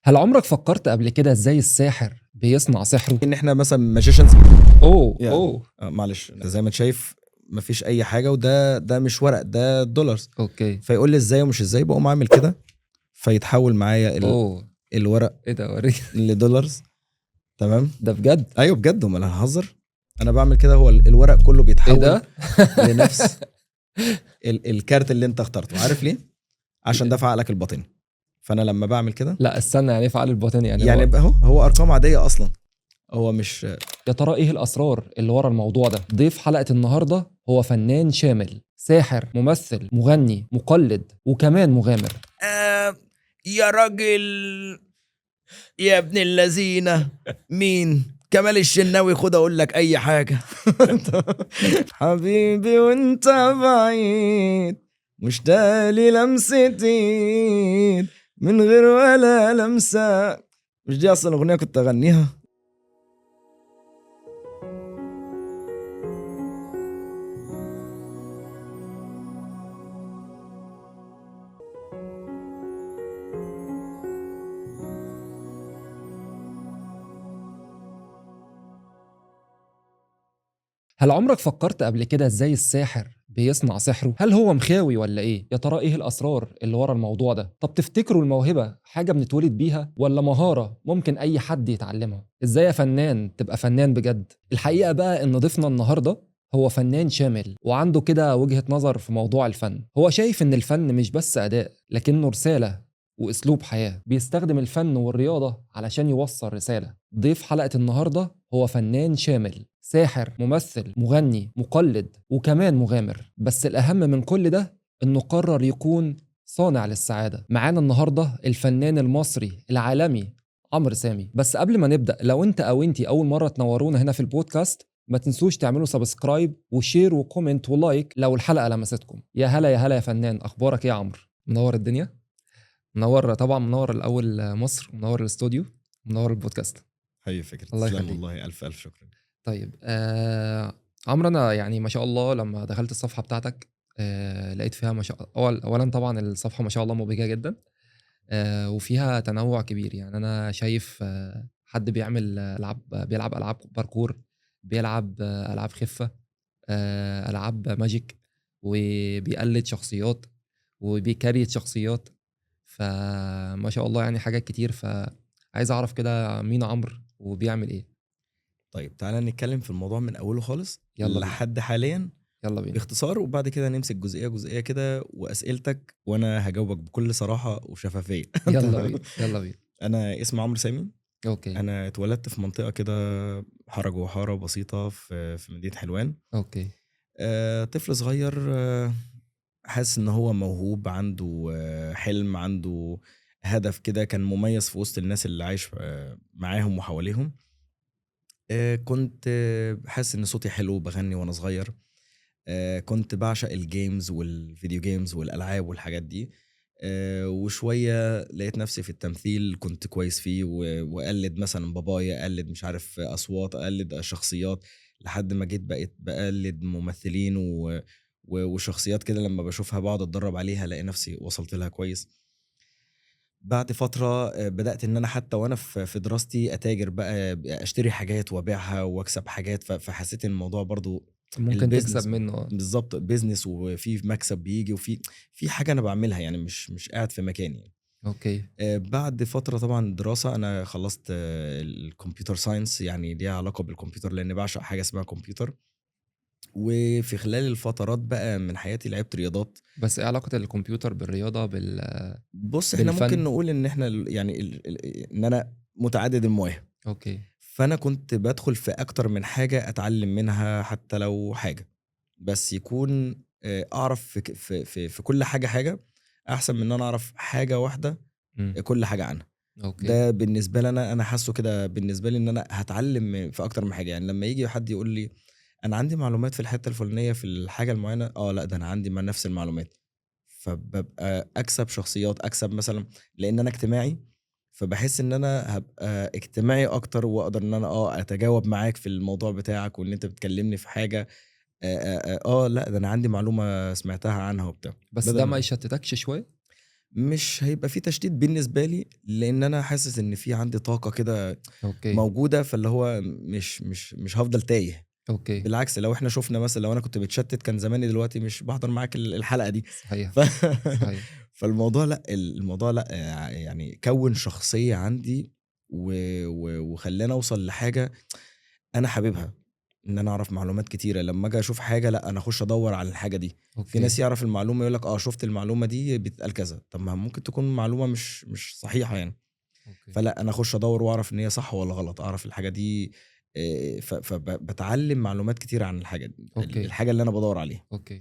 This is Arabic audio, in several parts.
هل عمرك فكرت قبل كده ازاي الساحر بيصنع سحره؟ ان احنا مثلا ماجيشنز اوه يعني اوه معلش انت زي ما انت شايف مفيش اي حاجه، وده مش ورق، ده دولارز. اوكي فيقول لي ازاي ومش ازاي، بقوم عامل كده فيتحول معايا اوه الورق ايه ده وريني. لدولارز. تمام. ده بجد؟ ايوه بجد، امال انا ههزر؟ انا بعمل كده، هو الورق كله ايه بيتحول ده؟ لنفس الكارت اللي انت اخترته. عارف ليه؟ عشان ده في عقلك الباطني. فانا لما بعمل كده لا استنى، يعني ايه فعال الباطني؟ يعني يعني هو هو ارقام عاديه اصلا، هو مش يا ترى ايه الاسرار اللي ورا الموضوع ده؟ ضيف حلقة النهارده هو فنان شامل، ساحر، ممثل، مغني، مقلد، وكمان مغامر. يا راجل، يا ابن اللذينة، مين كمال الشناوي؟ خد اقول لك اي حاجة. حبيبي وانت بعيد مشتاق لي لمسة ايد من غير ولا لمسة. مش دي اصلا اغنية كنت اغنيها؟ هل عمرك فكرت قبل كده ازاي الساحر بيصنع سحره؟ هل هو مخاوي ولا ايه؟ يا ترى ايه الاسرار اللي ورا الموضوع ده؟ طب تفتكروا الموهبة حاجة بنتولد بيها ولا مهارة ممكن اي حد يتعلمها؟ ازاي يا فنان تبقى فنان بجد؟ الحقيقة بقى ان ضيفنا النهاردة هو فنان شامل وعنده كده وجهة نظر في موضوع الفن. هو شايف ان الفن مش بس اداء لكنه رسالة واسلوب حياة، بيستخدم الفن والرياضة علشان يوصل رسالة. ضيف حلقة النهاردة هو فنان شامل، ساحر، ممثل، مغني، مقلد، وكمان مغامر. بس الأهم من كل ده إنه قرر يكون صانع للسعادة. معانا النهاردة الفنان المصري العالمي عمرو سامي. بس قبل ما نبدأ، لو أنت أو أنتي أول مرة تنورونا هنا في البودكاست، ما تنسوش تعملوا سبسكرايب وشير وكومنت ولايك لو الحلقة لمستكم. يا هلا يا هلا يا فنان، أخبارك إيه يا عمرو؟ منور الدنيا؟ منور طبعا، منور الأول مصر، منور الاستوديو، منور البودكاست. هي فكرة. الله تسلم يخليك. والله، الف الف شكرا. طيب عمرو، انا يعني ما شاء الله لما دخلت الصفحه بتاعتك لقيت فيها ما شاء اولا طبعا الصفحه ما شاء الله مبهجه جدا. وفيها تنوع كبير. يعني انا شايف حد بيعمل بيلعب العاب باركور، بيلعب العاب خفه، العاب ماجيك، وبيقلد شخصيات وبيكريت شخصيات. فما شاء الله يعني حاجات كتير. فعايز اعرف كده مين عمرو وبيعمل ايه. طيب تعالى نتكلم في الموضوع من اوله خالص يلا بينا. لحد حاليا يلا بينا. باختصار، وبعد كده نمسك جزئية جزئية كده واسئلتك، وانا هجاوبك بكل صراحة وشفافية. يلا تمام. بينا. يلا بينا. انا اسمي عمرو سامي. اوكي. انا اتولدت في منطقه كده، حاره جوه حاره بسيطه في مدينه حلوان. اوكي. طفل صغير، حاسس ان هو موهوب، عنده حلم، عنده هدف كده، كان مميز في وسط الناس اللي عايش معاهم وحواليهم. كنت حاسس ان صوتي حلو، بغني وانا صغير. كنت بعشق الجيمز والفيديو جيمز والالعاب والحاجات دي. وشويه لقيت نفسي في التمثيل، كنت كويس فيه واقلد مثلا بابايا، اقلد مش عارف اصوات، اقلد شخصيات، لحد ما جيت بقيت بقلد ممثلين وشخصيات كده، لما بشوفها بقعد اتدرب عليها الاقي نفسي وصلت لها كويس. بعد فترة بدأت إن أنا حتى وأنا في دراستي أتاجر بقى، أشتري حاجات وأبيعها وأكسب حاجات. فحسيت إن الموضوع برضو ممكن تكسب البيزنس منه بالظبط بيزنس، وفي مكسب بيجي، في حاجة أنا بعملها، يعني مش قاعد في مكاني يعني. اوكي. بعد فترة طبعا دراسة، أنا خلصت الكمبيوتر ساينس، يعني ليها علاقة بالكمبيوتر لأن بعشق حاجة اسمها كمبيوتر. وفي خلال الفترات بقى من حياتي لعبت رياضات. بس ايه علاقة الكمبيوتر بالرياضة بص، احنا ممكن بالفن؟ نقول ان احنا يعني ان انا متعدد المواهب. اوكي. فانا كنت بدخل في اكتر من حاجة اتعلم منها، حتى لو حاجة بس يكون اعرف في كل حاجة احسن من ان انا اعرف حاجة واحدة امم. كل حاجة عنها. اوكي. ده بالنسبة لي انا حاسه كده، بالنسبة لي ان انا هتعلم في اكتر من حاجة. يعني لما يجي حد يقول لي انا عندي معلومات في الحتة الفلانية في الحاجة المعينة، لا ده انا عندي ما نفس المعلومات. فببقى اكسب شخصيات، اكسب مثلا لان انا اجتماعي. فبحس ان انا هبقى اجتماعي اكتر، واقدر ان انا اتجاوب معاك في الموضوع بتاعك، وان انت بتكلمني في حاجة. لا ده انا عندي معلومة سمعتها عنها وبتاع، بس بدل ده ما ما يشتتكش شوية؟ مش هيبقى في تشتيت بالنسبة لي، لإن أنا حاسس إن في عندي طاقة كده أوكي، موجودة، فاللي هو مش هافضل تايه. أوكي، بالعكس لو إحنا شُفنا مثلًا لو أنا كنت متشتت كان زماني دلوقتي مش باحضر معاك الحلقة دي. صحيح، ف صحيح، فالموضوع لأ، الموضوع لأ، يعني كوّن شخصية عندي و و وخلّاني أوصل لحاجة أنا حاببها، إن أنا أعرف معلومات كتيرة، لمّا آجي أشوف حاجة لأ، أنا أخُش أدوّر على الحاجة دي. في أوكي، ناس يعرف المعلومة يقول لك شُفت المعلومة دي بتتقال كذا، طب ما ممكن تكون معلومة مش صحيحة يعني. أوكي، فلأ، أنا أخُش أدوّر وأعرف إن هي صح والّا غلط، أعرف الحاجة دي باتعلّم معلومات كتيرة عن الحاجة دي، أوكي، الحاجة اللي أنا بادوّر عليها. أوكي،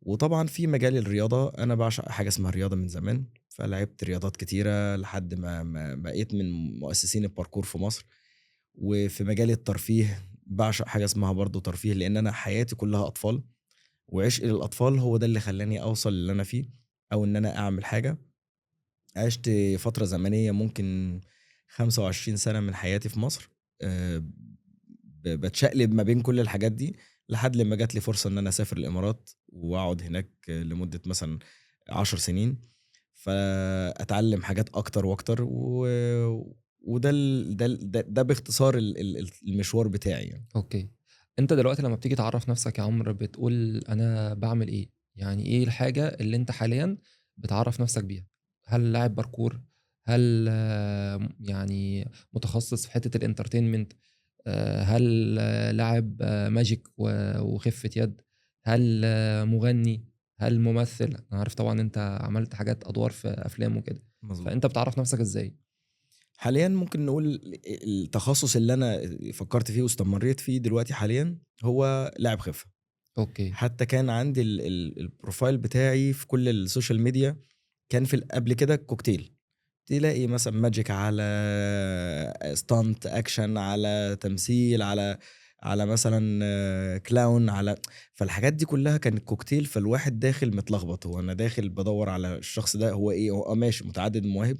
وطبعًا في مجال الرياضة، أنا باعشق حاجة اسمها الرياضة من زمان، فلعبت رياضات كتيرة لحد ما بقيت من مؤسسين الparkour في مصر. وفي مجال الترفيه باعشق حاجة اسمها برضه ترفيه، لإن أنا حياتي كلّها أطفال، وعشقي للأطفال هو ده اللي خلّاني أوصل للي أنا فيه، أو إن أنا أعمل حاجة. عِشت فترة زمنية ممكن 25 سَنة من حياتي في مصر، باتشقلب ما بين كل الحاجات دي، لحد لمّا جات لي فرصة إن أنا أسافر الإمارات وأقعد هناك لمدة مثلًا 10 سنين، فأتعلّم حاجات أكتر وأكتر وده ال ده ال ده ده باختصار المشوار بتاعي يعني. أوكي. أنت دلوقتي لمّا بتيجي تعرّف نَفْسك يا عمرو بتقول أنا باعمل إيه؟ يعني إيه الحاجة اللي أنت حاليًا بتعرّف نَفْسك بيها؟ هل لاعب باركور؟ هل يعني متخصص في حتّة الentertainment؟ هل لاعب ماجيك وخفة يد؟ هل مغني؟ هل ممثل؟ أنا عارف طبعًا أنت عملت حاجات أدوار في أفلام وكده، مضبوط. فأنت بتعرّف نَفْسك إزاي؟ حاليًا ممكن نقول التخصُّص اللي أنا فكّرت فيه واستمريت فيه دلوقتي حاليًا هو لاعب خِفّة. أوكي، حتى كان عندي الprofile بتاعي في كل السوشيال ميديا كان قبل كده كوكتيل، تلاقي مثلًا ماجيك على stunt أكشن على تمثيل على مثلًا clown فالحاجات دي كلّها كانت كوكتيل، فالواحد داخل متلخبط، هو أنا داخل بادوّر على الشخص ده هو إيه، هو ماشي متعدد المواهب،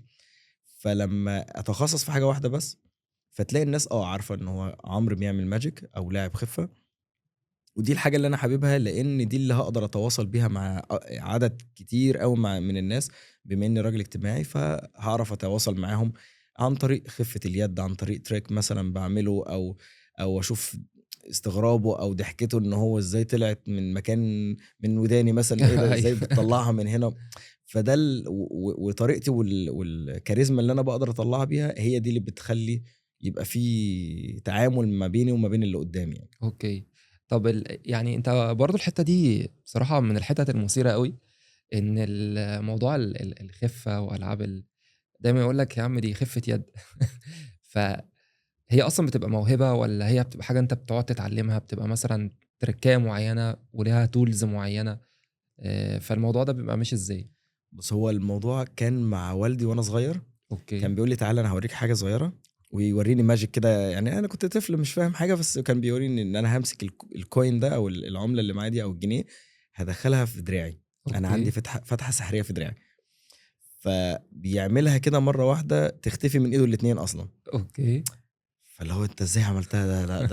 فلمّا أتخصص في حاجة واحدة بس، فتلاقي الناس عارفة إن هو عمرو بيعمل ماجيك أو لاعب خِفّة، ودي الحاجة اللي أنا حاببها، لإن دي اللي هاقدر أتواصل بيها مع عدد كتير أوي من الناس، بما إني راجل اجتماعي، فهاعرف أتواصل معاهم عن طريق خفة اليد، عن طريق trick مثلًا باعمله أو أشوف استغرابه أو ضحكته إن هو إزاي طلعت من مكان من وداني مثلًا، إيه ده إزاي أيوه، بتطلّعها من هنا، فده وطريقتي والكاريزما اللي أنا باقدر أطلّعها بيها، هي دي اللي بتخلّي يبقى في تعامل ما بيني وما بين اللي قدّامي يعني. أوكي. طب يعني أنت برضه الحتّة دي بصراحة من الحِتَت المثيرة أوي، إن موضوع الخِفّة وألعاب دايمًا يقول لك يا عم دي خِفّة يد. فهي أصلًا بتبقى موهبة والّا هي بتبقى حاجة أنت بتقعد تتعلّمها، بتبقى مثلًا تركّاية معيّنة وليها tools معيّنة، فالموضوع ده بيبقى ماشي إزاي؟ بُص، هو الموضوع كان مع والدي وأنا صغير، أوكي، كان بيقول لي: "تعالَ أنا هاورّيك حاجة صغيرة." ويورّيني magic كده، يعني أنا كنت طفل مش فاهم حاجة، بس كان بيورّيني إن أنا هامسك الcoin ده أو العملة اللي معايا دي أو الجنيه، هادخّلها في دراعي، أنا عندي أوكي، فتحة سحرية في دراعي، فبيعملها كده مرّة واحدة تختفي من إيده الاتنين أصلًا، أوكي، فاللي هو أنت إزاي عملتها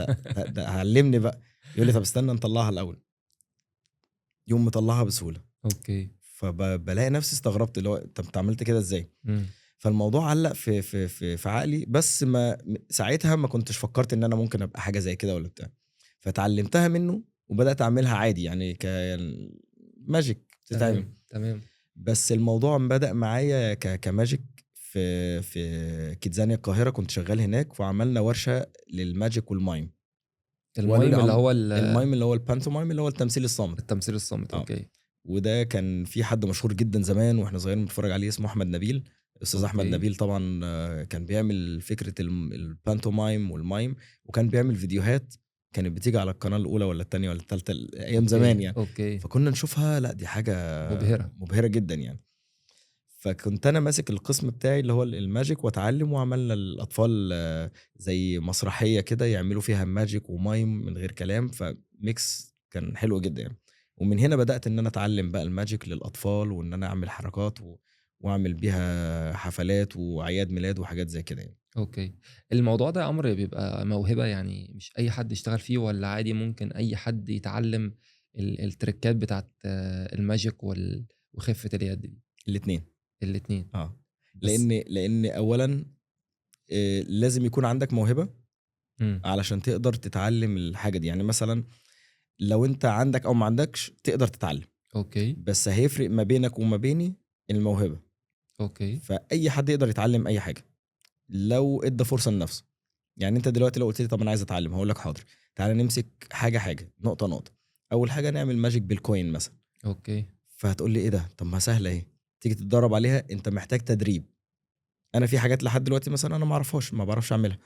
ده علّمني بقى، يقول لي: "طَب استنى نطلّعها الأول." يقوم مطلّعها بسهولة، أوكي، بالاقي نفسي استغربت، اللي هو طَب أنت عملت كده إزاي؟ إمم، فالموضوع علّق في عقلي، بس ما ساعتها ما كنتش فكّرت إن أنا ممكن أبقى حاجة زي كده والّا بتاع، فتعلّمتها منّه وبدأت أعملها عادي يعني magic بتتعمل، تمام، تمام. بس الموضوع بدأ معايا كmagic في كيدزانيا القاهرة، كنت شغّال هناك وعملنا ورشة للmagic والmime، وقالوا لي المايم اللي هو الmime اللي هو الpantomime اللي هو التمثيل الصامت. التمثيل الصامت، آه. أوكي، وده كان في حد مشهور جدًا زمان وإحنا صغيرين بنتفرّج عليه اسمه أحمد نبيل، الأستاذ أحمد أوكي، نبيل طبعًا كان بيعمل فكرة الpantomime والmime، وكان بيعمل فيديوهات كانت بتيجي على القناة الأولى والّا التانية والّا التالتة أيام زمان أوكي، يعني، أوكي، فكنا نشوفها لأ دي حاجة مبهرة، مبهرة جدًا يعني. فكنت أنا ماسك القسم بتاعي اللي هو الMagic وأتعلّم، وعملنا للأطفال زي مسرحية كده يعملوا فيها Magic وMime من غير كلام، فmix كان حلو جدًا يعني. ومن هنا بدأت إن أنا أتعلّم بقى الMagic للأطفال، وإن أنا أعمل حركات وأعمل بيها حفلات وأعياد ميلاد وحاجات زي كده يعني. أوكي. الموضوع ده يا عمرو بيبقى موهبة يعني مش أي حد يشتغل فيه والّا عادي ممكن أي حد يتعلّم التريكات بتاعة الMagic وخفة اليد دي؟ الاتنين. الاتنين. بس لان اولا لازم يكون عندك موهبه مم. علشان تقدر تتعلم الحاجه دي. يعني مثلا لو انت عندك او ما عندكش تقدر تتعلم، اوكي بس هيفرق ما بينك وما بيني الموهبه. اوكي فاي حد يقدر يتعلم اي حاجه لو ادى فرصه لنفسه. يعني انت دلوقتي لو قلت لي طب انا عايز اتعلم، هقول لك حاضر، تعالى نمسك حاجه حاجه نقطه نقطه. اول حاجه نعمل ماجيك بالكوين مثلا. اوكي فهتقول لي ايه ده؟ طب ما سهله اهي، تيجي تتدرب عليها. انت محتاج تدريب. انا في حاجات لحد دلوقتي مثلا انا ما اعرفهاش، ما بعرفش اعملها،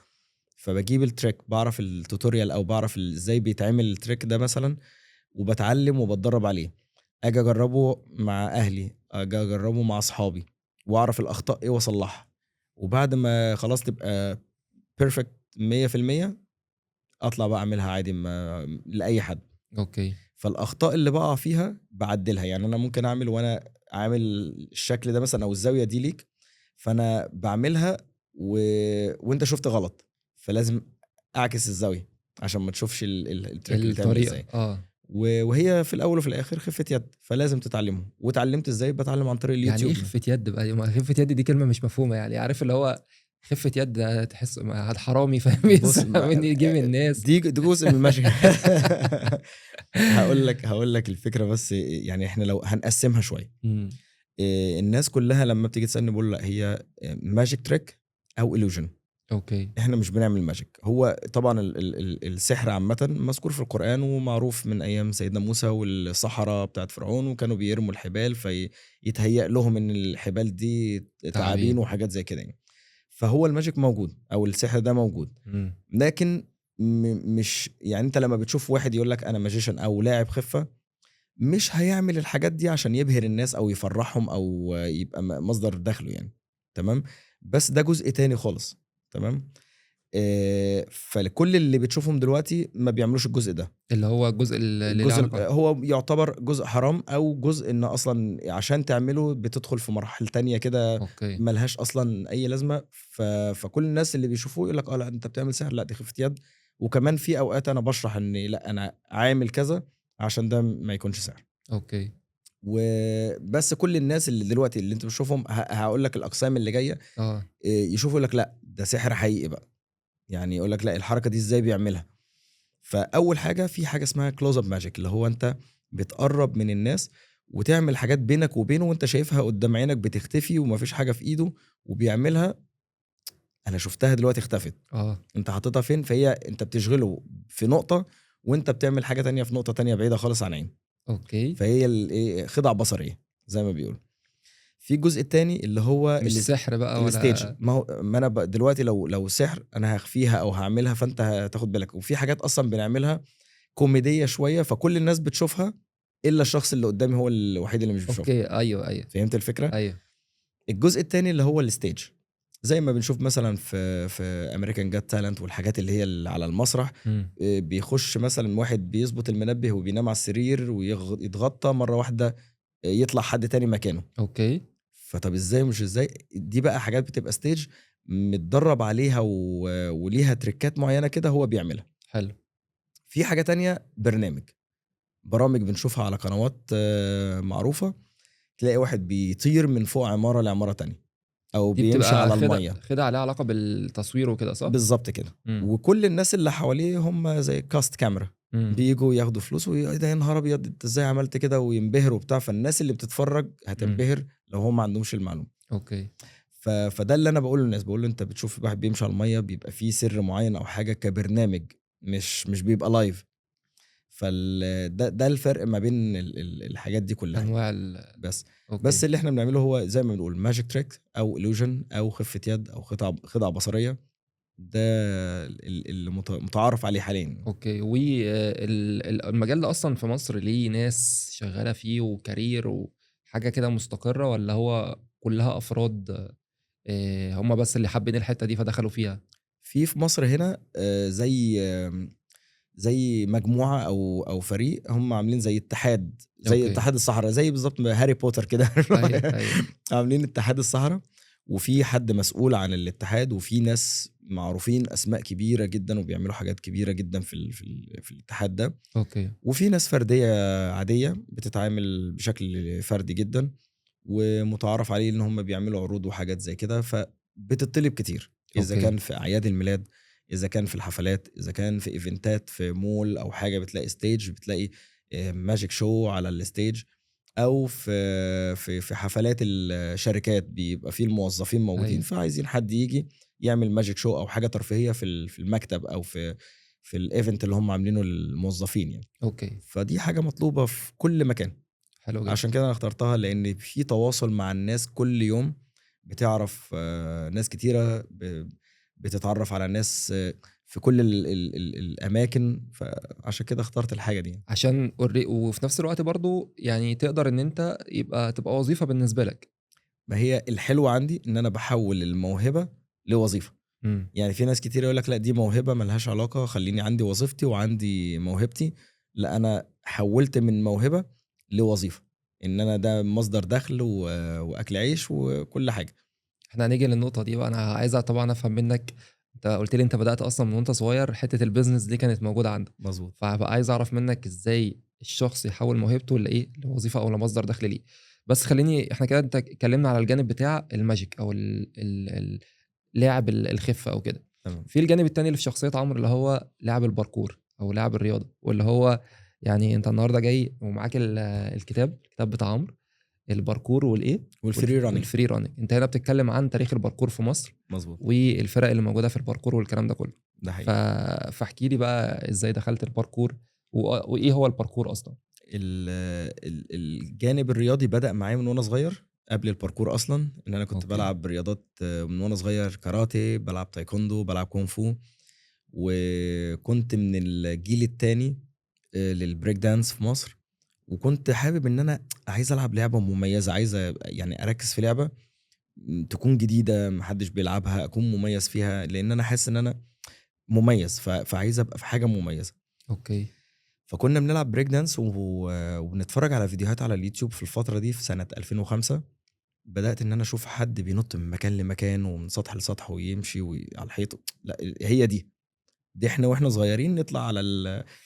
فبجيب التريك، بعرف التوتوريال او بعرف ازاي بيتعمل التريك ده مثلا، وبتعلم وبتدرب عليه. اجي اجربه مع اهلي، اجي اجربه مع اصحابي، واعرف الاخطاء ايه واصلحها. وبعد ما خلاص تبقى بيرفكت 100%، اطلع بقى اعملها عادي لاي حد. اوكي فالاخطاء اللي بقع فيها بعدلها. يعني انا ممكن اعمل وانا عامل الشكل ده مثلا او الزاويه دي ليك، فانا بعملها وانت شفت غلط، فلازم اعكس الزاويه عشان ما تشوفش التريك بيتعمل الطريقة ازاي. وهي في الاول وفي الاخر خفه يد، فلازم تتعلمه. واتعلمت ازاي؟ بتعلم عن طريق يعني ايه اليوتيوب. خفة يد بقى؟ ما خفة يد دي كلمة مش مفهومة، يعني عارف اللي هو خفة يد ده تحس حرامي فاهم بص يسرق من يجي من الناس. دي جزء من المشي. هقول لك الفكره، بس يعني احنا لو هنقسمها شويه، مم. الناس كلها لما بتيجي تسالني بقول لا، هي ماجيك تريك او illusion. اوكي احنا مش بنعمل ماجيك. هو طبعا السحر عامه مذكور في القران ومعروف من ايام سيدنا موسى والصحراء بتاعت فرعون، وكانوا بيرموا الحبال فيتهيأ لهم ان الحبال دي تعابين تعابين. وحاجات زي كده يعني. فهو الماجيك موجود او السحر ده موجود، مم. لكن مش يعني انت لما بتشوف واحد يقول لك انا ماجيشن او لاعب خفه، مش هيعمل الحاجات دي عشان يبهر الناس او يفرحهم او يبقى مصدر دخله يعني. تمام. بس ده جزء تاني خالص. تمام. فكل اللي بتشوفهم دلوقتي ما بيعملوش الجزء ده. اللي هو الجزء اللي له الجزء علاقة. هو يعتبر جزء حرام، او جزء ان اصلا عشان تعمله بتدخل في مراحل تانية كده اوكي ملهاش اصلا اي لازمه. فكل الناس اللي بيشوفوه يقول لك اه لا انت بتعمل سحر، لا دي خفه يد. وكمان في اوقات انا بشرح ان لا انا عامل كذا عشان ده ما يكونش سحر. اوكي وبس كل الناس اللي دلوقتي اللي انت بتشوفهم هقول لك الاقسام اللي جايه، اه يشوفوا يقول لك لا ده سحر حقيقي بقى. يعني يقول لك لا الحركه دي ازاي بيعملها. فاول حاجه في حاجه اسمها كلوز اب ماجيك، اللي هو انت بتقرب من الناس وتعمل حاجات بينك وبينه وانت شايفها قدام عينك بتختفي ومفيش حاجه في ايده وبيعملها. انا شفتها دلوقتي اختفت، اه انت حاططها فين؟ فهي انت بتشغله في نقطه وانت بتعمل حاجه تانية في نقطه تانية بعيده خالص عن عين. اوكي. فهي خدع بصريه زي ما بيقولوا. في الجزء التاني اللي هو مش سحر بقى الستيج. ولا؟ ما انا دلوقتي لو سحر انا هخفيها او هعملها فانت هتاخد بالك. وفي حاجات اصلا بنعملها كوميديه شويه فكل الناس بتشوفها الا الشخص اللي قدامي هو الوحيد اللي مش بيشوفها. اوكي ايوه ايوه فهمت الفكره؟ ايوه. الجزء التاني اللي هو الستيج، زي ما بنشوف مثلا في امريكان جات تالنت والحاجات اللي هي اللي على المسرح. مم. بيخش مثلا واحد بيظبط المنبه وبينام على السرير ويتغطى مره واحده، يطلع حد تاني مكانه. اوكي فطب ازاي مش ازاي؟ دي بقى حاجات بتبقى ستيج متدرب عليها وليها تريكات معينه كده هو بيعملها. حلو. في حاجه تانية برامج بنشوفها على قنوات معروفة، تلاقي واحد بيطير من فوق عمارة لعمارة تانية أو دي بيمشي بتبقى على خدع المية. خدع لها علاقة بالتصوير وكده صح؟ بالظبط كده. مم. وكل الناس اللي حواليه هم زي كاست كاميرا، مم. بيجوا ياخدوا فلوس ايه ده يا نهار ابيض انت ازاي عملت كده وينبهروا وبتاع. فالناس اللي بتتفرج هتنبهر لو هم ما عندهمش المعلومه. اوكي فده اللي انا بقوله للناس، بقول له انت بتشوف واحد بيمشي على الميه بيبقى فيه سر معين او حاجه كبرنامج، مش بيبقى لايف. ده الفرق ما بين الحاجات دي كلها يعني. انواع بس اوكي اللي احنا بنعمله هو زي ما بنقول ماجيك تريك او illusion او خفة يد او خدعة بصرية. ده اللي متعارف عليه حاليا. اوكي. والمجال ده اصلا في مصر ليه ناس شغالة فيه وكارير وحاجة كده مستقرة، ولا هو كلها افراد هم بس اللي حابين الحتة دي فدخلوا فيها؟ في مصر هنا زي مجموعة او فريق هم عاملين زي اتحاد، زي اوكي اتحاد الصحراء، زي بالظبط هاري بوتر كده. ايوه ايوه عاملين اتحاد الصحراء، وفي حد مسؤول عن الاتحاد وفي ناس معروفين اسماء كبيره جدا وبيعملوا حاجات كبيره جدا في الاتحاد ده. اوكي وفي ناس فرديه عاديه بتتعامل بشكل فردي جدا. ومتعارف عليه إن هم بيعملوا عروض وحاجات زي كده، فبتطلب كتير، إذا أوكي. كان في أعياد الميلاد، إذا كان في الحفلات، إذا كان في إيفنتات في مول أو حاجة بتلاقي stage، بتلاقي magic show على الstage، أو في حفلات الشركات بيبقى في الموظفين موجودين، أيوه. فعايزين حد ييجي يعمل magic show أو حاجة ترفيهية في المكتب أو في الevent اللي هم عاملينه للموظفين يعني. أوكي. فدي حاجة مطلوبة في كل مكان. حلو جدًا. عشان كده أنا اخترتها، لإن في تواصل مع الناس كل يوم، بتعرف ناس كتيرة، بتتعرّف على ناس في كل الأماكن، فعشان كده اخترت الحاجة دي. عشان وفي نفس الوقت برضه يعني تقدر إن أنت تبقى وظيفة بالنسبة لك. ما هي الحلو عندي إن أنا باحوّل الموهبة لوظيفة. إمم. يعني في ناس كتير يقول لك لأ دي موهبة ما لهاش علاقة، خلّيني عندي وظيفتي وعندي موهبتي. لأ، أنا حوّلت من موهبة لوظيفة، إن أنا ده مصدر دخل وأكل عيش وكل حاجة. إحنا هنيجي للنقطة دي بقى، أنا عايز طبعًا أفهم منّك. أنت قُلت لي أنت بدأت أصلًا من وأنت صغير حتّة الbusiness دي كانت موجودة عندك، مضبوط. فهابقى عايز أعرف منّك إزاي الشخص يحوّل موهبته لوظيفة أو لمصدر دخل ليه. بس خلّيني إحنا كده أنت اتكلّمنا على الجانب بتاع الmagic أو ال لاعب الخِفّة أو كده. تمام. في الجانب التاني اللي في شخصية عمرو اللي هو لاعب الparkour أو لاعب الرياضة، واللي هو يعني أنت النهارده جاي ومعاك الكتاب بتاع عمرو، الparkour والإيه، والfree running. والfree running. أنت هنا بتتكلّم عن تاريخ الparkour في مصر مضبوط. والفرق اللي موجودة في الparkour والكلام ده كلّه. ده ف حقيقي. فاحكِ لي بقى إزاي دخلت الparkour وإيه هو الparkour أصلًا؟ ال الجانب الرياضي بدأ معايا من وأنا صغير، قبل الباركور أصلًا، إن أنا كنت أوكي. بالعب رياضات من وأنا صغير، كاراتيه، بالعب تايكوندو، بالعب كونغ فو، وكنت من الجيل التاني للbreak dance في مصر، وكنت حابب إن أنا عايز ألعب لعبة مميزة، عايز يعني أركّز في لعبة تكون جديدة ما حدش بيلعبها، أكون مميز فيها، لإن أنا حاسس إن أنا مميز، فعايز أبقى في حاجة مميزة. أوكي. فكنا بنلعب بريك دانس وبنتفرج على فيديوهات على اليوتيوب في الفترة دي في سنة 2005. بدأت إن أنا أشوف حد بينط من مكان لمكان ومن سطح لسطح ويمشي على الحيط. لأ، هي دي إحنا وإحنا صغيرين نطلع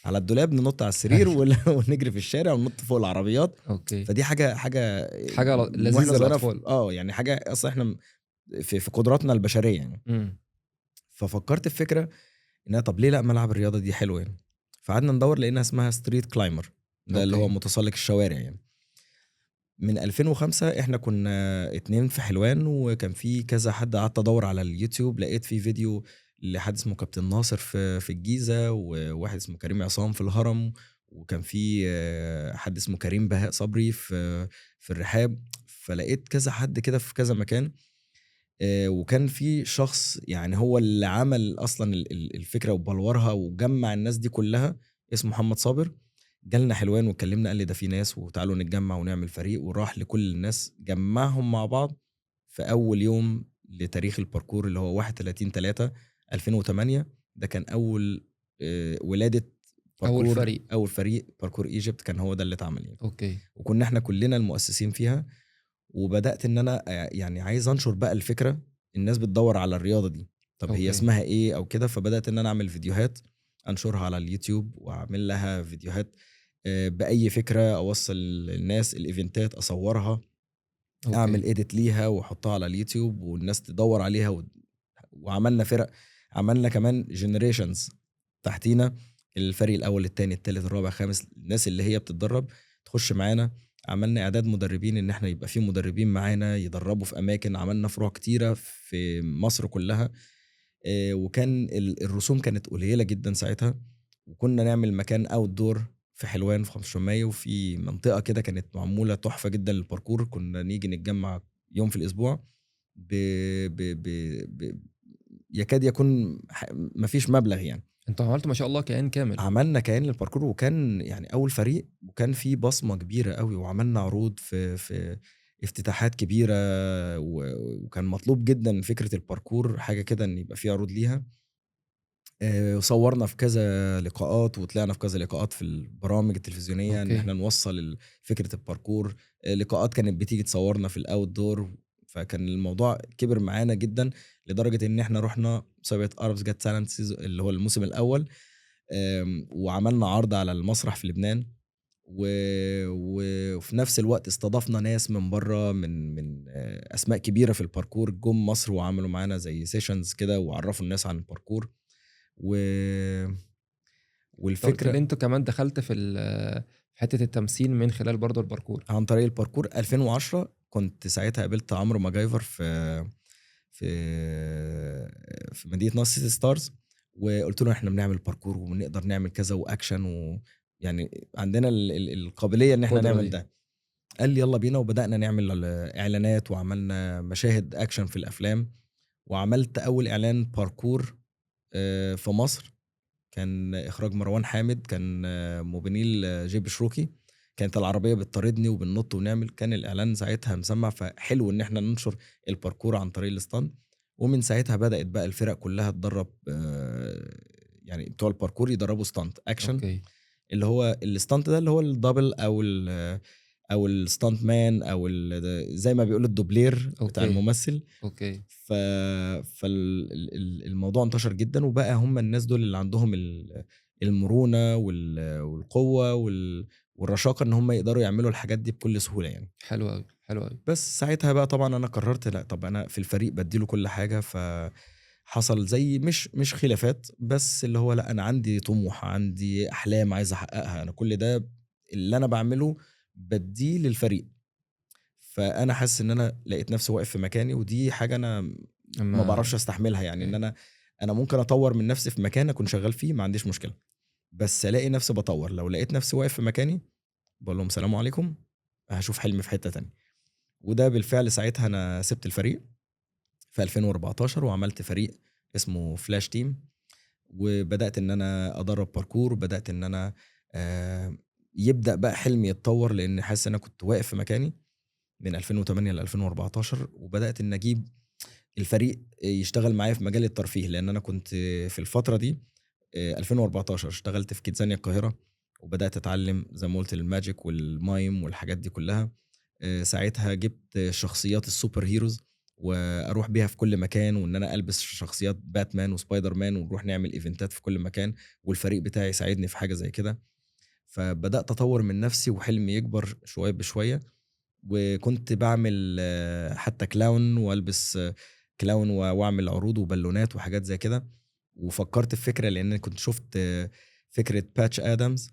على الدولاب، ننط على السرير أيوه. ونجري في الشارع وننط فوق العربيات. أوكي. فدي حاجة حاجة وإحنا لذيذة صغيرين للأطفال. يعني حاجة أصلًا إحنا في قدراتنا البشرية يعني. إمم. ففكرت في فكرة إن أنا طب ليه لأ، ما ألعب الرياضة دي حلوة يعني. فقعدنا ندوّر لقينا اسمها street climber، ده اللي هو أوكي. متسلق الشوارع يعني. من 2005 إحنا كنا 2 في حلوان، وكان في كذا حد، قعدت أدوّر على اليوتيوب لقيت في فيديو لحد اسمه كابتن ناصر في الجيزة، وواحد اسمه كريم عصام في الهرم، وكان في حد اسمه كريم بهاء صبري في الرحاب. فلقيت كذا حد كده في كذا مكان. وكان في شخص يعني هو اللي عمل أصلًا الفكرة وبلورها وجمّع الناس دي كلّها، اسمه محمد صابر. جالنا حلوان وكلّمنا، قال لي: "ده في ناس وتعالوا نتجمّع ونعمل فريق." وراح لكل الناس جمّعهم مع بعض في أول يوم لتاريخ الباركور اللي هو 31/3/2008. ده كان أول ولادة أول باركور، فريق. أول فريق باركور Egypt كان هو ده اللي اتعمل يعني. أوكي. وكنا إحنا كلّنا المؤسسين فيها. وبدأت إن أنا يعني عايز أنشر بقى الفكرة، الناس بتدوّر على الرياضة دي، طب هي أوكي. اسمها إيه أو كده. فبدأت إن أنا أعمل فيديوهات أنشرها على اليوتيوب، وأعمل لها فيديوهات بأي فكرة أوصّل للناس، الإيفنتات أصوّرها، أعمل أوكي. edit ليها وأحطها على اليوتيوب والناس تدوّر عليها وعملنا فرق، عملنا كمان generations تحتينا، الفريق الأول، التاني، التالت، الرابع، الخامس، الناس اللي هي بتتدرّب تخش معانا. عملنا إعداد مدربين إن إحنا يبقى في مدربين معانا يدرّبوا في أماكن، عملنا فروع كتيرة في مصر كلّها. وكان الرسوم كانت قليلة جدًا ساعتها، وكنا نعمل مكان outdoor في حلوان في 15 مايو، وفي منطقة كده كانت معمولة تحفة جدًا للparkour، كنا نيجي نتجمّع يوم في الأسبوع ب ب ب ب يكاد يكون ما فيش مبلغ يعني. أنتم عملتوا ما شاء الله كيان كامل. عملنا كيان للباركور، وكان يعني أول فريق، وكان في بصمة كبيرة أوي، وعملنا عروض في افتتاحات كبيرة، وكان مطلوب جدًا فكرة الباركور حاجة كده إن يبقى في عروض ليها. وصوّرنا في كذا لقاءات، وطلعنا في كذا لقاءات في البرامج التلفزيونية إن أوكي. إحنا نوصّل فكرة الباركور. لقاءات كانت بتيجي تصوّرنا في الoutdoor. فكان الموضوع كبر معانا جدًا، لدرجة إن إحنا رُحنا مسابقة Arabs Got Talent اللي هو الموسم الأول. وعملنا عرض على المسرح في لبنان، وفي نفس الوقت استضفنا ناس من بره، من اسماء كبيره في الباركور جم مصر وعملوا معانا زي سيشنز كده وعرفوا الناس عن الباركور و... انت قلت لي والفكره انتوا كمان دخلت في في حته التمثيل من خلال برضو الباركور. عن طريق الباركور. 2010 كنت ساعتها قابلت عمرو ماجايفر في في مدينه ناصر سيتي ستارز، وقلت له احنا بنعمل باركور وبنقدر نعمل كذا واكشن، ويعني عندنا القابليه ان احنا القدره نعمل دي. ده. قال لي يلا بينا، وبدأنا نعمل اعلانات وعملنا مشاهد اكشن في الافلام، وعملت اول اعلان باركور في مصر. كان اخراج مروان حامد، كان موبينيل جيب شروكي. كانت العربيه بتطاردني وبننط ونعمل، كان الاعلان ساعتها مسمع. فحلو ان احنا ننشر الباركور عن طريق الستاند. ومن ساعتها بدأت بقى الفرق كلها تدرب، يعني بتوع الباركور يدربوا ستانت اكشن، اوكي. اللي هو الستانت ده اللي هو الدبل او الستانت مان او زي ما بيقول الدوبلير بتاع اوكي. الممثل. اوكي. فالموضوع انتشر جدا، وبقى هم الناس دول اللي عندهم المرونة والقوة والرشاقة ان هم يقدروا يعملوا الحاجات دي بكل سهولة يعني. حلو قوي، حلو قوي. بس ساعتها بقى طبعا انا قررت لا، طب انا في الفريق بديله كل حاجة. فحصل زي مش خلافات، بس اللي هو لا، انا عندي طموح، عندي احلام عايز احققها. انا كل ده اللي انا بعمله بديه للفريق. فانا حاسس ان انا لقيت نفسي واقف في مكاني، ودي حاجة انا ما اما بعرفش استحملها. يعني ان اوكي. انا ممكن اطور من نفسي في مكان اكون شغال فيه، ما عنديش مشكله، بس الاقي نفسي بطور. لو لقيت نفسي واقف في مكاني بقول لهم سلام عليكم، هشوف حلمي في حته تانية. وده بالفعل ساعتها انا سبت الفريق في 2014 وعملت فريق اسمه فلاش تيم، وبدات ان انا ادرب باركور. بدات ان انا يبدا بقى حلمي يتطور، لان حاسس ان انا كنت واقف في مكاني من 2008 ل 2014. وبدات ان اجيب الفريق يشتغل معايا في مجال الترفيه، لان انا كنت في الفتره دي 2014 اشتغلت في كيدزانيا القاهره، وبدات اتعلم زي ما قلت الماجيك والمايم والحاجات دي كلها. ساعتها جبت شخصيات السوبر هيروز واروح بيها في كل مكان، وان انا البس شخصيات باتمان وسبايدر مان ونروح نعمل ايفنتات في كل مكان، والفريق بتاعي يساعدني في حاجه زي كده. فبدات اطور من نفسي وحلمي يكبر شويه بشويه. وكنت بعمل حتى كلاون، والبس كلاون واعمل عروض وبالونات وحاجات زي كده. وفكرت في فكره، لان كنت شفت فكره باتش ادمز.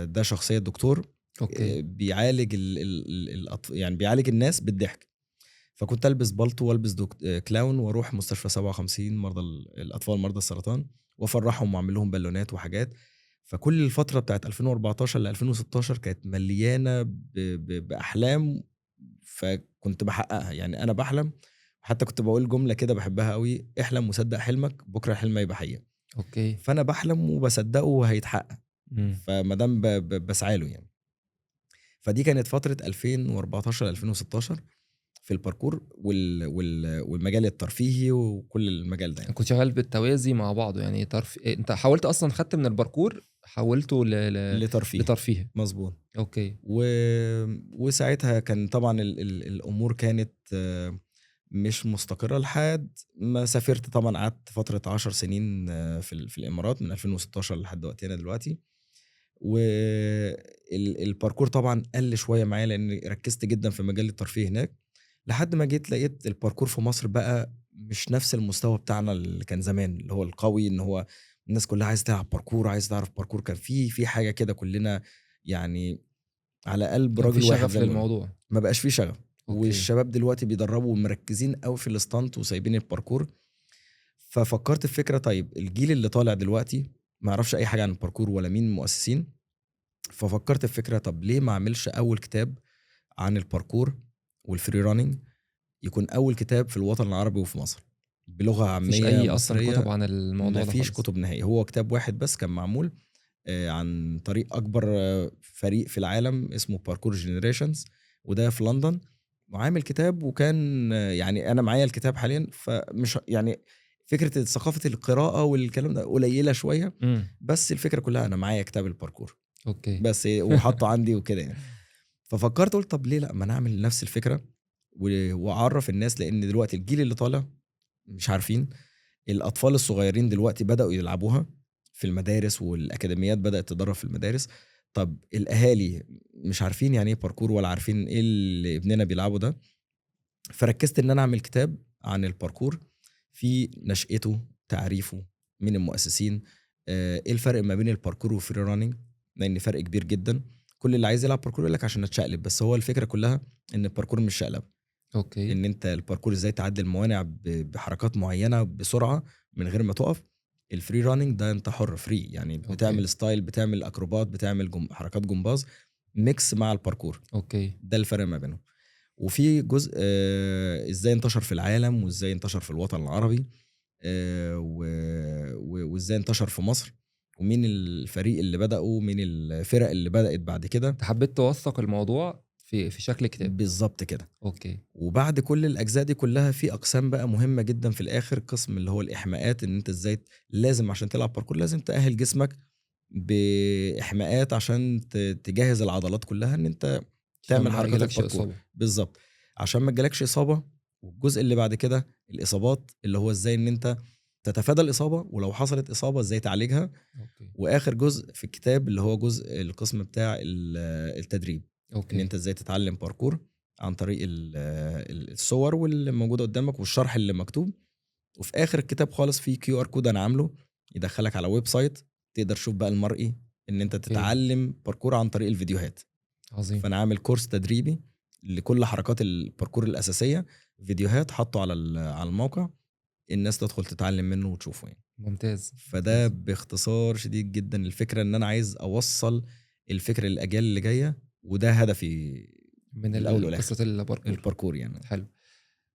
ده شخصيه دكتور اوكي. بيعالج يعني بيعالج الناس بالضحك. فكنت البس بالطو والبس كلاون واروح مستشفى 57 مرضى الاطفال مرضى السرطان، وافرحهم واعمل لهم بالونات وحاجات. فكل الفتره بتاعت 2014 ل 2016 كانت مليانه باحلام، فكنت بحققها. يعني انا بحلم، حتى كنت بقول جمله كده بحبها قوي: احلم وصدق حلمك، بكره الحلم هيبقى حقيقه. اوكي. فانا بحلم وبصدقه وهيتحقق، امم. فما دام بسعى له يعني. فدي كانت فتره 2014 ل 2016 في الباركور والمجال الترفيهي وكل المجال ده يعني. كنت شغال بالتوازي مع بعضه يعني انت حاولت اصلا خدت من الباركور حولته لترفيه، لترفيه. مظبوط. اوكي. وساعتها كان طبعا الامور كانت مش مستقره، لحد ما سافرت. طبعا قعدت فتره 10 سنين في الامارات من 2016 لحد وقتنا دلوقتي. والباركور طبعا قل شويه معايا، لان ركزت جدا في مجال الترفيه هناك، لحد ما جيت لقيت الباركور في مصر بقى مش نفس المستوى بتاعنا اللي كان زمان، اللي هو القوي، ان هو الناس كلها عايزه تلعب باركور، عايزه تعرف باركور. كان في حاجه كده كلنا يعني على قلب كان في راجل واحد شغف زي ما بيقولوا. للموضوع. ما بقاش فيه شغف، اوكي. والشباب دلوقتي بيدربوا ومركزين قوي في الاستانت وسايبين الباركور. ففكرت في فكره: طيب الجيل اللي طالع دلوقتي ما يعرفش اي حاجه عن الباركور ولا مين المؤسسين. ففكرت في فكره: طب ليه ما اعملش اول كتاب عن الباركور والفري رانينج، يكون اول كتاب في الوطن العربي وفي مصر بلغه مفيش عاميه اي اصلا كتب مصريه. عن الموضوع ده مفيش خالص؟ كتب نهائي، هو كتاب واحد بس كان معمول عن طريق اكبر فريق في العالم اسمه باركور جينيريشنز، وده في لندن. وعامل كتاب، وكان يعني انا معايا الكتاب حاليا. فمش يعني فكره ثقافه القراءه والكلام ده قليله شويه، امم. بس الفكره كلها انا معايا كتاب الباركور اوكي. بس، وحاطه عندي وكده يعني. ففكرت قلت طب ليه لا، ما نعمل نفس الفكره واعرف الناس، لان دلوقتي الجيل اللي طالع مش عارفين. الاطفال الصغيرين دلوقتي بداوا يلعبوها في المدارس، والاكاديميات بدات تدرب في المدارس. طب الاهالي مش عارفين يعني ايه باركور ولا عارفين ايه اللي ابننا بيلعبه ده. فركزت ان انا اعمل كتاب عن الباركور، في نشأته، تعريفه، مين المؤسسين، ايه الفرق ما بين الباركور والفري راننج، لان فرق كبير جدا. كل اللي عايز يلعب باركور يقول لك عشان اتشقلب، بس هو الفكره كلها ان الباركور مش شقلب. اوكي. ان انت الباركور ازاي تعدي الموانع بحركات معينه بسرعه من غير ما تقف. الفري راننج ده انت حر فري، يعني بتعمل اوكي. ستايل، بتعمل اكروبات، بتعمل حركات جمباز ميكس مع الباركور. اوكي. ده الفرق ما بينهم. وفي جزء ازاي انتشر في العالم وازاي انتشر في الوطن العربي، وازاي انتشر في مصر، ومين الفريق اللي بدأوا، ومين الفرق اللي بدأت بعد كده. انت حبيت توثق الموضوع في شكل كتاب. بالظبط كده. اوكي. وبعد كل الاجزاء دي كلها في اقسام بقى مهمه جدا في الاخر، قسم اللي هو الاحماءات، ان انت ازاي لازم عشان تلعب باركور لازم تأهل جسمك باحماءات عشان تجهز العضلات كلها ان انت عشان تعمل ما حركات يجيلكش الباركور. اصابه. بالظبط، عشان ما تجيلكش اصابه. والجزء اللي بعد كده الاصابات، اللي هو ازاي ان انت تتفادى الاصابه، ولو حصلت اصابه ازاي تعالجها. اوكي. واخر جزء في الكتاب اللي هو جزء القسم بتاع التدريب، ان اوكي. انت ازاي تتعلم باركور عن طريق الصور واللي موجوده قدامك والشرح اللي مكتوب. وفي اخر الكتاب خالص في QR كود انا عامله يدخلك على ويب سايت تقدر تشوف بقى المرئي ان انت اوكي. تتعلم باركور عن طريق الفيديوهات. عظيم. فانا عامل كورس تدريبي لكل حركات الباركور الاساسيه، فيديوهات حطه على الموقع، الناس تدخل تتعلم منه وتشوفه يعني. ممتاز. فده ممتاز. باختصار شديد جدا الفكره، ان انا عايز اوصل الفكره للاجيال اللي جايه، وده هدفي من الاول والاخر، قصه الباركور. الباركور يعني. حلو.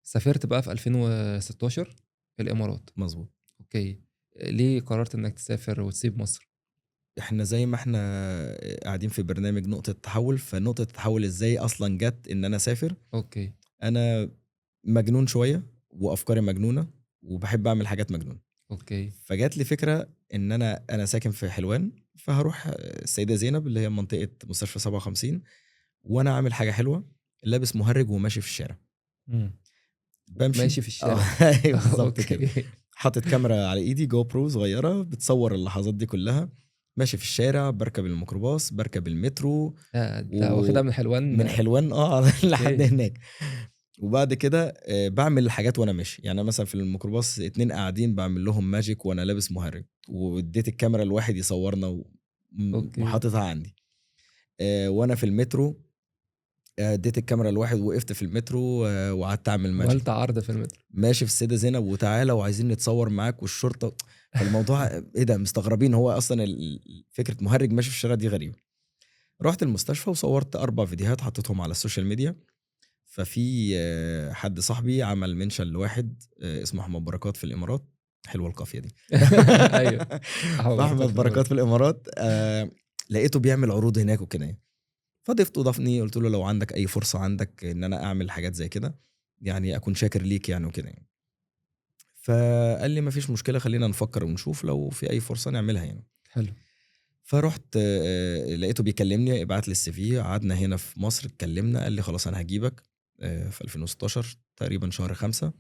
سافرت بقى في 2016 الامارات. مظبوط. اوكي. ليه قررت انك تسافر وتسيب مصر؟ احنا زي ما احنا قاعدين في برنامج نقطة تحول، فنقطة التحول ازاي اصلا جت ان انا اسافر. اوكي. انا مجنون شوية وافكاري مجنونة وبحب اعمل حاجات مجنونة. اوكي. فجات لي فكرة ان انا ساكن في حلوان، فهروح السيدة زينب اللي هي منطقة مستشفى 57، وانا عامل حاجة حلوة، لابس مهرج وماشي في الشارع. مم. بمشي ماشي في الشارع. ايوه بالظبط كده. اوكي. حاطط كاميرا على ايدي، جو برو صغيره بتصور اللحظات دي كلها، ماشي في الشارع، بركب الميكروباص، بركب المترو. انت واخدها من حلوان. من حلوان لحد اوكي. هناك. وبعد كده بعمل الحاجات وانا ماشي، يعني أنا مثلا في الميكروباص 2 قاعدين بعمل لهم ماجيك وانا لابس مهرج، واديت الكاميرا لواحد يصورنا اوكي. وحاططها عندي. وانا في المترو اديت الكاميرا لواحد، وقفت في المترو وقعدت اعمل ماجيك. عملت عرض في المترو. ماشي في السيدة زينب وتعالى وعايزين نتصور معاك والشرطة. فالموضوع ايه ده، مستغربين، هو اصلا فكرة مهرج ماشي في الشارع دي غريبة. رحت المستشفى وصورت 4 فيديوهات حطيتهم على السوشيال ميديا. ففي حد صاحبي عمل منشن لواحد اسمه احمد بركات في الامارات. حلوه القافيه دي. ايوه. احمد بركات في الامارات. لقيته بيعمل عروض هناك وكده يعني. فضفته ضافني، قلت له لو عندك اي فرصه عندك ان انا اعمل حاجات زي كده يعني اكون شاكر ليك يعني وكده يعني. فقال لي مفيش مشكله، خلينا نفكر ونشوف لو في اي فرصه نعملها يعني. حلو. فرحت لقيته بيكلمني، ابعت لي السي في. قعدنا هنا في مصر اتكلمنا، قال لي خلاص انا هجيبك في 2016 تقريبا شهر 5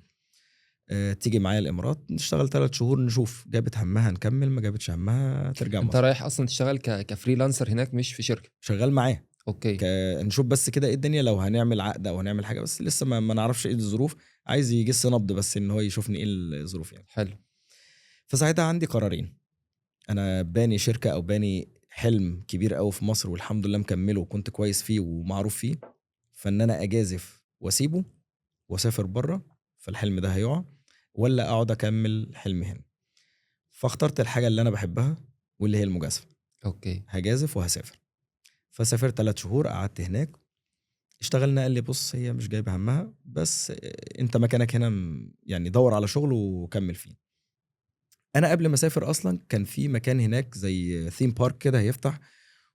تيجي معايا الامارات نشتغل 3 شهور، نشوف جابت همها نكمل، ما جابتش همها ترجع انت مصر. رايح اصلا تشتغل كفريلانسر هناك مش في شركه؟ شغال معاه اوكي. نشوف بس كده ايه الدنيا، لو هنعمل عقد او هنعمل حاجه، بس لسه ما نعرفش ايه الظروف. عايز يجس نبض بس ان هو يشوفني ايه الظروف يعني. حلو. فساعتها عندي قرارين، انا باني شركه او باني حلم كبير قوي في مصر والحمد لله مكمله وكنت كويس فيه ومعروف فيه، فان انا اجازف واسيبه واسافر بره فالحلم ده هيقع، ولا اقعد اكمل حلمي هنا. فاخترت الحاجه اللي انا بحبها واللي هي المجازفه. اوكي. هجازف وهسافر. فسافرت 3 شهور قعدت هناك اشتغلنا. قال لي بص هي مش جايبه همها، بس انت مكانك هنا يعني دور على شغل وكمل فيه. انا قبل ما اسافر اصلا كان في مكان هناك زي ثيم بارك كده هيفتح،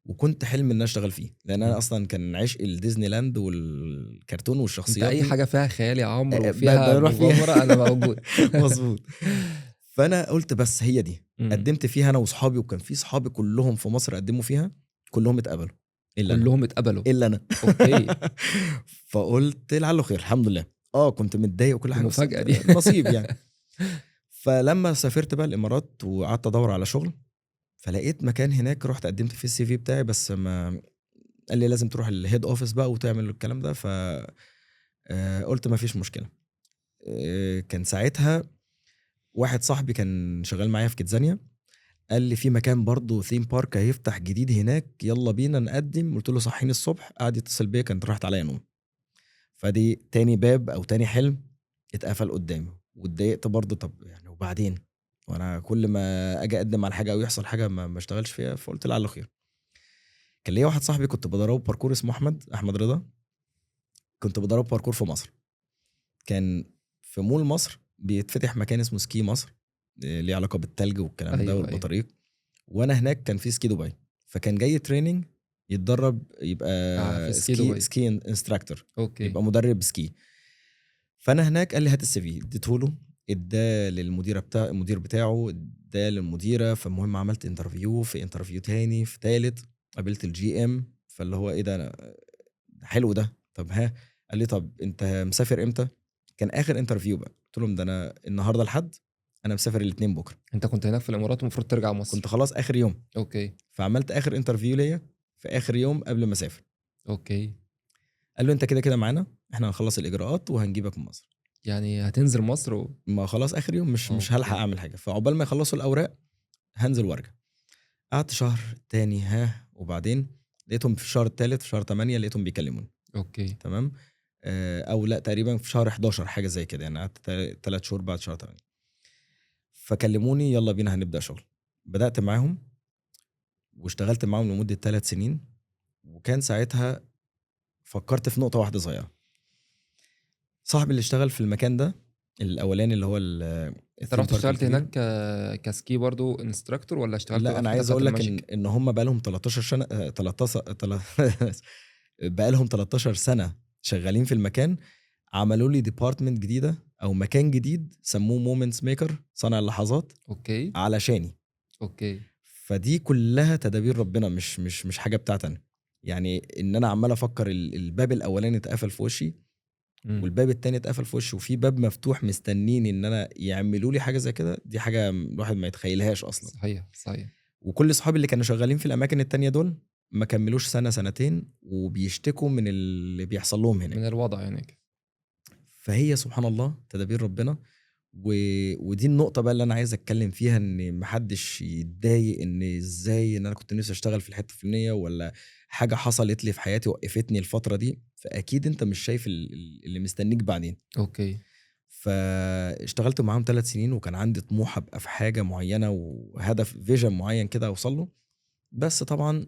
وكنت حلم ان انا اشتغل فيه، لان انا اصلا كان عشق الديزني لاند والكرتون انت والشخصيات اي دي. حاجه فيها خيال يا عمرو وفيها بروح فيها. مغامره انا موجود. مظبوط. فانا قلت بس هي دي. مم. قدمت فيها انا واصحابي، وكان في صحابي كلهم في مصر قدموا فيها، كلهم اتقبلوا الا انا. كلهم اتقبلوا. الا انا. اوكي. فقلت لعله خير الحمد لله. كنت متضايق وكل حاجه، بس المفاجاه دي. نصيب يعني. فلما سافرت بقى الامارات وقعدت ادور على شغل، فلقيت مكان هناك، رحت قدمت في السي في بتاعي، بس ما قال لي لازم تروح الهيد اوفيس بقى وتعمل الكلام ده. ف قلت ما فيش مشكله. كان ساعتها واحد صاحبي كان شغال معايا في كيدزانيا، قال لي في مكان برضه ثيم بارك هيفتح جديد هناك، يلا بينا نقدم. قلت له صحيني الصبح، قعد يتصل بيا، كانت راحت عليا نوم. فدي تاني باب او تاني حلم اتقفل قدامي، واتضايقت برضه. طب يعني وبعدين، وانا كل ما اجي اقدم على حاجه او يحصل حاجه ما اشتغلش فيها. فقلت لعله خير. كان ليا واحد صاحبي كنت بدربه باركور اسمه احمد رضا، كنت بدرب باركور في مصر. كان في مول مصر بيتفتح مكان اسمه سكي مصر، ليه علاقه بالتلج والكلام ده ايوه ايوه. والبطاريق. وانا هناك كان في سكي دبي، فكان جاي تريننج يتدرب، في يبقى سكي سكي دبي. سكي انستراكتور، اوكي. يبقى مدرب سكي. فانا هناك قال لي هات السي في، اديته له، اداه للمديره بتاع المدير بتاعه، اداه للمديره. فالمهم عملت انترفيو، في انترفيو تاني، في تالت قابلت الجي ام. فاللي هو ايه ده، أنا حلو ده، طب ها. قال لي طب انت مسافر امتى؟ كان اخر انترفيو بقى. قلت لهم ده انا النهارده الحد، انا مسافر الاثنين بكره. انت كنت هناك في الامارات ومفروض ترجع كنت مصر. خلاص اخر يوم، اوكي. فعملت اخر انترفيو ليا في اخر يوم قبل ما اسافر. اوكي. قال له انت كده كده معانا، احنا هنخلص الاجراءات وهنجيبك من مصر. يعني هتنزل مصر ما خلاص اخر يوم، مش هلحق اوكي. اعمل حاجه، فعقبال ما يخلصوا الاوراق هنزل وارجع. قعدت شهر تاني، وبعدين لقيتهم في الشهر الثالث، في شهر 8 لقيتهم بيكلموني. اوكي. تمام. او لا، تقريبا في شهر 11 حاجه زي كده، يعني قعدت 3 شهور بعد شهر 8. فكلموني يلا بينا هنبدا شغل. بدات معاهم واشتغلت معاهم لمده 3 سنين. وكان ساعتها فكرت في نقطه واحده صغيره. صاحبي اللي اشتغل في المكان ده الاولاني، اللي هو انت الثيم رحت بارك اشتغلت الكبير. هناك كسكي برضو انستراكتور، ولا اشتغلت لا، بقى في انا الحته عايز بتاعت اقول لك ان الماجيك؟ هم بقى لهم 13 سنه، 13 بقى لهم 13 سنه شغالين في المكان. عملوا لي ديبارتمنت جديده او مكان جديد سموه مومنتس ميكر، صانع اللحظات، اوكي. علشاني. اوكي. فدي كلها تدابير ربنا، مش حاجه بتاعتي انا. يعني ان انا عمال افكر الباب الاولاني اتقفل في وشي، امم. والباب التاني اتقفل في وشي، وفي باب مفتوح مستنيني ان انا يعملوا لي حاجه زي كده. دي حاجه الواحد ما يتخيلهاش اصلا. صحيح صحيح. وكل اصحابي اللي كانوا شغالين في الاماكن التانية دول ما كملوش سنه سنتين وبيشتكوا من اللي بيحصل لهم من هناك. الوضع هناك. فهي سبحان الله تدابير ربنا. و... ودي النقطة بقى اللي أنا عايز أتكلم فيها، إن محدش يتضايق إن إزاي إن أنا كنت نفسي أشتغل في الحتة الفلانية، ولا حاجة حصلت لي في حياتي وقفتني الفترة دي. فأكيد أنت مش شايف اللي مستنيك بعدين. اوكي. فاشتغلت معاهم 3 سنين، وكان عندي طموح أبقى في حاجة معينة وهدف فيجن معين كده أوصل له. بس طبعا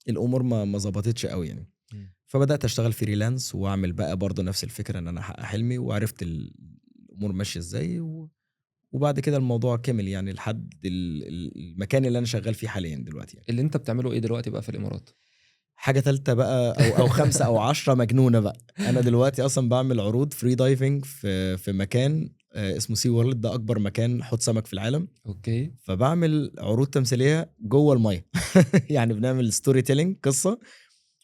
الأمور ما ظبطتش قوي يعني. مم. فبدأت أشتغل فريلانس وأعمل بقى برضه نفس الفكرة، إن أنا أحقق حلمي، وعرفت الأمور ماشية إزاي. وبعد كده الموضوع كمل يعني لحد المكان اللي أنا شغال فيه حاليا دلوقتي يعني. اللي انت بتعمله ايه دلوقتي بقى في الامارات؟ حاجة تالتة بقى، أو 5 أو 10 مجنونة بقى. أنا دلوقتي أصلا بعمل عروض فري دايفنج في مكان اسمه سي وورلد، ده أكبر مكان حوض سمك في العالم. اوكي. فبعمل عروض تمثيلية جوه المية. يعني بنعمل ستوري تيلينج، قصة،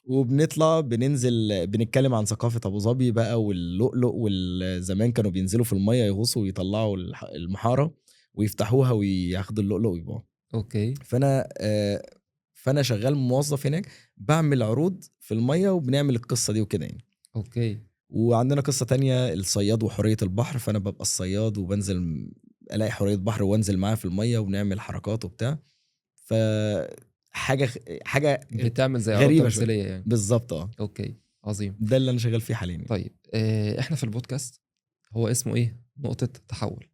وبنطلع بننزل بنتكلم عن ثقافة أبو ظبي بقى واللؤلؤ، والزمان كانوا بينزلوا في المية يغوصوا ويطلعوا المحارة ويفتحوها وياخدوا اللؤلؤ ويبيعوه. اوكي. فأنا شغال موظف هناك، بعمل عروض في المية وبنعمل القصة دي وكده يعني. اوكي. وعندنا قصة تانية، الصياد وحرية البحر. فأنا ببقى الصياد وبنزل ألاقي حرية بحر وانزل معاه في المية وبنعمل حركات وبتاع. ف حاجة بتعمل زي عروض غريبة شوية. تمثيليه يعني. بالظبط اوكي. عظيم. ده اللي انا شغال فيه حاليا يعني. طيب احنا في البودكاست هو اسمه ايه؟ نقطة تحول.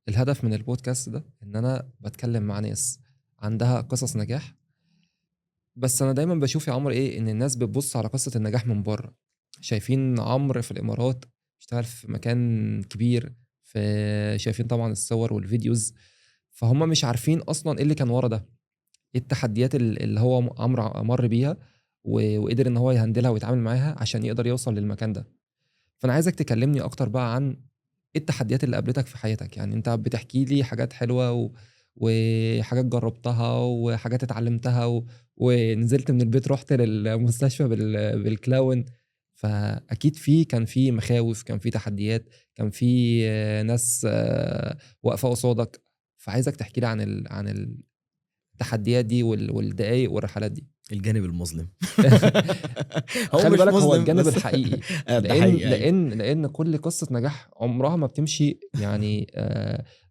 الهدف من البودكاست ده ان انا بتكلم مع ناس عندها قصص نجاح. بس انا دايما بشوف يا عمرو ايه، ان الناس بتبص على قصة النجاح من بره. شايفين عمرو في الامارات اشتغل في مكان كبير، شايفين طبعا الصور والفيديوز، فهم مش عارفين اصلا ايه اللي كان ورا ده، ايه التحديات اللي هو عمرو مر بيها وقدر ان هو يهندلها ويتعامل معاها عشان يقدر يوصل للمكان ده. فانا عايزك تكلمني اكتر بقى عن ايه التحديات اللي قابلتك في حياتك. يعني انت بتحكي لي حاجات حلوة وحاجات جربتها وحاجات اتعلمتها ونزلت من البيت رحت للمستشفى بالكلاون. فاكيد كان في مخاوف، كان في تحديات، كان في ناس واقفة قصادك. فعايزك تحكي لي عن التحديات دي والدقايق والرحلات دي؟ الجانب المظلم. هو خلي مش بالك هو مظلم الجانب بس. الحقيقي، ده لان حقيقي، أيوه. لان كل قصه نجاح عمرها ما بتمشي يعني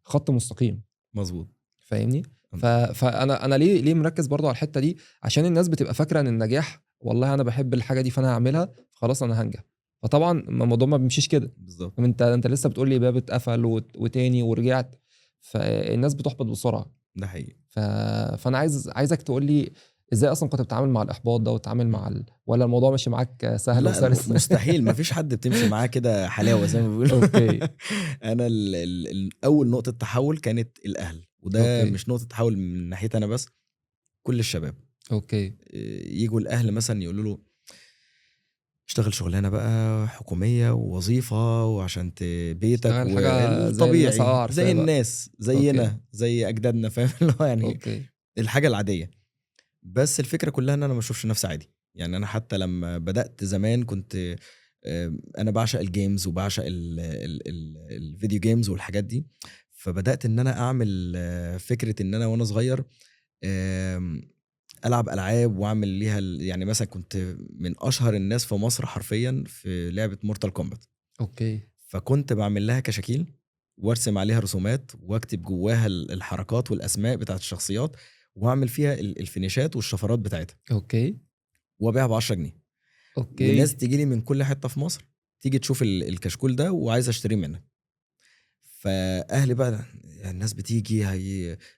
خط مستقيم، مضبوط. فاهمني؟ إمم. فانا ليه مركز برضو على الحته دي، عشان الناس بتبقى فاكره ان النجاح والله انا بحب الحاجه دي فانا هعملها خلاص انا هنجح. فطبعا الموضوع ما بيمشيش كده. بالضبط. انت لسه بتقول لي باب اتقفل وتاني ورجعت، فالناس بتحبط بسرعه. ده حقيقي. فانا عايزك تقول لي ازاي اصلا كنت بتتعامل مع الاحباط ده وتتعامل إمم. مع ولا الموضوع ماشي معاك سهل لأ، وسلس؟ مستحيل، ما فيش حد بتمشي معاه كده حلاوة زي ما بيقولوا. اوكي. أنا أول نقطة تحوّل كانت الأهل، وده اوكي. مش نقطة تحوّل من ناحيتي أنا بس، كل الشباب. اوكي. ييجوا الأهل مثلًا يقولوا له اشتغل شغلانة بقى حكومية ووظيفة وعشان بيتك اشتغل حاجه زي الناس والطبيعي عارفاه زي بقى. الناس، اوكي. زينا، زي أجدادنا، فاهم؟ اللي هو يعني اوكي. الحاجة العادية. بس الفكرة كلّها إن أنا ما اشوفش نفسي عادي. يعني أنا حتى لمّا بدأت زمان كنت أنا باعشق الgames وباعشق الvideo games والحاجات دي، فبدأت إن أنا أعمل فكرة إن أنا وأنا صغير آمم ألعب ألعاب وأعمل ليها يعني مثلًا كنت من أشهر الناس في مصر حرفيًا في لعبة Mortal Kombat. اوكي. فكنت باعمل لها كشاكيل وأرسم عليها رسومات وأكتب جواها الحركات والأسماء بتاعة الشخصيات، وأعمل فيها الفينيشات والشفرات بتاعتها، اوكي. وأبيعها ب10 جنيه. وناس اوكي. تيجي لي من كل حتة في مصر، تيجي تشوف الكشكول ده وعايزة أشتريه منك. فأهلي بقى الناس بتيجي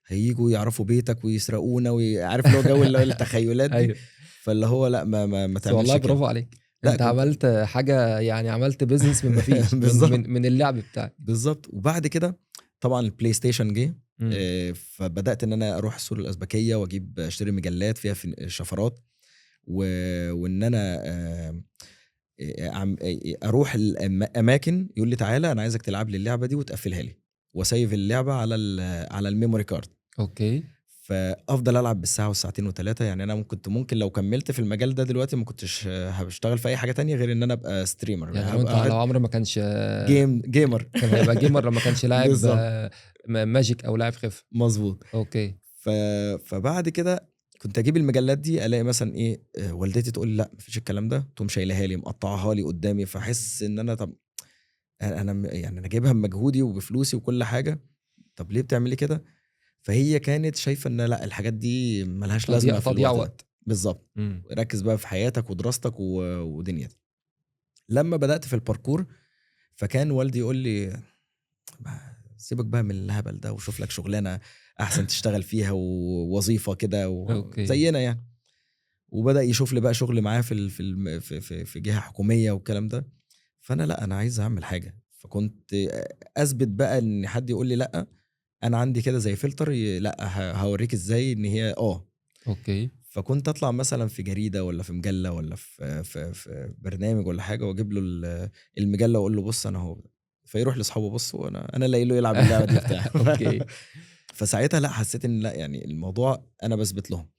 هييجوا يعرفوا بيتك ويسرقونا عارف اللي هو جو التخيلات دي. ايوه. فاللي هو لأ ما بس والله تعملش كده. برافو عليك، لأ انت كنت عملت حاجه يعني عملت بيزنس من ما فيش بالضبط. من اللعب بتاعك. بالضبط. وبعد كده طبعًا البلاي ستيشن جه. امم. فبدأت إن أنا أروح السوق الأزبكية وأجيب أشتري مجلات فيها شفرات و وإن أنا أروح أماكن يقول لي تعالَ أنا عايزك تلعب لي اللعبة دي وتقفّلها لي وأسيّف اللعبة على الmemory card. اوكي. فأفضل ألعب بالساعة والساعتين و3. يعني أنا كنت لو كمّلت في المجال ده دلوقتي ما كنتش هاشتغل في أي حاجة تانية غير إن أنا أبقى streamer يعني هابقى لو عمرو ما كانش gamer. كان هيبقى جيمر لما كانش لاعب بالضبط. ماجيك او لاعب خف. مضبوط. اوكي. ف فبعد كده كنت أجيب المجلات دي ألاقي مثلًا إيه، والدتي تقول لي: "لأ، ما فيش الكلام ده." تقوم شايلاها لي، مقطّعاها لي قدّامي، فاحس إن أنا طَب أنا يعني أنا جايبها بمجهودي وبفلوسي وكل حاجة، طَب ليه بتعملي كده؟ فهي كانت شايفة إن لأ، الحاجات دي ما لهاش لازمة في تضييع الوقت ده. وقت. بالضبط. امم. ركّز بقى في حياتك ودراستك ودنيتك. لمّا بدأت في الparkour فكان والدي يقول لي: "سيبك بقى من الهبل ده وشوف لك شغلانة أحسن تشتغل فيها ووظيفة كده اوكي. وزينا يعني." وبدأ يشوف لي بقى شغل معاه في ال في الم في في في جهة حكومية والكلام ده. فأنا لأ، أنا عايز أعمل حاجة. فكنت أثبت بقى إن حد يقول لي لأ، أنا عندي كده زي فلتر لأ، هاورّيك إزاي إن هي اوكي. فكنت أطلع مثلًا في جريدة والّا في مجلة والّا في برنامج والّا حاجة وأجيب له المجلة وأقول له بُص أنا أهو. فيروح لأصحابه بُصّوا أنا اللي قايل له يلعب اللعبة دي وبتاع. اوكي. فساعتها لأ، حسيت إن لأ، يعني الموضوع أنا باثبت لهم.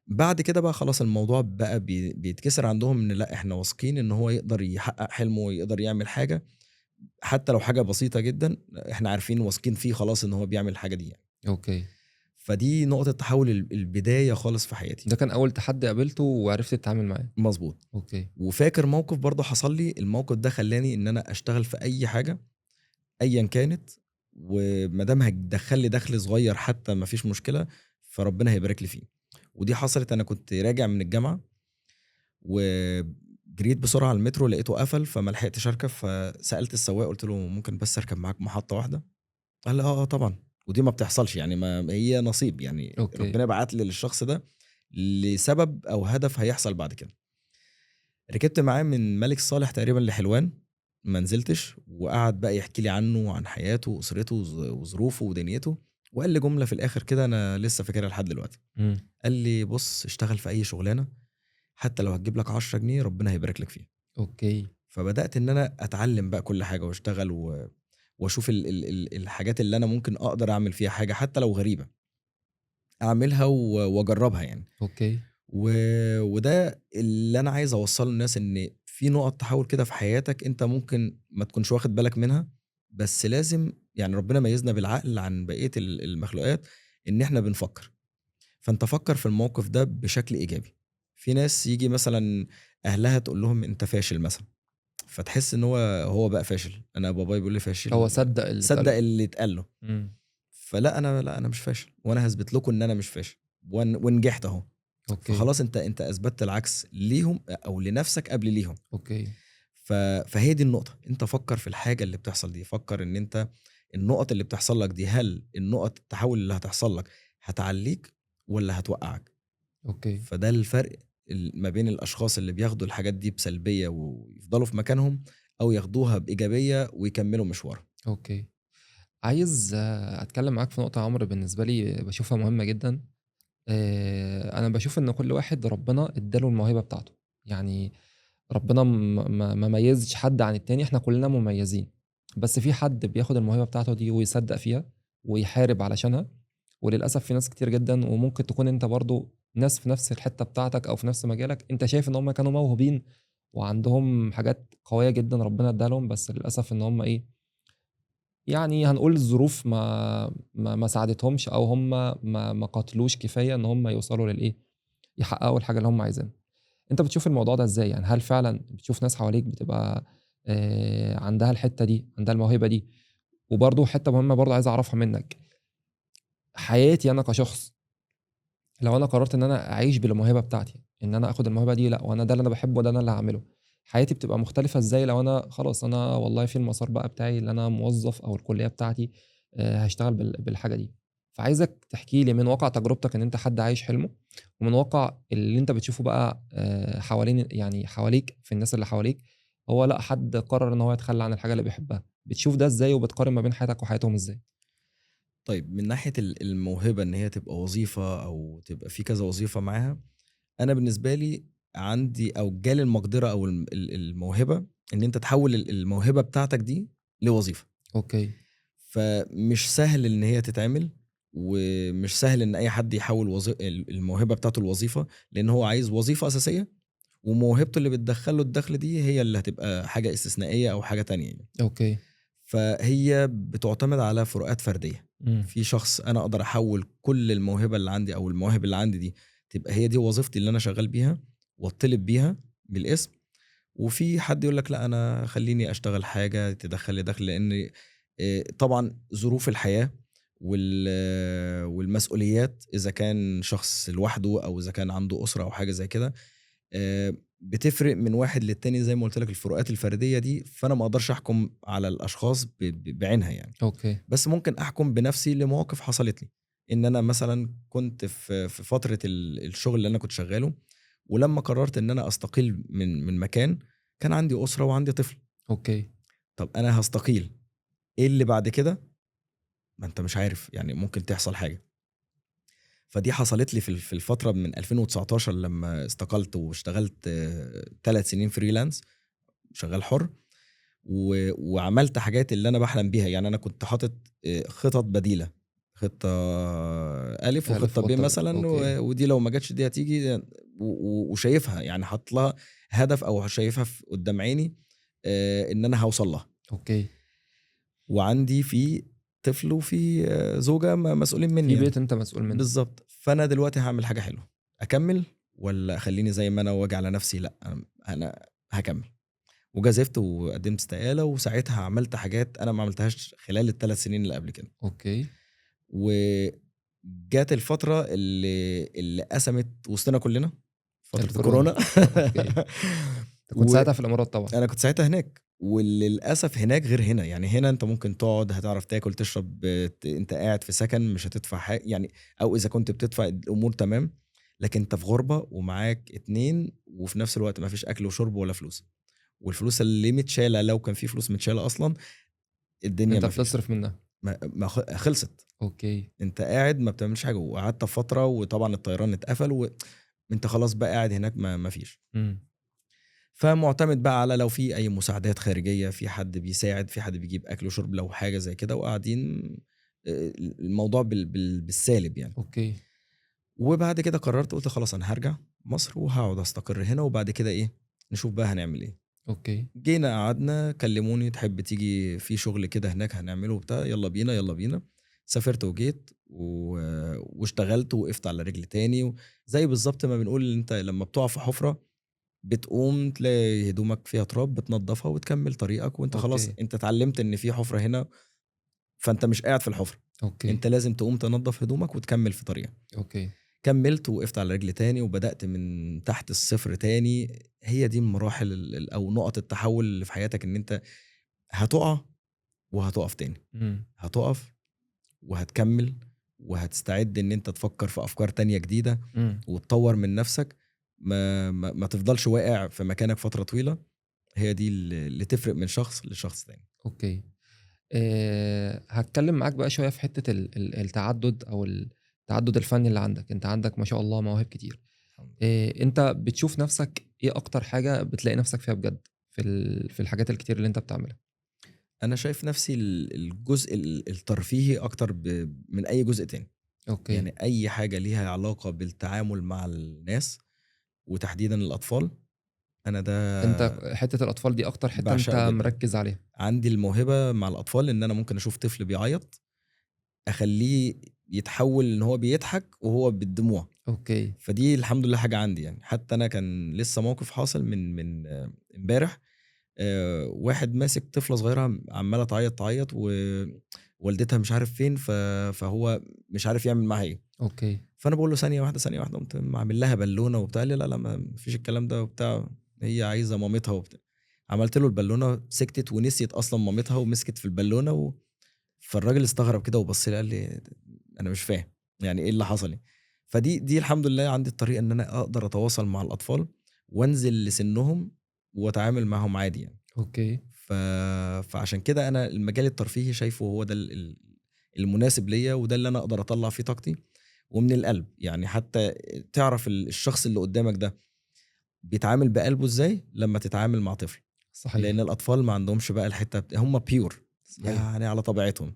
بعد كده بقى خلاص الموضوع بقى بيتكسر عندهم إن لأ، إحنا واثقين إن هو يقدر يحقق حلمه ويقدر يعمل حاجة، حتى لو حاجة بسيطة جدًا، إحنا عارفين واثقين فيه خلاص إن هو بيعمل الحاجة دي يعني. اوكي. فدي نقطة تحوّل البداية خالص في حياتي. ده كان اول تحدي قابلته وعرفت تتعامل معاه. مضبوط. اوكي. وفاكر موقف برضه حصل لي، الموقف ده خلّاني إن أنا أشتغل في أي حاجة أيًا كانت، وما دام هتدخّل لي دخل صغير حتى ما فيش مشكلة، فربنا هيبارك لي فيه. ودي حصلت أنا كنت راجع من الجامعة وجريت بسرعة على المترو لقيته قفل، فما لحقتش أركب، فسألت السواق قُلت له: "ممكن بس أركب معاك محطة واحدة؟" قال لي: "آه، آه طبعًا." ودي ما بتحصلش يعني ما هي نصيب، يعني اوكي. ربنا بعت لي للشخص ده لسبب أو هدف هيحصل بعد كده. ركبت معاه من ملك صالح تقريبًا لحلوان، ما نزلتش، وقعد بقى يحكي لي عنه وعن حياته وأسرته وظروفه ودنيته، وقال لي جملة في الآخر كده أنا لسه فاكرها لحد دلوقتي. امم. قال لي: "بُص اشتغل في أي شغلانة، حتى لو هتجيب لك 10 جنيه ربنا هيبارك لك فيها." اوكي. فبدأت إن أنا أتعلم بقى كل حاجة واشتغل واشوف الحاجات اللي أنا ممكن أقدر أعمل فيها حاجة حتى لو غريبة، أعملها واجربها يعني. اوكي. و وده اللي أنا عايز أوصّله للناس، إن في نُقط تحوّل كده في حياتك أنت ممكن ما تكونش واخد بالك منها، بس لازم يعني ربنا ميّزنا بالعقل عن بقية المخلوقات إن إحنا بنفكّر. فانت فكر في الموقف ده بشكل ايجابي. في ناس يجي مثلا اهلها تقول لهم انت فاشل مثلا، فتحس ان هو بقى فاشل، انا بابايا بيقول لي هو فاشل، صدق اللي صدق اتقاله. اللي اتقال له. امم. فلا انا لا انا مش فاشل، وانا هثبت لكم ان انا مش فاشل، ونجحت اهو. اوكي. فخلاص انت اثبتت العكس ليهم او لنفسك قبل ليهم. اوكي. فهي دي النقطة، انت فكر في الحاجة اللي بتحصل دي، فكر ان انت النقط اللي بتحصل لك دي، هل النقط التحول اللي هتحصل لك هتعليك ولا هتوقعك؟ اوكي. فده الفرق ما بين الاشخاص اللي بياخدوا الحاجات دي بسلبية ويفضلوا في مكانهم، او ياخدوها بإيجابية ويكملوا مشوارهم. اوكي. عايز اتكلم معاك في نقطة يا عمرو بالنسبة لي بشوفها مهمة جدا. انا بشوف ان كل واحد ربنا اداله الموهبة بتاعته. يعني ربنا ما ميزش حد عن التاني، احنا كلنا مميزين. بس في حد بياخد الموهبة بتاعته دي ويصدق فيها ويحارب علشانها. وللأسف في ناس كتير جدا، وممكن تكون انت برضو ناس في نفس الحتة بتاعتك او في نفس مجالك، انت شايف ان هم كانوا موهوبين وعندهم حاجات قوية جدا ربنا اداها لهم، بس للأسف ان هم ايه، يعني هنقول الظروف ما ساعدتهمش، او هم ما قاتلوش كفاية ان هم يوصلوا للايه، يحققوا الحاجة اللي هم عايزينها. انت بتشوف الموضوع ده ازاي؟ يعني هل فعلا بتشوف ناس حواليك بتبقى عندها الحتة دي، عندها الموهبة دي؟ وبرضه حتة مهمة برضه عايز اعرفها منك، حياتي انا كشخص، لو انا قررت ان انا اعيش بالموهبة بتاعتي، ان انا اخد الموهبة دي، لا وانا ده اللي انا بحبه وده انا اللي هعمله، حياتي بتبقى مختلفة ازاي لو انا خلاص انا والله في المسار بقى بتاعي اللي انا موظف، او الكلية بتاعتي هشتغل بالحاجة دي؟ فعايزك تحكي لي من واقع تجربتك ان انت حد عايش حلمه، ومن واقع اللي انت بتشوفه بقى حوالين، يعني حواليك في الناس اللي حواليك، هو لا حد قرر ان هو يتخلى عن الحاجة اللي بيحبها. بتشوف ده ازاي وبتقارن ما بين حياتك وحياتهم ازاي؟ طيب من ناحية الموهبة ان هي تبقى وظيفة او تبقى في كذا وظيفة معاها، انا بالنسبة لي عندي او جالي المقدرة او الموهبة ان انت تحول الموهبة بتاعتك دي لوظيفة. اوكي. فمش سهل ان هي تتعمل، ومش سهل ان اي حد يحول الموهبة بتاعته لوظيفة، لان هو عايز وظيفة اساسية، وموهبته اللي بتدخله الدخل دي هي اللي هتبقى حاجة استثنائية او حاجة تانية يعني. اوكي. فهي بتعتمد على فروقات فردية. امم. في شخص انا اقدر احول كل الموهبة اللي عندي او المواهب اللي عندي دي تبقى هي دي وظيفتي اللي انا شغال بيها واطلب بيها بالاسم. وفي حد يقول لك لا انا خليني اشتغل حاجة تدخل لي دخل، لان طبعا ظروف الحياة والمسؤوليات، اذا كان شخص لوحده او اذا كان عنده اسرة او حاجة زي كده، بتفرق من واحد للتاني زي ما قلت لك الفروقات الفردية دي. فانا ما اقدرش احكم على الاشخاص بعينها يعني، اوكي. بس ممكن احكم بنفسي لمواقف حصلت لي. ان انا مثلا كنت في فترة الشغل اللي انا كنت شغاله، ولما قررت ان انا استقيل من مكان، كان عندي اسرة وعندي طفل. اوكي. طب انا هستقيل، ايه اللي بعد كده؟ ما انت مش عارف يعني، ممكن تحصل حاجة. فدي حصلت لي في الفترة من 2019 لما استقلت واشتغلت 3 سنين فريلانس شغال حر، وعملت حاجات اللي انا بحلم بيها. يعني انا كنت حاطط خطط بديلة، خطة ألف الف وخطة ب وطيب. مثلا، اوكي. ودي لو ما جاتش دي هتيجي، وشايفها يعني، حاطط لها هدف او شايفها قدام عيني ان انا هوصل لها. اوكي. وعندي في طفل وفي زوجة مسؤولين مني في يعني. بيت انت مسؤول منه. بالظبط. فانا دلوقتي هعمل حاجة حلوة، اكمل ولا اخليني زي ما انا واجي على نفسي؟ لا انا هكمل. وجازفت وقدمت استقالة، وساعتها عملت حاجات انا ما عملتهاش خلال الثلاث سنين اللي قبل كده. اوكي. وجات الفترة اللي قسمت وسطنا كلنا، فترة الكورونا. الكورونا. اوكي. انت كنت وانا ساعتها في الامارات طبعا. كنت ساعتها هناك، وللاسف هناك غير هنا. يعني هنا انت ممكن تقعد، هتعرف تاكل تشرب، انت قاعد في سكن مش هتدفع حاجة يعني، او اذا كنت بتدفع الامور تمام. لكن انت في غربة ومعاك اتنين، وفي نفس الوقت ما فيش اكل وشرب ولا فلوس. والفلوس اللي متشالة لو كان في فلوس متشالة اصلا، الدنيا انت ما فيش. بتصرف منها. خلصت. اوكي. انت قاعد ما بتعملش حاجه، وقعدت فتره، وطبعا الطيران اتقفل، وانت خلاص بقى قاعد هناك ما فيش. امم. فمعتمد بقى على لو في اي مساعدات خارجيه، في حد بيساعد، في حد بيجيب اكل وشرب لو حاجه زي كده، وقاعدين الموضوع بالسالب يعني. اوكي. وبعد كده قررت، قلت خلاص انا هرجع مصر وهقعد استقر هنا، وبعد كده ايه نشوف بقى هنعمل ايه. اوكي. جينا قعدنا كلموني تحب تيجي في شغل كده هناك هنعمله وبتاع، يلا بينا يلا بينا. سافرت وجيت واشتغلت ووقفت على رجلي تاني. زي بالظبط ما بنقول انت لما بتقع في حفرة بتقوم تلاقي هدومك فيها تراب بتنضفها وتكمل طريقك، وانت خلاص اوكي. انت اتعلمت ان في حفرة هنا، فانت مش قاعد في الحفرة، اوكي. انت لازم تقوم تنضف هدومك وتكمل في طريقك. اوكي. كملت ووقفت على رجلي تاني وبدأت من تحت الصفر تاني. هي دي المراحل او نقط التحول اللي في حياتك، ان انت هتقع وهتقف تاني، امم. هتقف وهتكمل وهتستعد ان انت تفكر في افكار تانية جديدة امم. وتطور من نفسك. ما تفضلش واقع في مكانك فترة طويلة. هي دي اللي تفرق من شخص لشخص تاني. اوكي. هتكلم معاك بقى شويه في حته التعدد او التعدد الفني اللي عندك. انت عندك ما شاء الله مواهب كتير. الحمد لله. انت بتشوف نفسك ايه اكتر حاجه بتلاقي نفسك فيها بجد في الحاجات الكتير اللي انت بتعملها؟ انا شايف نفسي الجزء الترفيهي اكتر من اي جزء تاني. اوكي. يعني اي حاجة ليها علاقة بالتعامل مع الناس وتحديدا الاطفال، انا انت ده حته الاطفال دي اكتر حته انت بعشقه جدا. مركز عليها؟ عندي الموهبة مع الاطفال ان انا ممكن اشوف طفل بيعيط اخليه يتحول ان هو بيضحك وهو بالدموع. اوكي. فدي الحمد لله حاجة عندي يعني. حتى انا كان لسه موقف حاصل من امبارح. واحد ماسك طفلة صغيرة عمالة تعيط ووالدتها مش عارف فين، فهو مش عارف يعمل معاها ايه. اوكي. فانا بقول له ثانية واحدة قمت عامل لها بالونة وبتاع. قال لي لا ما فيش الكلام ده وبتاع، هي عايزة مامتها وبتاع. عملت له البالونة سكتت ونسيت اصلا مامتها ومسكت في البالونة فالراجل استغرب كده وبص لي قال لي انا مش فاهم يعني ايه اللي حصل لي. فدي الحمد لله عندي الطريقة ان انا اقدر اتواصل مع الاطفال وانزل لسنهم واتعامل معهم عادي يعني. اوكي. ف... فعشان كده انا المجال الترفيهي شايفه هو ده المناسب ليا، وده اللي انا اقدر اطلع فيه طاقتي ومن القلب. يعني حتى تعرف الشخص اللي قدامك ده بيتعامل بقلبه ازاي لما تتعامل مع طفل. لان صحيح. الاطفال ما عندهمش بقى الحتة هم بيور، صحيح. يعني على طبيعتهم.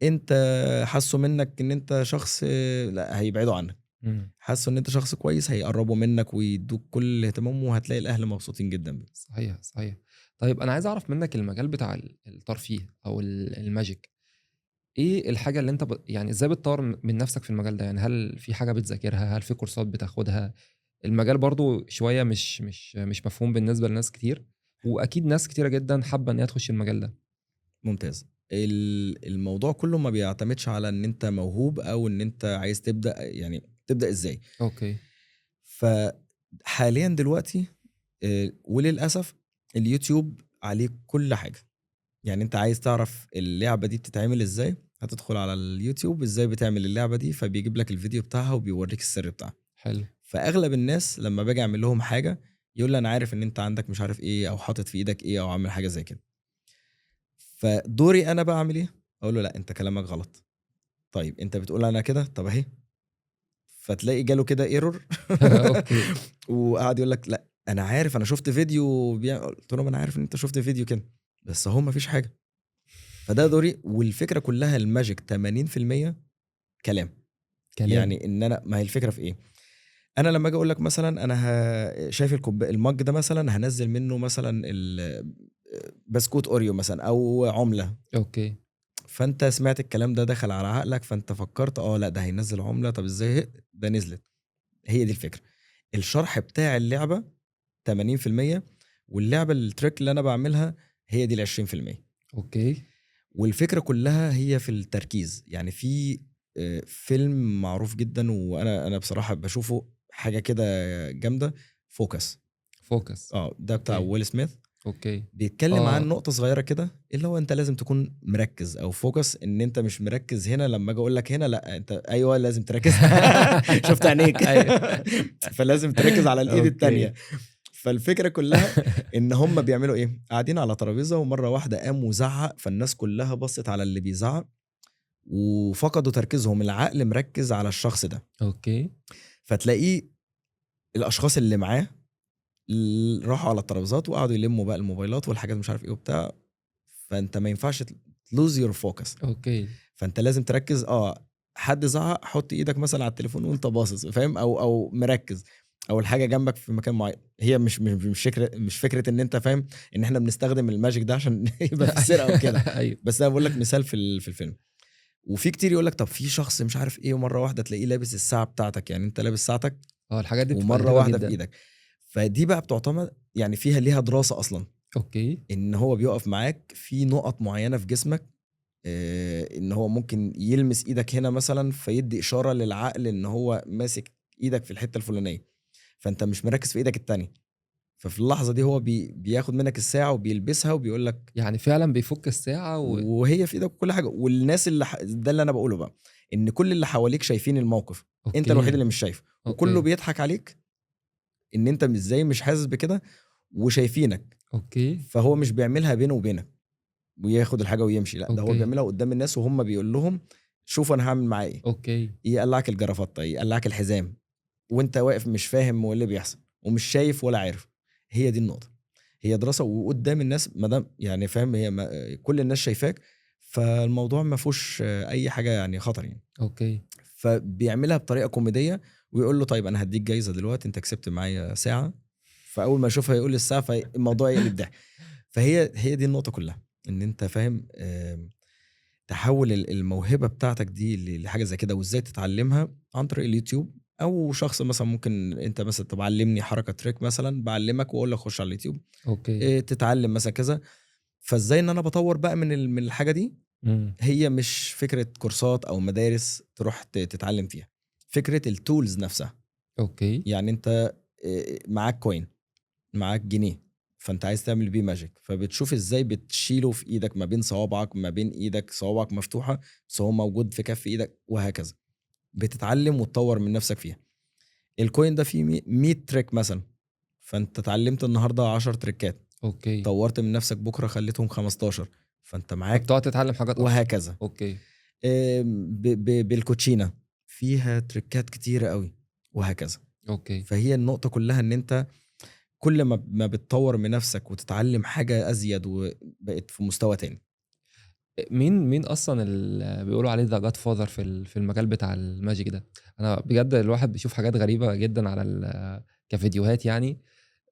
انت حسوا منك ان انت شخص لا هيبعدوا عنك، امم. حسوا ان انت شخص كويس هيقربوا منك ويدوك كل اهتمام، وهتلاقي الاهل مبسوطين جدا بيك. صحيح. صحيح. طيب انا عايز اعرف منك المجال بتاع الترفيه او الماجيك. ايه الحاجه اللي انت يعني ازاي بتطور من نفسك في المجال ده؟ يعني هل في حاجه بتذاكرها؟ هل في كورسات بتاخدها؟ المجال برضو شويه مش مفهوم بالنسبه لناس كتير، واكيد ناس كتيره جدا حابه ان هي تخش المجال ده. ممتاز. الموضوع كله ما بيعتمدش على ان انت موهوب او ان انت عايز تبدا، يعني تبدا ازاي. اوكي. فحاليا دلوقتي وللاسف اليوتيوب عليه كل حاجه. يعني انت عايز تعرف اللعبه دي بتتعمل ازاي، هتدخل على اليوتيوب ازاي بتعمل اللعبه دي، فبيجيب لك الفيديو بتاعها وبيوريك السر بتاعها. حلو. فاغلب الناس لما باجي اعمل لهم حاجه يقول لي انا عارف ان انت عندك مش عارف ايه او حاطط في ايدك ايه او عامل حاجه زي كده. فدوري انا بقى اعمل ايه؟ اقول له لا انت كلامك غلط. طيب انت بتقول انا كده، طب اهي. فتلاقي جاله كده ايرور اوكي. وقعد يقول لك لا انا عارف انا شفت فيديو قلت له انا عارف ان انت شفت فيديو كده بس هو ما فيش حاجه. فده دوري. والفكره كلها الماجيك 80% كلام. كلام. يعني ان انا، ما هي الفكره في ايه؟ انا لما اجي اقول لك مثلا انا شايف المج ده مثلا هنزل منه مثلا بسكوت اوريو مثلا او عمله. اوكي. فانت سمعت الكلام ده دخل على عقلك، فانت فكرت لا ده هينزل عمله، طب ازاي ده نزلت. هي دي الفكره. الشرح بتاع اللعبه 80%، واللعبه التريك اللي انا بعملها هي دي ال 20%. اوكي. والفكره كلها هي في التركيز. يعني في فيلم معروف جدا وانا بصراحه بشوفه حاجه كده جامده، فوكس. فوكس. ده بتاع اوكي. ويل سميث. اوكي. بيتكلم عن اه. نقطة صغيرة كده اللي هو انت لازم تكون مركز او فوكس، ان انت مش مركز هنا لما اجي اقول لك هنا، لا انت ايوه لازم تركز شفت عينيك ايوه. فلازم تركز على الايد التانية. اوكي. فالفكرة كلها ان هم بيعملوا ايه، قاعدين على ترابيزة ومرة واحدة قام وزعق، فالناس كلها بصت على اللي بيزعق وفقدوا تركيزهم، العقل مركز على الشخص ده. اوكي. فتلاقيه الاشخاص اللي معاه راحوا على الترابيزات وقعدوا يلموا بقى الموبايلات والحاجات مش عارف ايه وبتاع. فانت ما ينفعش لوز يور فوكس. اوكي. فانت لازم تركز. حد زعق حط ايدك مثلا على التليفون وانت باصص فاهم، او مركز، او الحاجه جنبك في مكان معين. هي مش فكره ان انت فاهم ان احنا بنستخدم الماجيك ده عشان يبقى في السرقه وكده. ايوه. بس انا بقول لك مثال في الفيلم. وفي كتير يقول لك طب في شخص مش عارف ايه ومره واحده تلاقيه لابس الساعه بتاعتك، يعني انت لابس ساعتك الحاجات دي بتبقى ومره غريبة واحده في جدا. ايدك. فدي بقى بتعتمد يعني فيها ليها دراسه اصلا، اوكي. ان هو بيقف معاك في نقط معينه في جسمك، ان هو ممكن يلمس ايدك هنا مثلا فيدي اشاره للعقل ان هو ماسك ايدك في الحته الفلانيه، فانت مش مركز في ايدك التانية، ففي اللحظه دي هو بياخد منك الساعه وبيلبسها وبيقول لك يعني فعلا بيفك الساعة وهي في ايدك وكل حاجه. والناس ده اللي انا بقوله بقى، ان كل اللي حواليك شايفين الموقف، انت الوحيد اوكي. اللي مش شايفه، وكله اوكي. بيضحك عليك ان انت ازاي مش حاسس بكده وشايفينك. اوكي. فهو مش بيعملها بينه وبينك وياخد الحاجه ويمشي، لا ده هو اوكي. بيعملها قدام الناس وهم بيقول لهم شوفوا انا هعمل معاه ايه. اوكي. يقلعك الجرافطه، يقلعك الحزام، وانت واقف مش فاهم هو اللي بيحصل ومش شايف ولا عارف. هي دي النقطه، هي دراسه وقدام الناس ما دام يعني فاهم، هي كل الناس شايفاك، فالموضوع ما فيهوش اي حاجه يعني خطر يعني. اوكي. فبيعملها بطريقه كوميديه ويقول له طيب انا هديك جايزه دلوقتي، انت كسبت معايا ساعه. فاول ما يشوفها يقول الساعه، فالموضوع يقلب ضحك. فهي دي النقطه كلها، ان انت فاهم تحول الموهبه بتاعتك دي لحاجه زي كده، وازاي تتعلمها عن طريق اليوتيوب. او شخص مثلا ممكن انت مثلا طب علمني حركه تريك مثلا، بعلمك واقول لك خش على اليوتيوب اوكي. تتعلم مثلا كذا. فازاي ان انا بطور بقى من الحاجه دي. امم. هي مش فكره كورسات او مدارس تروح تتعلم فيها، فكره التولز نفسها. اوكي. يعني انت معاك كوين، معاك جنيه، فانت عايز تعمل بيه ماجيك، فبتشوف ازاي بتشيله في ايدك ما بين صوابعك، ما بين ايدك صوابعك مفتوحه بس هو موجود في كف ايدك، وهكذا. بتتعلم وتطور من نفسك فيها. الكوين ده فيه 100 تريك مثلا، فانت اتعلمت النهارده 10 تريكات، اوكي. طورت من نفسك بكره خليتهم 15، فانت معاك. فبتقعد تتعلم حاجات اكتر. وهكذا. اوكي. بالكوتشينه فيها تريكات كتيره قوي، وهكذا. اوكي. فهي النقطه كلها ان انت كل ما بتطور من نفسك وتتعلم حاجه ازيد وبقت في مستوى تاني. مين اصلا اللي بيقولوا عليه ذا جاد فاذر في المجال بتاع الماجيك ده؟ انا بجد الواحد بيشوف حاجات غريبه جدا على كفيديوهات يعني.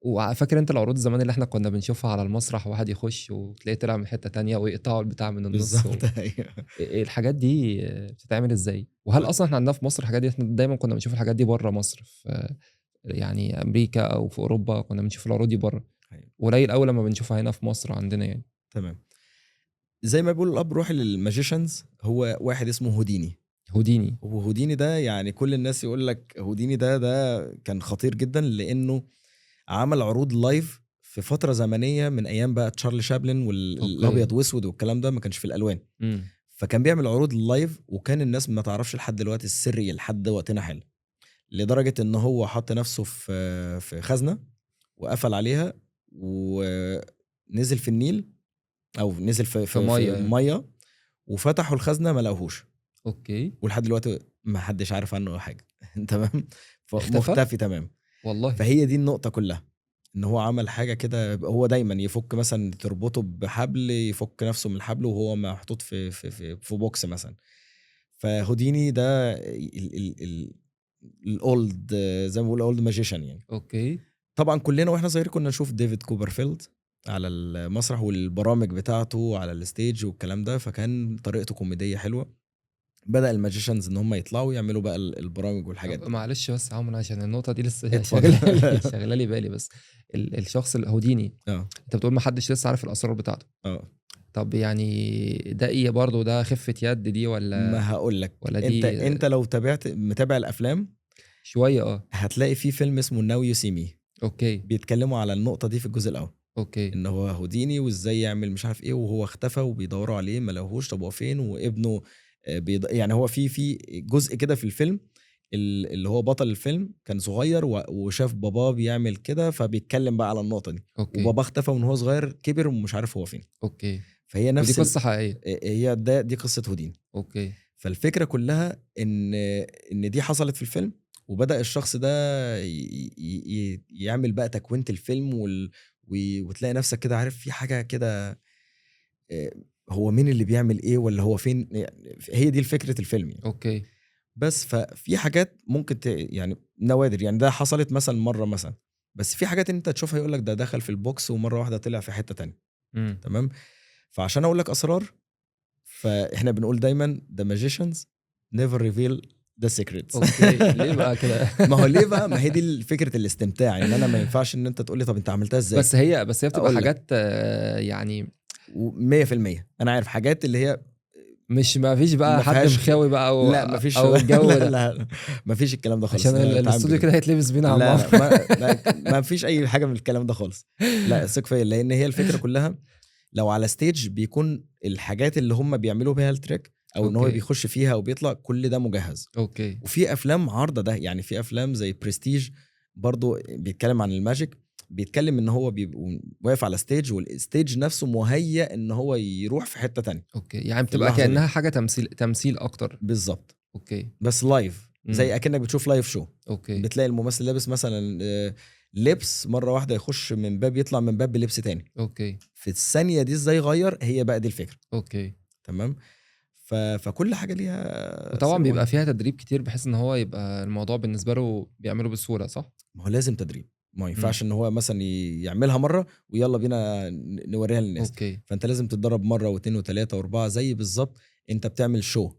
وفاكر انت العروض زمان اللي احنا كنا بنشوفها على المسرح، واحد يخش وتلاقيه طلع من حته تانية ويقطعوا البتاع من النص بالظبط. ايوه. الحاجات دي بتتعمل ازاي؟ وهل اصلا احنا عندنا في مصر الحاجات دي؟ احنا دايما كنا بنشوف الحاجات دي بره مصر، في يعني امريكا او في اوروبا كنا بنشوف العروض دي بره. أيوة. قليل قوي لما بنشوفها هنا في مصر عندنا يعني. تمام. زي ما بيقول الاب روحي للماجيشنز هو واحد اسمه هوديني. هوديني. وهوديني ده يعني كل الناس يقول لك هوديني ده كان خطير جدا، لانه عمل عروض لايف في فتره زمنيه من ايام بقى تشارلي شابلن اوكي. والابيض واسود والكلام ده، ما كانش في الالوان. امم. فكان بيعمل عروض لايف، وكان الناس ما تعرفش لحد دلوقتي السري لحد وقتنا حالا، لدرجه ان هو حط نفسه في خزنه وقفل عليها ونزل في النيل، او نزل في في ميه يعني. ميه، وفتحوا الخزنه ما لقوهوش، اوكي. ولحد دلوقتي ما حدش عارف عنه حاجه. تمام. اختفى. فمختفي تمام. والله. فهي دي النقطه كلها، ان هو عمل حاجه كده. هو دايما يفك مثلا تربطه بحبل، يفك نفسه من الحبل وهو محطوط في بوكس مثلا. فهوديني ده الاولد، زي ما بقول اولد ماجيشن يعني. اوكي. طبعا كلنا واحنا صغيرين كنا نشوف ديفيد كوبرفيلد على المسرح والبرامج بتاعته على الستيج والكلام ده، فكان طريقته كوميديه حلوه. بدأ الماجيشنز ان هم يطلعوا يعملوا بقى البرامج والحاجات طب دي. معلش بس يا عمر، عشان النقطة دي لسه اتفضل. شغالة لي بالي بس. الشخص الهوديني، اه. انت بتقول ما حدش لسه عارف الاسرار بتاعته. اه. طب يعني ده ايه برضه؟ ده خفة يد دي ما ولا هقول لك، ولا دي؟ انت لو متابع الافلام، شوية اه. هتلاقي في فيلم اسمه ناو يو سي مي، اوكي. بيتكلموا على النقطه دي في الجزء الاول، اوكي. ان هو هوديني وازاي يعمل مش عارف ايه، وهو اختفى وبيدوروا عليه ما لقوهوش، طب هو فين؟ وابنه يعني هو في جزء كده في الفيلم، اللي هو بطل الفيلم كان صغير وشاف باباه بيعمل كده، فبيتكلم بقى على النقطه دي. اوكي. وباباه اختفى من هو صغير، كبر ومش عارف هو فين. اوكي. فهي ودي نفس قصة حقيقية. هي دي قصه هوديني. اوكي. فالفكره كلها ان دي حصلت في الفيلم، وبدأ الشخص ده يعمل بقى تكوينة الفيلم وتلاقي نفسك كده عارف في حاجة كده، هو مين اللي بيعمل ايه ولا هو فين يعني. هي دي فكرة الفيلم يعني. اوكي. بس ففي حاجات ممكن يعني نوادر يعني، ده حصلت مثلا مرة مثلا، بس في حاجات انت تشوفها يقول لك ده دخل في البوكس ومرة واحدة طلع في حتة تانية. امم. تمام. فعشان اقول لك اسرار، فاحنا بنقول دايما the magicians never reveal the secrets. اوكي ليه بقى كده؟ ما هو ليه بقى؟ ما هي دي فكره الاستمتاع، ان انا ما ينفعش ان انت تقول لي طب انت عملتها ازاي. بس هي بتبقى أقول لك. حاجات يعني 100% انا عارف حاجات اللي هي مش ما فيش ما بقى حد فيهاش. مخاوي بقى او لا مفيش. او الجو لا ده، لا مفيش الكلام ده خالص. عشان أنا اتعامل الاستوديو بكده. كده هيتلبس بينا يا عم لا عمرو. ما فيش اي حاجه من الكلام ده خالص. لا ثق فيا، لان هي الفكره كلها لو على ستيج بيكون الحاجات اللي هم بيعملوا بيها التريك او ان هو أوكي. بيخش فيها او بيطلع كل ده مجهز. اوكي وفي افلام عارضه ده، يعني في افلام زي برستيج برضو بيتكلم عن الماجيك، بيتكلم ان هو بيبقى واقف على ستيج والستيج نفسه مهيأ ان هو يروح في حته تانية اوكي يعني في بتبقى اللحظه دي. كانها حاجه تمثيل اكتر. بالظبط. اوكي بس لايف، زي مم. اكنك بتشوف لايف شو. اوكي بتلاقي الممثل لابس مثلا لبس، مره واحده يخش من باب يطلع من باب بلبس تاني اوكي في الثانيه دي. ازاي غير؟ هي بقى دي الفكره. اوكي تمام. فكل حاجه ليها وطبعا سر بيبقى وهي. فيها تدريب كتير بحيث ان هو يبقى الموضوع بالنسبه له بيعمله بسهوله، صح؟ ما هو لازم تدريب، ما مم. ينفعش ان هو مثلا يعملها مره ويلا بينا نوريها للناس. اوكي فانت لازم تتدرب مره واثنين وثلاثه واربعه، زي بالظبط انت بتعمل شو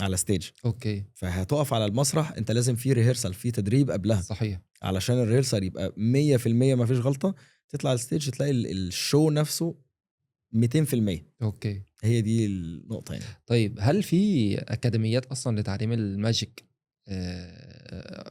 على ستيج. اوكي فهتقف على المسرح، انت لازم في ريهرسال، في تدريب قبلها، صحيح. علشان الريهرسال يبقى 100% ما فيش غلطه. تطلع على الستيج تلاقي الشو نفسه 200%. اوكي هي دي النقطه يعني. طيب هل في اكاديميات اصلا لتعليم الماجيك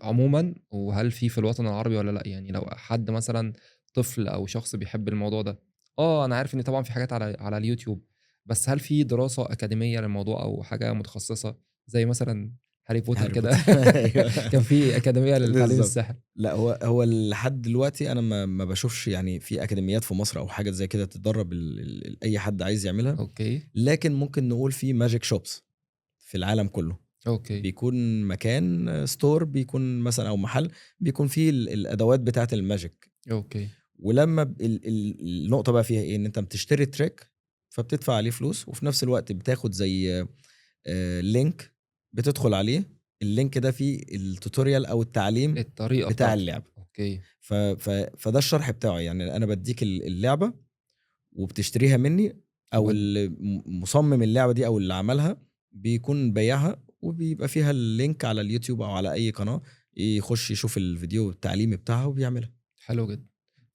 عموما، وهل في الوطن العربي ولا لا؟ يعني لو حد مثلا طفل او شخص بيحب الموضوع ده، انا عارف ان طبعا في حاجات على اليوتيوب، بس هل في دراسة أكاديمية للموضوع او حاجة متخصصة زي مثلا هاري بوتر هاري كده؟ بوتر. ايوه كان في أكاديمية لتعليم بالظبط. السحر. لا هو لحد دلوقتي انا ما بشوفش يعني في اكاديميات في مصر او حاجه زي كده تدرب اي حد عايز يعملها. اوكي لكن ممكن نقول في ماجيك شوبس في العالم كله. اوكي بيكون مكان ستور، بيكون مثلا او محل بيكون فيه الادوات بتاعه الماجيك. اوكي ولما النقطه بقى فيها ايه؟ ان انت بتشتري تريك فبتدفع عليه فلوس، وفي نفس الوقت بتاخد زي لينك بتدخل عليه. اللينك ده فيه التوتوريال او التعليم الطريقة بتاع بتاعته. اللعبه. اوكي فده الشرح بتاعه. يعني انا بديك اللعبه وبتشتريها مني، او ود- مصمم اللعبه دي او اللي عملها بيكون بيعها، وبيبقى فيها اللينك على اليوتيوب او على اي قناه يخش يشوف الفيديو التعليمي بتاعها وبيعملها. حلو جدا.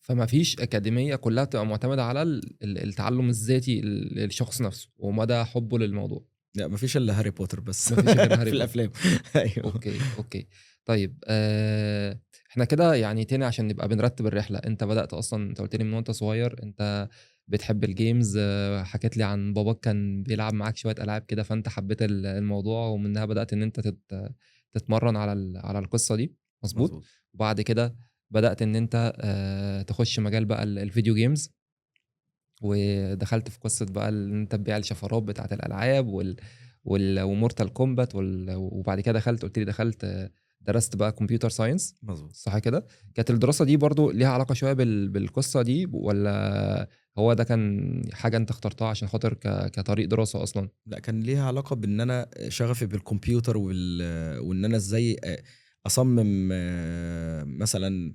فما فيش أكاديمية كلها بتبقى معتمدة على التعلم الذاتي للشخص نفسه ومدى حبه للموضوع. لا مفيش الا هاري بوتر بس. ما فيش غير هاري في بوتر. الافلام. ايوه اوكي طيب احنا كده يعني تاني عشان نبقى بنرتب الرحلة. انت بدأت اصلا، انت قلت لي من وانت صغير انت بتحب الجيمز، حكيت لي عن باباك كان بيلعب معاك شوية ألعاب كده، فانت حبيت الموضوع ومنها بدأت ان انت تتمرن على القصة دي، مظبوط. مظبوط. وبعد كده بدأت ان انت تخش مجال بقى الفيديو جيمز، ودخلت في قصة بقى ان انت تبيع الشفرات بتاعة الألعاب ومورتال كومبات وبعد كده قلت لي دخلت درست بقى كمبيوتر ساينس، مظبوط. صح كده؟ كانت الدراسة دي برضو ليها علاقة شوية بالقصة دي، ولا هو ده كان حاجة انت اخترتها عشان خاطر كطريق دراسة اصلا؟ لا كان ليها علاقه بان انا شغفي بالكمبيوتر وان انا ازاي اصمم مثلا.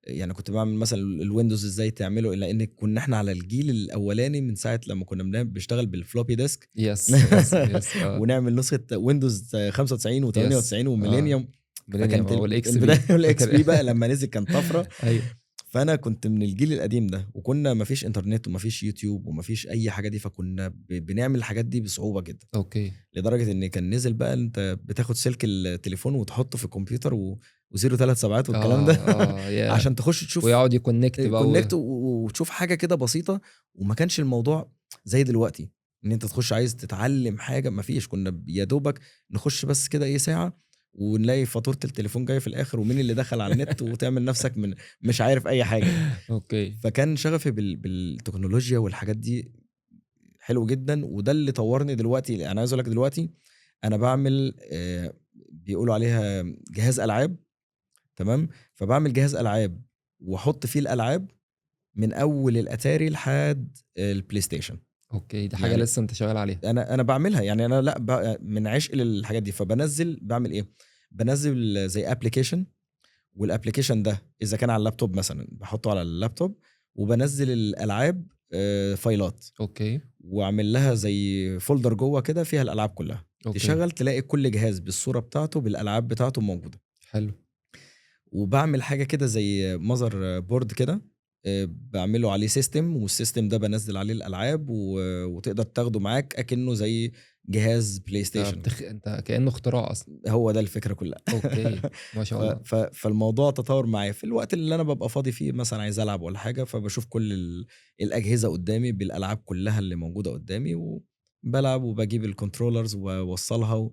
يعني كنت بعمل مثلا الويندوز ازاي تعمله، لان كنا احنا على الجيل الاولاني من ساعه لما كنا بنشتغل بالفلوبي ديسك. يس يس يس ونعمل نسخه ويندوز 95 يس و98 وميلينيوم. ميلينيوم فكانت او الاكس بي والاكس فاكر؟ بي بقى لما نزل كان طفره. ايوه فانا كنت من الجيل القديم ده، وكنا مفيش انترنت ومفيش يوتيوب ومفيش اي حاجه دي، فكنا بنعمل الحاجات دي بصعوبه جدا. اوكي لدرجه ان كان نزل بقى انت بتاخد سلك التليفون وتحطه في الكمبيوتر وزيرو 3 سبعات والكلام ده. يا عشان تخش تشوف ويقعد يكونكت بقى كونكت وتشوف حاجه كده بسيطه. وما كانش الموضوع زي دلوقتي ان انت تخش عايز تتعلم حاجه. ما فيش، كنا يا دوبك نخش بس كده ايه ساعه ونلاقي فاتوره التليفون جايه في الاخر ومين اللي دخل على النت وتعمل نفسك من مش عارف اي حاجه. اوكي فكان شغفي بالتكنولوجيا والحاجات دي حلو جدا، وده اللي طورني دلوقتي. انا عايز اقول لك دلوقتي انا بعمل بيقولوا عليها جهاز العاب. تمام. فبعمل جهاز العاب واحط فيه الالعاب من اول الاتاري لحد البلاي ستيشن. اوكي دي حاجه يعني لسه انت شغال عليها؟ انا بعملها. يعني انا لا من عشق للحاجات دي. فبنزل بعمل ايه؟ بنزل زي ابلكيشن، والابلكيشن ده اذا كان على اللابتوب مثلا بحطه على اللابتوب وبنزل الالعاب فايلات. اوكي وعامل لها زي فولدر جوه كده فيها الالعاب كلها. اوكي. تشغل تلاقي كل جهاز بالصوره بتاعته بالالعاب بتاعته موجوده. حلو. وبعمل حاجه كده زي ماذر بورد كده، بعمله عليه سيستم، والسيستم ده بنزل عليه الالعاب وتقدر تاخده معاك اكنه زي جهاز بلاي ستيشن. انت كانه اختراع اصلا. هو ده الفكره كلها. اوكي. ما شاء الله. فالموضوع تطور معايا في الوقت اللي انا ببقى فاضي فيه، مثلا عايز العب ولا حاجه، فبشوف كل الاجهزه قدامي بالالعاب كلها اللي موجوده قدامي، وبلعب وبجيب الكنترولرز واوصلها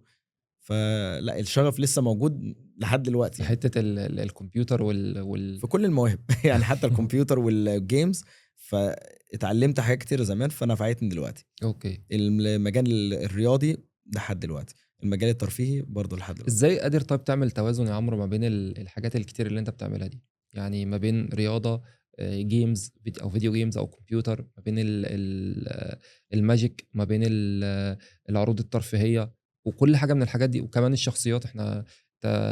فلا الشغف لسه موجود لحد دلوقتي في يعني. حته الكمبيوتر في كل المواهب يعني حتى الكمبيوتر والجيمز، فاتعلمت حاجات كتير زمان فنفعتني دلوقتي. اوكي. المجال الرياضي لحد دلوقتي، المجال الترفيهي برضه لحد دلوقتي. ازاي قادر طيب تعمل توازن يا عمرو ما بين الحاجات الكتير اللي انت بتعملها دي؟ يعني ما بين رياضه، جيمز او فيديو جيمز او كمبيوتر، ما بين الماجيك، ما بين العروض الترفيهيه، وكل حاجه من الحاجات دي، وكمان الشخصيات. احنا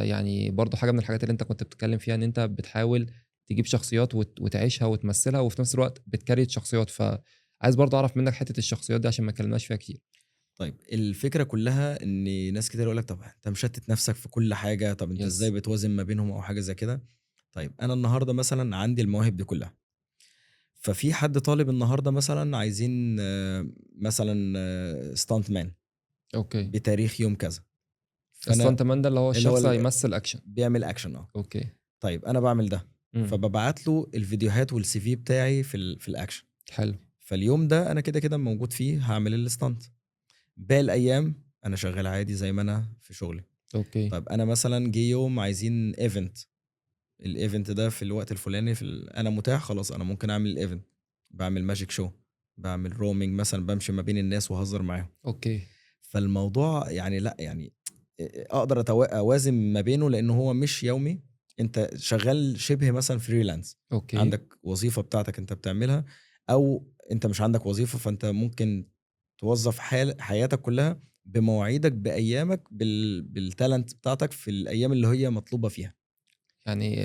يعني برضو حاجه من الحاجات اللي انت كنت بتتكلم فيها ان انت بتحاول تجيب شخصيات وتعيشها وتمثلها، وفي نفس الوقت بتكريت شخصيات. فعايز برضو اعرف منك حته الشخصيات دي عشان ما اتكلمناش فيها كتير. طيب الفكرة كلها ان ناس كتير يقول لك طب انت مشتت نفسك في كل حاجة، طب انت ازاي يس. بتوازن ما بينهم او حاجة زي كده. طيب انا النهاردة مثلا عندي المواهب دي كلها، ففي حد طالب النهاردة مثلا عايزين مثلا ستانت مان اوكي. بتاريخ يوم كذا، فانا الستانت مان ده اللي هو اللي هو الشخص هيمثل اكشن. بيعمل اكشن اوكي. طيب انا بعمل ده، امم. فببعت له الفيديوهات والسي في بتاعي في الاكشن. حلو. فاليوم ده انا كده كده موجود فيه هعمل الستانت، باقي الايام انا شغال عادي زي ما انا في شغلي. اوكي. طيب انا مثلا جه يوم عايزين ايفنت، الايفنت ده في الوقت الفلاني انا متاح خلاص، انا ممكن اعمل الايفنت، بعمل ماجيك شو، بعمل رومينج مثلا، بمشي ما بين الناس وهزر معاهم. اوكي. فالموضوع يعني لا يعني اقدر اوازن ما بينه لانه هو مش يومي، انت شغال شبه مثلا فريلانس، اوكي. عندك وظيفة بتاعتك انت بتعملها، او انت مش عندك وظيفة فانت ممكن توظف حياتك كلها بمواعيدك بايامك بالتالنت بتاعتك في الايام اللي هي مطلوبة فيها يعني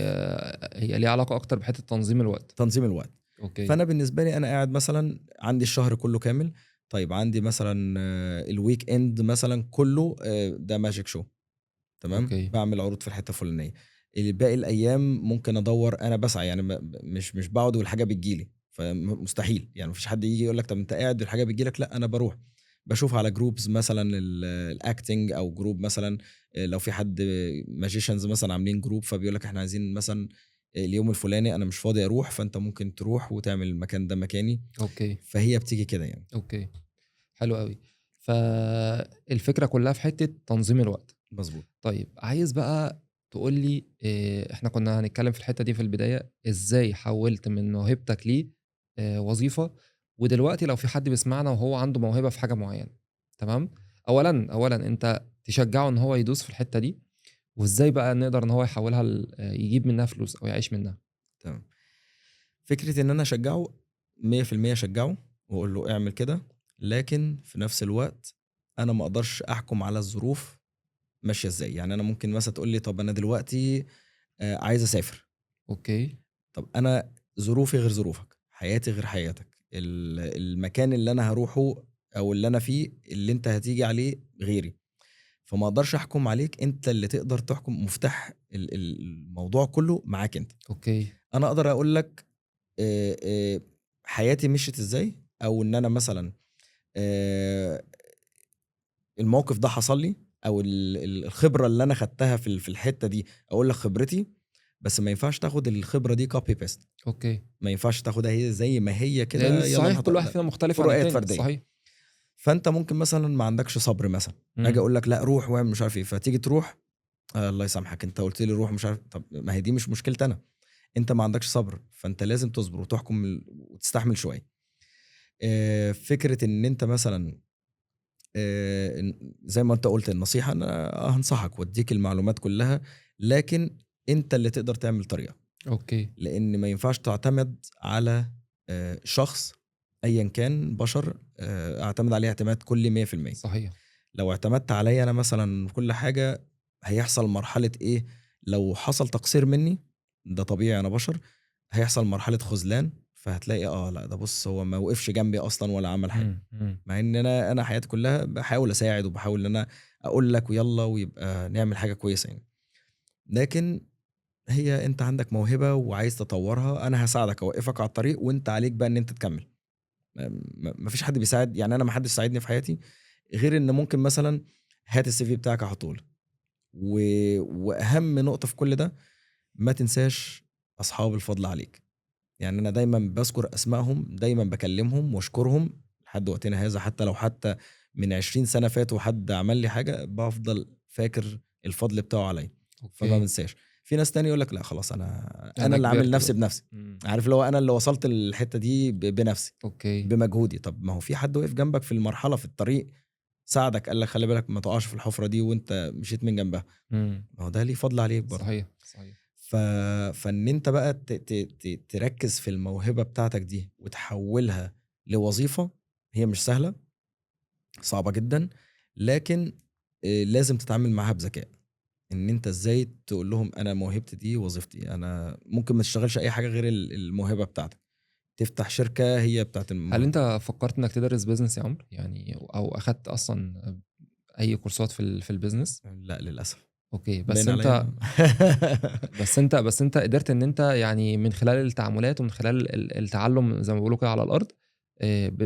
هي ليها علاقه اكتر بحته تنظيم الوقت. تنظيم الوقت. اوكي. فانا بالنسبه لي انا قاعد مثلا عندي الشهر كله كامل، طيب عندي مثلا الويك اند مثلا كله ده ماجيك شو، تمام، اوكي. بعمل عروض في الحته الفلانيه. باقي الايام ممكن ادور، انا بسعى يعني مش بقعد والحاجه بتجيلي، فمستحيل يعني مفيش حد يجي يقول لك طب انت قاعد والحاجه بتجيلك، لا انا بروح بشوف على جروبز مثلا الاكتنج، او جروب مثلا لو في حد ماجيشنز مثلا عاملين جروب فبيقول لك احنا عايزين مثلا اليوم الفلاني انا مش فاضي اروح، فانت ممكن تروح وتعمل المكان ده مكاني. اوكي. فهي بتيجي كده يعني. اوكي. حلو قوي. فالفكره كلها في حته تنظيم الوقت. مظبوط. طيب عايز بقى تقول لي احنا كنا هنتكلم في الحته دي في البدايه، ازاي حولت من موهبتك ليه وظيفه؟ ودلوقتي لو في حد بيسمعنا وهو عنده موهبه في حاجه معينه، تمام، اولا انت تشجعه ان هو يدوس في الحته دي، وازاي بقى نقدر ان هو يحولها يجيب منها فلوس او يعيش منها؟ تمام. فكره ان انا اشجعه 100% اشجعه واقول له اعمل كده، لكن في نفس الوقت انا ما اقدرش احكم على الظروف ماشيه ازاي. يعني انا ممكن مثلا تقول لي طب انا دلوقتي عايز اسافر، اوكي. طب انا ظروفي غير ظروفك، حياتي غير حياتك، المكان اللي انا هروحه او اللي انا فيه اللي انت هتيجي عليه غيري، فما اقدرش احكم عليك، انت اللي تقدر تحكم. مفتاح الموضوع كله معاك انت. اوكي. انا اقدر اقول لك حياتي مشيت ازاي، او ان انا مثلا آه، الموقف ده حصل لي، او الخبره اللي انا خدتها في الحته دي، اقول لك خبرتي، بس ما ينفعش تاخد الخبره دي كوبي بيست، اوكي. ما ينفعش تاخدها هي زي ما هي لان كده يلا صحيح نحط، كل واحد لا، فينا مختلف عن فروقات التاني، فرديه. صحيح. فانت ممكن مثلا ما عندكش صبر مثلا، اجي امم. اقول لك لا روح واعمل مش عارف ايه، فتيجي تروح الله يسامحك انت قلت لي روح مش عارف، طب ما هي دي مش مشكلتي انا، انت ما عندكش صبر، فانت لازم تصبر وتحكم وتستحمل شويه. فكره ان انت مثلا زي ما انت قلت النصيحه، انا هنصحك واديك المعلومات كلها، لكن انت اللي تقدر تعمل طريقه، اوكي. لان ما ينفعش تعتمد على شخص ايا كان بشر، اعتمد عليه اعتماد كلي 100%. صحيح. لو اعتمدت عليا انا مثلا في كل حاجه، هيحصل مرحله لو حصل تقصير مني، ده طبيعي انا بشر، هيحصل مرحله خذلان فهتلاقي لا ده بص هو ما وقفش جنبي اصلا ولا عمل حاجه، إمم. مع ان انا حياتي كلها بحاول اساعد وبحاول ان انا اقول لك ويلا ويبقى نعمل حاجه كويسه يعني. لكن هي انت عندك موهبه وعايز تطورها، انا هساعدك اوقفك على الطريق وانت عليك بقى ان انت تكمل. ما فيش حد بيساعد، يعني انا ما حدش ساعدني في حياتي غير ان ممكن مثلا هات السي في بتاعك احطه لك. واهم نقطه في كل ده، ما تنساش اصحاب الفضل عليك. يعني انا دايما بذكر اسمائهم، دايما بكلمهم واشكرهم لحد وقتنا هذا، حتى لو من 20 سنه فاتوا حد عمل لي حاجه بفضل فاكر الفضل بتاعه عليا، فما أوكي. بنساش. في ناس تاني يقول لك لا خلاص انا أنا اللي عامل كبرت نفسي بقى. بنفسي، إمم. عارف اللي هو انا اللي وصلت الحته دي بنفسي أوكي. بمجهودي. طب ما هو في حد وقف جنبك في المرحله في الطريق، ساعدك، قال لك خلي بالك ما تقعش في الحفره دي وانت مشيت من جنبها، إمم. ما هو ده ليه فضل عليك برضه. صحيح، صحيح. ف... فان انت بقى تركز في الموهبه بتاعتك دي وتحولها لوظيفه، هي مش سهله، صعبه جدا، لكن لازم تتعامل معاها بذكاء. ان انت ازاي تقول لهم انا موهبتي دي وظيفتي، انا ممكن ما تشتغلش اي حاجه غير الموهبه بتاعتك، تفتح شركه هي بتاعت هل الموهبه. أنت فكّرت إنّك تدرس business يا عمرو؟ يعني أو أخدت أصلًا أي كورسات في الbusiness؟ لا للاسف، أوكي. باين عليا. بس أنت قدرت إن أنت يعني من خلال التعاملات ومن خلال التعلُّم زي ما بيقولوا كده على الأرض،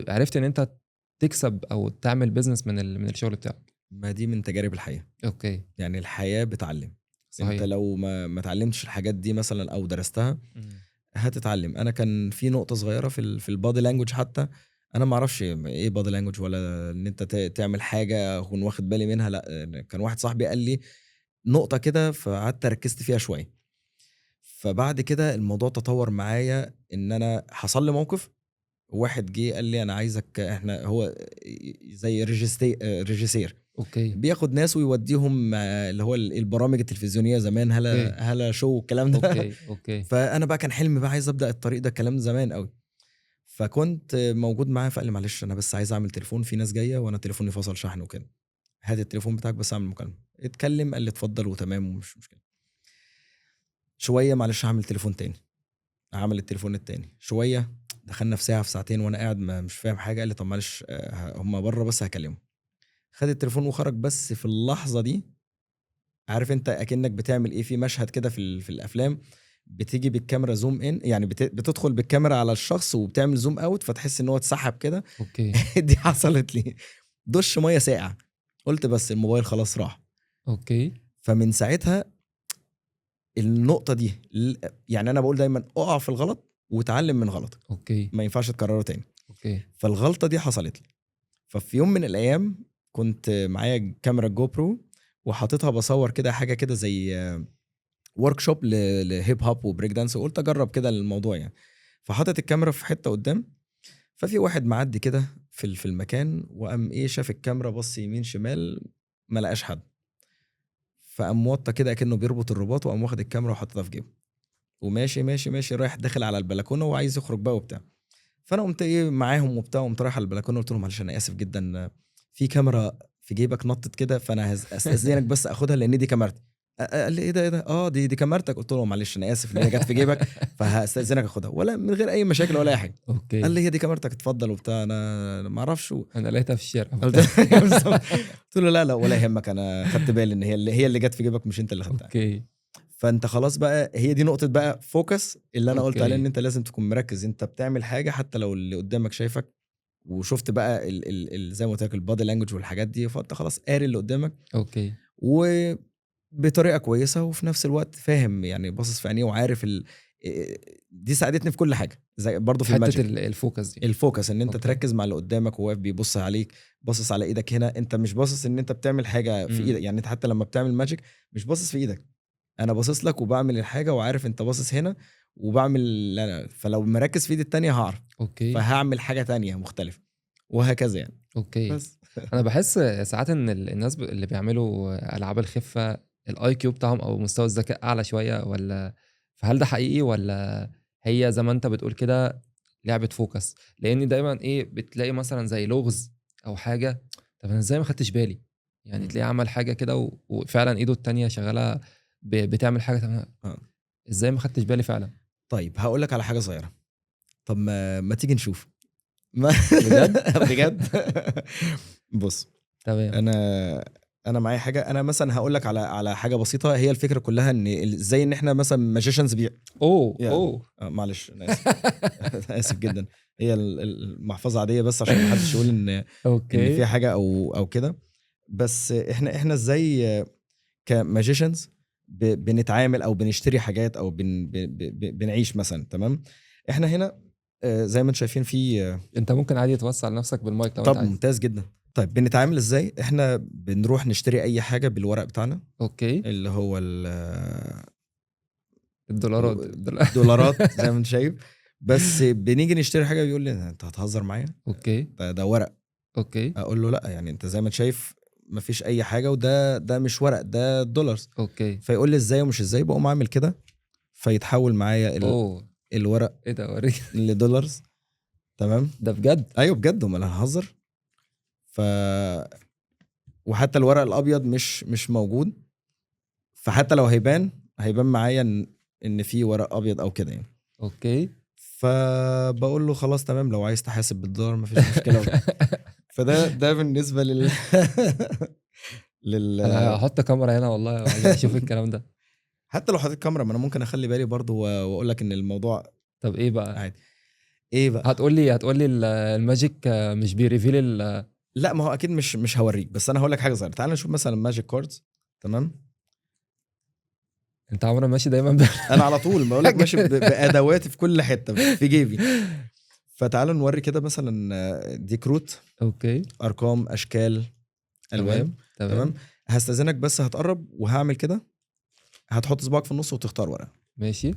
عرفت إن أنت تكسب أو تعمل business من الشغل بتاعك. ما دي من تجارب الحياه، أوكي. يعني الحياه بتعلم. انت صحيح. لو ما اتعلمتش الحاجات دي مثلا او درستها إمم. هتتعلم. انا كان في نقطه صغيره في البادي لانجوج حتى، انا ما اعرفش ايه بادي لانجوج ولا ان انت تعمل حاجه اكون واخد بالي منها، لا كان واحد صاحبي قال لي نقطه كده فقعدت ركزت فيها شويه. فبعد كده الموضوع تطور معايا ان انا حصل لي موقف، واحد جه قال لي انا عايزك، احنا هو زي ريجيسير أوكي. بياخد ناس ويوديهم اللي هو البرامج التلفزيونيه زمان، أوكي. هلا شو والكلام ده. أوكي. أوكي. فانا بقى كان حلمي بقى عايز ابدا الطريق ده، كلام زمان قوي. فكنت موجود معاه فقال لي معلش انا بس عايز اعمل تليفون، في ناس جايه وانا تليفوني فصل شحن وكده، هات التليفون بتاعك بس اعمل مكالمه. اتكلم قال لي اتفضل وتمام ومش مشكله. شويه معلش هعمل تليفون تاني، عمل التليفون التاني. شويه دخلنا في ساعه في ساعتين وانا قاعد مش فاهم حاجه، قال لي طب معلش هم بره بس هكلمهم. خد التليفون وخرج. بس في اللحظه دي عارف انت اكنك بتعمل ايه في مشهد كده في الافلام، بتيجي بالكاميرا زوم ان، يعني بتدخل بالكاميرا على الشخص وبتعمل زوم اوت فتحس ان هو اتسحب كده. أوكي. دي حصلت لي، دش ميه ساقعه. قلت بس الموبايل خلاص راح. أوكي. فمن ساعتها النقطه دي يعني انا بقول دايما اقع في الغلط وتعلم من غلطك، أوكي. ما ينفعش تكرره تاني. أوكي. فالغلطه دي حصلت لي. ففي يوم من الايام كنت معايا كاميرا جو برو وحاططها بصور كده حاجه كده زي ورك شوب لهيب هوب وبريك دانس، وقلت اجرب كده الموضوع يعني. فحطت الكاميرا في حته قدام، ففي واحد معدي كده في المكان وقام ايه شاف الكاميرا، بص يمين شمال ما لقاش حد، فقام موطى كده كأنه بيربط الرباط وقام واخد الكاميرا وحطها في جيبه وماشي ماشي ماشي رايح داخل على البلكونه وعايز يخرج بقى وبتاع. فانا قمت ايه معاهم وبتاع، قمت رايح على البلكونه قلت لهم معلش انا اسف جدا، في كاميرا في جيبك نطت كده فانا استاذنك بس اخدها لان دي كاميرتي. قال لي ايه ده دي كاميرتك. قلت له معلش انا اسف ان هي جت في جيبك فهستاذنك اخدها، ولا من غير اي مشاكل ولا اي حاجه. قال أوكي. لي هي دي كاميرتك اتفضل وبتاع، انا ما اعرفش أنا لقيتها في الشارع. قلت بالظبط. قلت له لا ولا يهمك، انا خدت بالي ان هي اللي جت في جيبك مش انت اللي خدتها. أوكي. فانت خلاص بقى هي دي نقطه بقى فوكس اللي انا قلت عليها، ان أوكي. انت لازم تكون مركز انت بتعمل حاجه حتى لو اللي قدامك شايفك. وشفت بقى زي ما قلت لك البادي لانجوج والحاجات دي، فانت خلاص قاري اللي قدامك أوكي. وبطريقه كويسه وفي نفس الوقت فاهم يعني باصص في عينيه وعارف دي ساعدتني في كل حاجه زي برضه في حتّة الماجيك. الfocus دي. الفوكس ان انت أوكي. تركز مع اللي قدامك وهو واقف بيبص عليك، باصص على ايدك هنا، انت مش باصص ان انت بتعمل حاجه في إمم. ايدك. يعني انت حتى لما بتعمل ماجيك مش باصص في ايدك، انا باصص لك وبعمل الحاجه وعارف انت باصص هنا وبعمل اللي انا، فلو مركز في ايدي التانية هعرف أوكي. فهعمل حاجه تانية مختلفه وهكذا يعني. أوكي. بس أنا باحس ساعات إن الناس اللي بيعملوا ألعاب الخِفّة الIQ بتاعهم أو مستوى الذكاء أعلى شوية فهل ده حقيقي والّا هي زي ما أنت بتقول كده لعبة focus؟ لإن دايمًا بتلاقي مثلًا زي لغز أو حاجة، طَب أنا إزاي ما خدتش بالي؟ يعني إمم. تلاقيه عمل حاجة كده وفعلًا إيده التانية شغّالة بتعمل حاجة، طَب أنا آه. إزاي ما خدتش بالي فعلًا؟ طيب هاقول لك على حاجة صغيرة، طب ما تيجي نشوف. بجد؟ بجد. بص، تمام. انا معايا حاجه، انا مثلا هقول لك على حاجه بسيطه. هي الفكره كلها ان ازاي ان احنا مثلا ماجيشنز اوه يعني اوه. معلش انا اسف. اسف جدا. هي المحفظه عاديه بس عشان ما حدش يقول ان اوكي. فيها حاجه او كده. بس احنا ازاي كماجيشنز بنتعامل او بنشتري حاجات او بنعيش مثلا. تمام. احنا هنا زي ما انتم شايفين في انت ممكن عادي توسع لنفسك بالمايك لو انت طب عايز. ممتاز جدا. طيب بنتعامل ازاي؟ احنا بنروح نشتري اي حاجه بالورق بتاعنا اوكي. اللي هو الدولارات الدولارات زي ما انت شايف. بس بنيجي نشتري حاجه بيقول لي انت هتهزر معايا، اوكي. ده ورق. اوكي. اقول له لا، يعني انت زي ما انت شايف مفيش اي حاجه، ده مش ورق، ده دولارز. اوكي. فيقول لي ازاي ومش ازاي، بقوم عامل كده فيتحول معايا اوه. الورق ايه ده؟ اوريك. لدولارز. تمام. ده بجد؟ ايوه بجد، امال انا ههزر؟ ف وحتى الورق الابيض مش موجود، فحتى لو هيبان معايا ان في ورق ابيض او كده يعني. اوكي. فبقول له خلاص تمام، لو عايز تحاسب بالدولار مفيش مشكله. فده بالنسبه لل انا هحط كاميرا هنا والله وعايز اشوف الكلام ده. حتى لو حطيت كاميرا، ما انا ممكن اخلي بالي برضو واقول لك ان الموضوع طب ايه بقى؟ عادي. ايه بقى؟ هتقول لي الماجيك مش بيريفيل لا، ما هو اكيد مش هوريك، بس انا هقول لك حاجه صغيره. تعال نشوف مثلا ماجيك كاردز. تمام. انت عمرك ماشي دايما انا على طول بقول لك ماشي بادواتي في كل حته في جيبي. فتعال نوري كده مثلا دي كروت، اوكي. ارقام، اشكال، الوان. تمام تمام. تمام. هستاذنك بس هتقرب وهعمل كده، هتحط صباعك في النص وتختار ورقه. ماشي.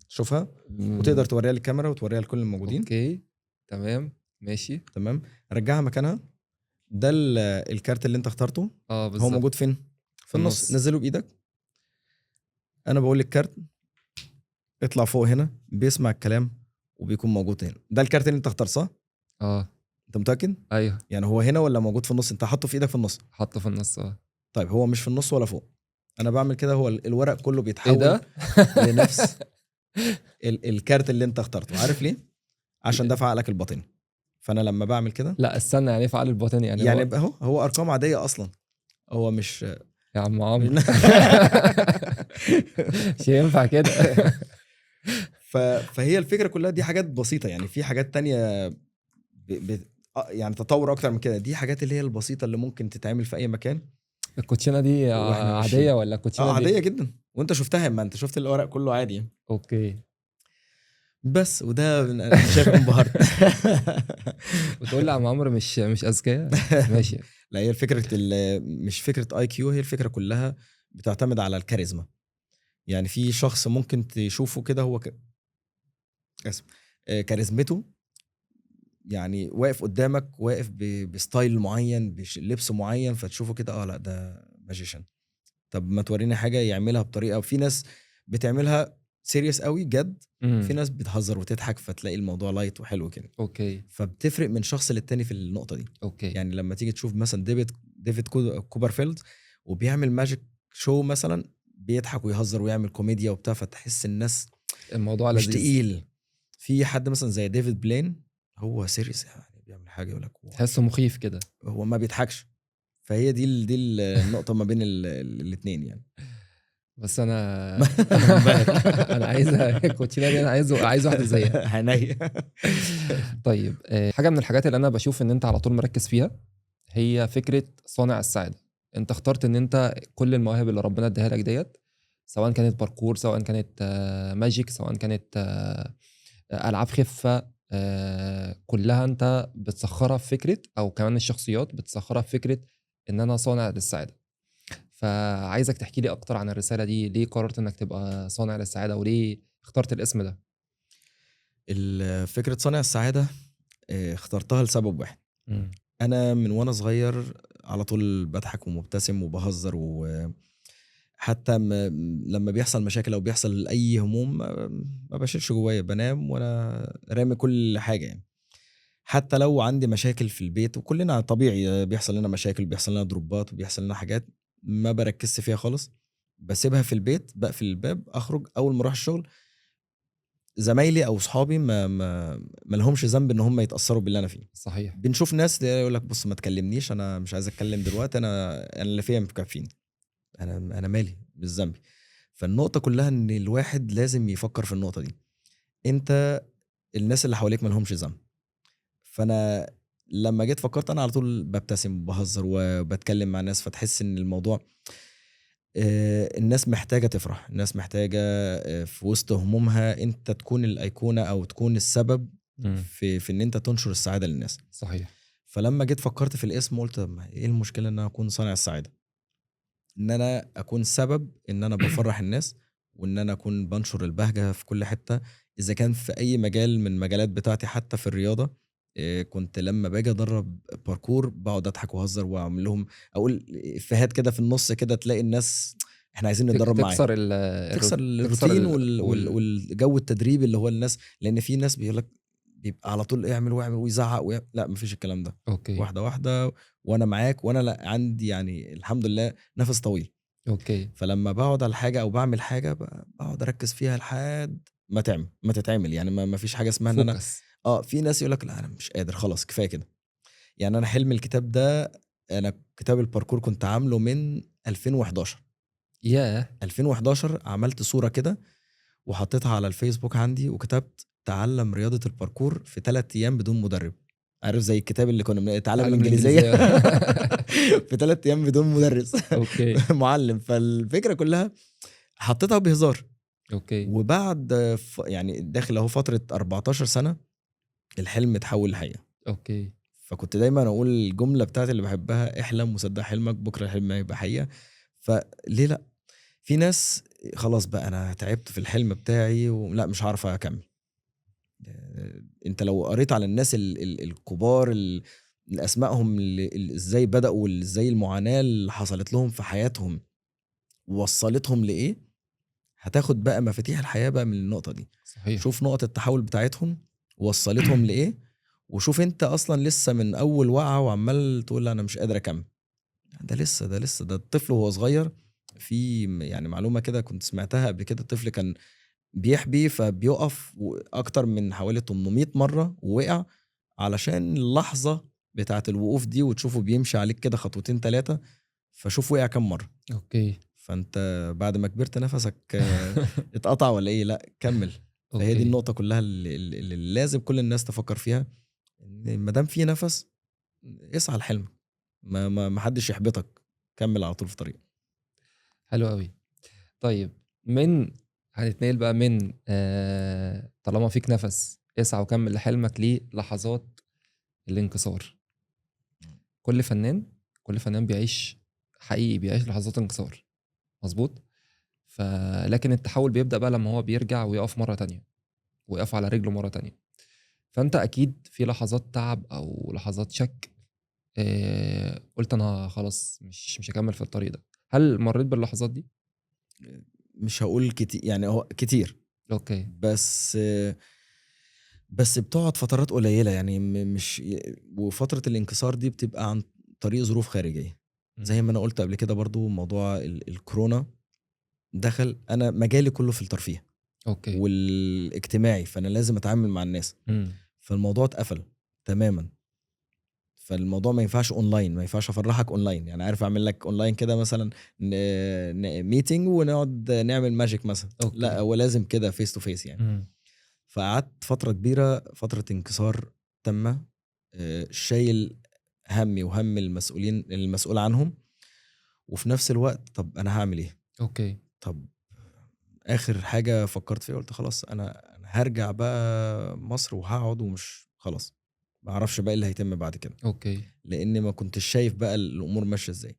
شوفها مم. وتقدر توريها للكاميرا وتوريها لكل الموجودين. اوكي. تمام. ماشي. تمام. رجعها مكانها. ده الكارت اللي انت اخترته. اه هو بالظبط. موجود فين؟ في النص. نزله بايدك. انا بقول الكارت اطلع فوق هنا، بيسمع الكلام وبيكون موجود هنا. ده الكارت اللي انت اختار صح؟ اه. انت متاكد؟ ايوه. يعني هو هنا ولا موجود في النص؟ انت حاطه في ايدك في النص. حطه في النص طيب هو مش في النص ولا فوق. انا بعمل كده، هو الورق كله ايه بيتحول ده؟ لنفس الكارت اللي انت اخترته. عارف ليه؟ عشان ده في عقلك الباطني. فانا لما بعمل كده لا استنى، يعني ايه فعال الباطني؟ يعني يعني هو هو ارقام عاديه اصلا. هو مش يا عم عمرو مش هينفع كده. فهي الفكره كلها دي حاجات بسيطه. يعني في حاجات تانية يعني تطور اكتر من كده. دي حاجات اللي هي البسيطه اللي ممكن تتعمل في اي مكان الكوتشينه دي واحنا عاديه ماشيين. ولا الكوتشينه دي؟ عاديه جدا، وانت شفتها، ما انت شفت الورق كله عادي يعني. اوكي. بس وده أنا شايف انبهرت. بتقول لي يا عم عمرو مش اذكياء؟ ماشي. لا، هي الفكره مش فكره اي كيو، هي الفكره كلها بتعتمد على الكاريزما. يعني في شخص ممكن تشوفه كده هو اسف كاريزمته، يعني واقف قدامك، واقف بستايل معين، بلبس معين، فتشوفه كده لا ده ماجيشن. طب ما توريني حاجه يعملها بطريقه. وفي ناس بتعملها سيريس قوي جد، في ناس بتهزر وتضحك، فتلاقي الموضوع لايت وحلو كده. اوكي. فبتفرق من شخص للتاني في النقطه دي. اوكي. يعني لما تيجي تشوف مثلا ديفيد كوبرفيلد وبيعمل ماجيك شو مثلا، بيضحك ويهزر ويعمل كوميديا وبتاع، فتحس الناس الموضوع مش لذيذ. تقيل. في حد مثلا زي ديفيد بلين، هو سيريس يعني، بيعمل حاجه يقول لك تحسه مخيف كده. هو ما بيضحكش. فهي دي النقطه ما بين الاثنين يعني. بس انا منبهر. انا عايز الكوتشينه دي، انا عايز واحده زيها. عينيا. طيب حاجه من الحاجات اللي انا بشوف ان انت على طول مركز فيها هي فكره صانع السعاده. انت اخترت ان انت كل المواهب اللي ربنا اداها لك ديت، سواء كانت باركور، سواء كانت ماجيك، سواء كانت العاب خفه، كلها انت بتسخرها في فكره، او كمان الشخصيات بتسخرها في فكره ان انا صانع للسعاده. فعايزك تحكي لي اكتر عن الرساله دي. ليه قررت انك تبقى صانع للسعاده، وليه اخترت الاسم ده؟ فكره صانع السعاده اخترتها لسبب واحد. انا من وانا صغير على طول بضحك ومبتسم وبهزر، وحتى لما بيحصل مشاكل او بيحصل اي هموم ما بشيلش جوايا، بنام وانا رامي كل حاجه يعني. حتى لو عندي مشاكل في البيت، وكلنا طبيعي بيحصل لنا مشاكل، بيحصل لنا ضربات وبيحصل لنا حاجات، ما بركزش فيها خالص. بسيبها في البيت، بقفل الباب، اخرج اول ما اروح الشغل زمايلي او صحابي ما لهمش ذنب ان هم يتاثروا باللي انا فيه. صحيح. بنشوف ناس يقول لك بص ما تكلمنيش، انا مش عايز اتكلم دلوقتي، انا اللي فيا مكفيني، انا مالي بالذنبي. فالنقطه كلها ان الواحد لازم يفكر في النقطه دي. انت الناس اللي حواليك ما لهمش ذنب. فانا لما جيت فكرت انا على طول ببتسم وبهزر وبتكلم مع الناس، فتحس ان الموضوع الناس محتاجة تفرح، الناس محتاجة في وسط همومها انت تكون الايقونة او تكون السبب مم. في ان انت تنشر السعادة للناس. صحيح. فلما جيت فكرت في الاسم قلت طب ما ايه المشكلة ان انا اكون صانع السعادة، ان انا اكون سبب ان انا بفرح الناس، وان انا اكون بنشر البهجة في كل حتة. اذا كان في اي مجال من المجالات بتاعتي، حتى في الرياضة، كنت لما باجي ادرب باركور بقعد اضحك واهزر واعمل لهم، اقول افيهات كده في النص كده، تلاقي الناس احنا عايزين نتدرب معاك. تكسر تكسر تكسر الروتين والجو التدريبي اللي هو الناس، لان في ناس بيقول لك بيبقى على طول اعمل واعمل ويزعق لا مفيش الكلام ده. اوكي. واحده واحده وانا معاك، وانا لا عندي يعني الحمد لله نفس طويل. اوكي. فلما بقعد على حاجه او بعمل حاجه بقعد اركز فيها لحد ما تتعمل. يعني ما فيش حاجه اسمها ان انا فوكس. في ناس يقول لك لا انا مش قادر خلاص كفايه كده. يعني انا حلم الكتاب ده، انا كتاب الباركور كنت عامله من 2011. ياه. 2011 عملت صوره كده وحطيتها على الفيسبوك عندي وكتبت تعلم رياضة الباركور في 3 أيام بدون مدرب. عارف زي الكتاب اللي كنا تعلم تعلم الإنجليزية الانجليزيه. في 3 أيام بدون مدرس اوكي. معلم. فالفكرة كلها حطيتها بهزار. اوكي. وبعد يعني داخل اهو فترة 14 سنة الحلم اتحول لحقيقة. اوكي. فكنت دايما اقول الجملة بتاعتي اللي بحبها، احلم وصدق حلمك بكرة الحلم هيبقى حقيقة. فليه لا؟ في ناس خلاص بقى انا تعبت في الحلم بتاعي ولا مش عارف اكمل. انت لو قريت على الناس الكبار اللي اسمائهم ازاي بدأوا، ازاي المعاناة اللي حصلت لهم في حياتهم وصلتهم لإيه، هتاخد بقى مفاتيح الحياة بقى من النقطة دي. صحيح. شوف نقطة التحول بتاعتهم وصلتهم لإيه، وشوف انت اصلا لسه من اول وقعة وعمال تقول انا مش قادر اكمل. ده الطفل وهو صغير. في يعني معلومة كده كنت سمعتها قبل كده، الطفل كان بيحبي فبيقف اكتر من حوالي 800 مرة ووقع علشان اللحظة بتاعت الوقوف دي، وتشوفه بيمشي عليك كده خطوتين 3، فشوف وقع كم مرة. اوكي. فانت بعد ما كبرت نفسك اتقطع ولا ايه؟ لا كمل. فهي دي اوكي. النقطة كلها اللي لازم كل الناس تفكر فيها، ان ما دام في نفس اسعى لحلمك، ما حدش يحبطك، كمل على طول في طريقك. حلو قوي. طيب، هنتنقل بقى من طالما فيك نفس اسعى وكمل لحلمك للحظات الانكسار. كل فنان كل فنان بيعيش لحظات انكسار، مظبوط. لكن التحول بيبدأ بقى لما هو بيرجع ويقف مرة تانية، ويقف على رجله مرة تانية. فانت اكيد في لحظات تعب او لحظات شك، قلت انا خلاص مش هكمل في الطريق ده. هل مريت باللحظات دي؟ مش هقول كتير، يعني هو كتير، اوكي. بس بتقعد فترات قليلة يعني مش. وفترة الانكسار دي بتبقى عن طريق ظروف خارجية. زي ما انا قلت قبل كده برضو موضوع الكورونا دخل، انا مجالي كله في الترفيه اوكي. والاجتماعي، فانا لازم اتعامل مع الناس. مم. فالموضوع اتقفل تماما. فالموضوع ما ينفعش اونلاين، ما ينفعش افرحك اونلاين. يعني عارف اعمل لك اونلاين كده مثلا ميتنج ونقعد نعمل ماجيك مثلا، لا اوكي. هو لازم كده فيس تو فيس يعني. مم. فقعدت فترة كبيرة، فترة انكسار تامة، شايل همي وهم المسؤول عنهم. وفي نفس الوقت طب انا هعمل ايه؟ اوكي. طب اخر حاجة فكرت فيها قلت خلاص أنا هرجع بقى مصر وهقعد ومش خلاص، ما اعرفش بقى إيه اللي هيتم بعد كده، اوكي. لان ما كنتش شايف بقى الامور ماشيه ازاي.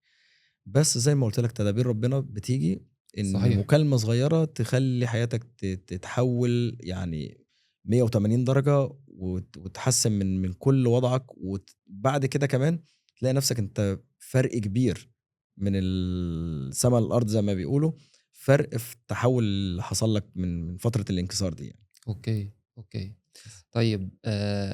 بس زي ما قلت لك تدابير ربنا بتيجي، ان صحيح. مكالمه صغيره تخلي حياتك تتحول يعني 180 درجه، وتحسن من كل وضعك. وبعد كده كمان تلاقي نفسك انت فرق كبير من السماء للارض زي ما بيقولوا، فرق في التحول اللي حصل لك من فتره الانكسار دي يعني. اوكي. اوكي. طيب،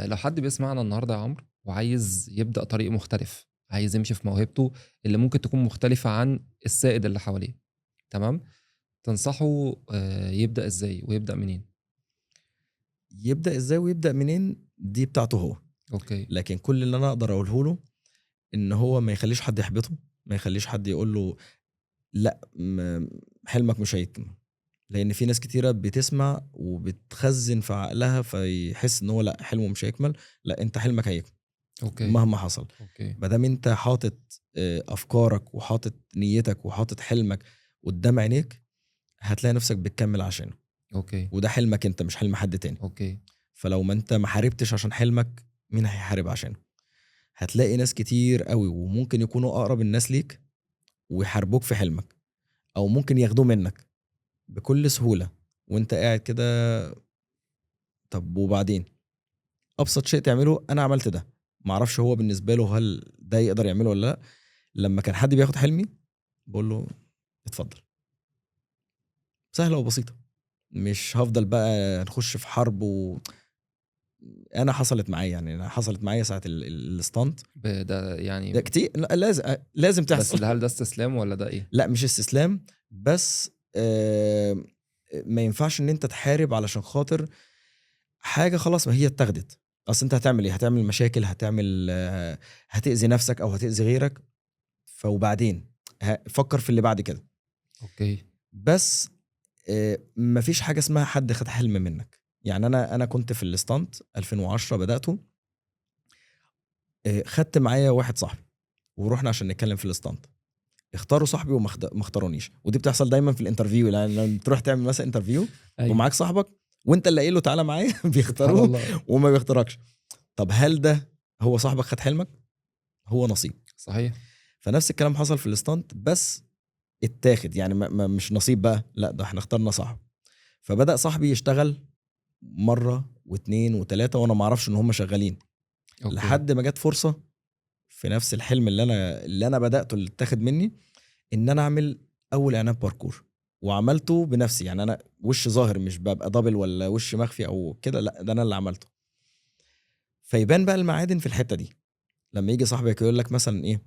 لو حد بيسمعنا النهارده يا عمرو وعايز يبدأ طريق مختلف، عايز يمشي في موهبته اللي ممكن تكون مختلفة عن السائد اللي حواليه، تمام، تنصحه يبدأ ازاي ويبدأ منين؟ يبدا ازاي ويبدا منين دي بتاعته هو. اوكي. لكن كل اللي انا اقدر اقوله له ان هو ما يخليش حد يحبطه، ما يخليش حد يقول له لا حلمك مش هيكمل. لان في ناس كتيره بتسمع وبتخزن في عقلها فيحس ان هو لا حلمه مش هيكمل. لا، انت حلمك هيكمل اوكي. مهما حصل. اوكي. ما دام انت حاطط افكارك وحاطط نيتك وحاطط حلمك قدام عينيك هتلاقي نفسك بتكمل عشانه. اوكي. وده حلمك انت مش حلم حد تاني. اوكي. فلو ما انت ما حاربتش عشان حلمك مين هيحارب عشانه؟ هتلاقي ناس كتير قوي وممكن يكونوا اقرب الناس ليك ويحاربوك في حلمك او ممكن ياخدوه منك بكل سهولة وانت قاعد كده. طب وبعدين ابسط شيء تعمله انا عملت ده، معرفش هو بالنسبة له هل ده يقدر يعمله ولا لا. لما كان حد بياخد حلمي بقول له اتفضل، سهلة وبسيطة. مش هفضل بقى نخش في حرب انا حصلت معايا، يعني انا حصلت معايا ساعة الستانت ده ده يعني كتير. لا، لازم بس تحصل. ده هل ده استسلام ولا ده ايه؟ لا مش استسلام، بس ما ينفعش ان انت تحارب علشان خاطر حاجة خلاص ما هي اتاخدت. اصل انت هتعمل ايه؟ هتعمل مشاكل، هتعمل هتأذي نفسك او هتأذي غيرك. وبعدين فكر في اللي بعد كده. اوكي. بس مفيش حاجة اسمها حد خد حلم منك. يعني انا كنت في الاستانت 2010 بدأته. خدت معايا واحد صاحبي ورحنا عشان نتكلم في الاستانت. اختاروا صاحبي وما اختارونيش. ودي بتحصل دايما في الانترفيو، يعني لما تروح تعمل مثلا انترفيو ايوه. ومعاك صاحبك وانت اللي قايل له تعالى معايا سبحان بيختاروه الله. وما بيختاركش. طب هل ده هو صاحبك خد حلمك؟ هو نصيب. صحيح. فنفس الكلام حصل في الاستانت بس اتاخد يعني مش نصيب بقى، لا ده احنا اخترنا صاحب. فبدأ صاحبي يشتغل مرة واتنين وتلاتة وانا ما اعرفش ان هم شغالين. اوكي. لحد ما جت فرصة في نفس الحلم اللي انا بدأته اللي اتاخد مني ان انا اعمل اول اعلان باركور. وعملته بنفسي، يعني انا وش ظاهر مش ببقى دبل ولا وش مخفي او كده، لا ده انا اللي عملته. فيبان بقى المعادن في الحتة دي. لما يجي صاحبك يقول لك مثلا ايه،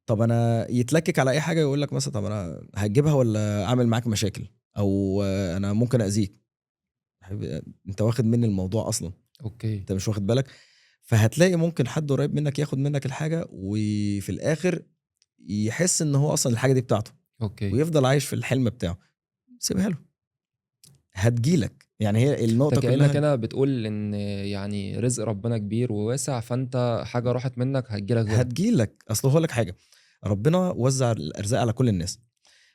طب انا يتلكك على اي حاجه يقول لك مثلا طب انا هتجيبها ولا اعمل معاك مشاكل او انا ممكن اذيك. حبيبي، انت واخد مني الموضوع اصلا، اوكي. انت مش واخد بالك. فهتلاقي ممكن حد قريب منك ياخد منك الحاجه وفي الاخر يحس ان هو اصلا الحاجه دي بتاعته اوكي. ويفضل عايش في الحلم بتاعه. سيبها له، هتجيلك. يعني هي انت النقطه كأنك كلها هنا بتقول ان يعني رزق ربنا كبير وواسع، فانت حاجة راحت منك هتجيلك غيرها. هتجيلك. اصل هقول لك حاجه، ربنا وزع الارزاق على كل الناس.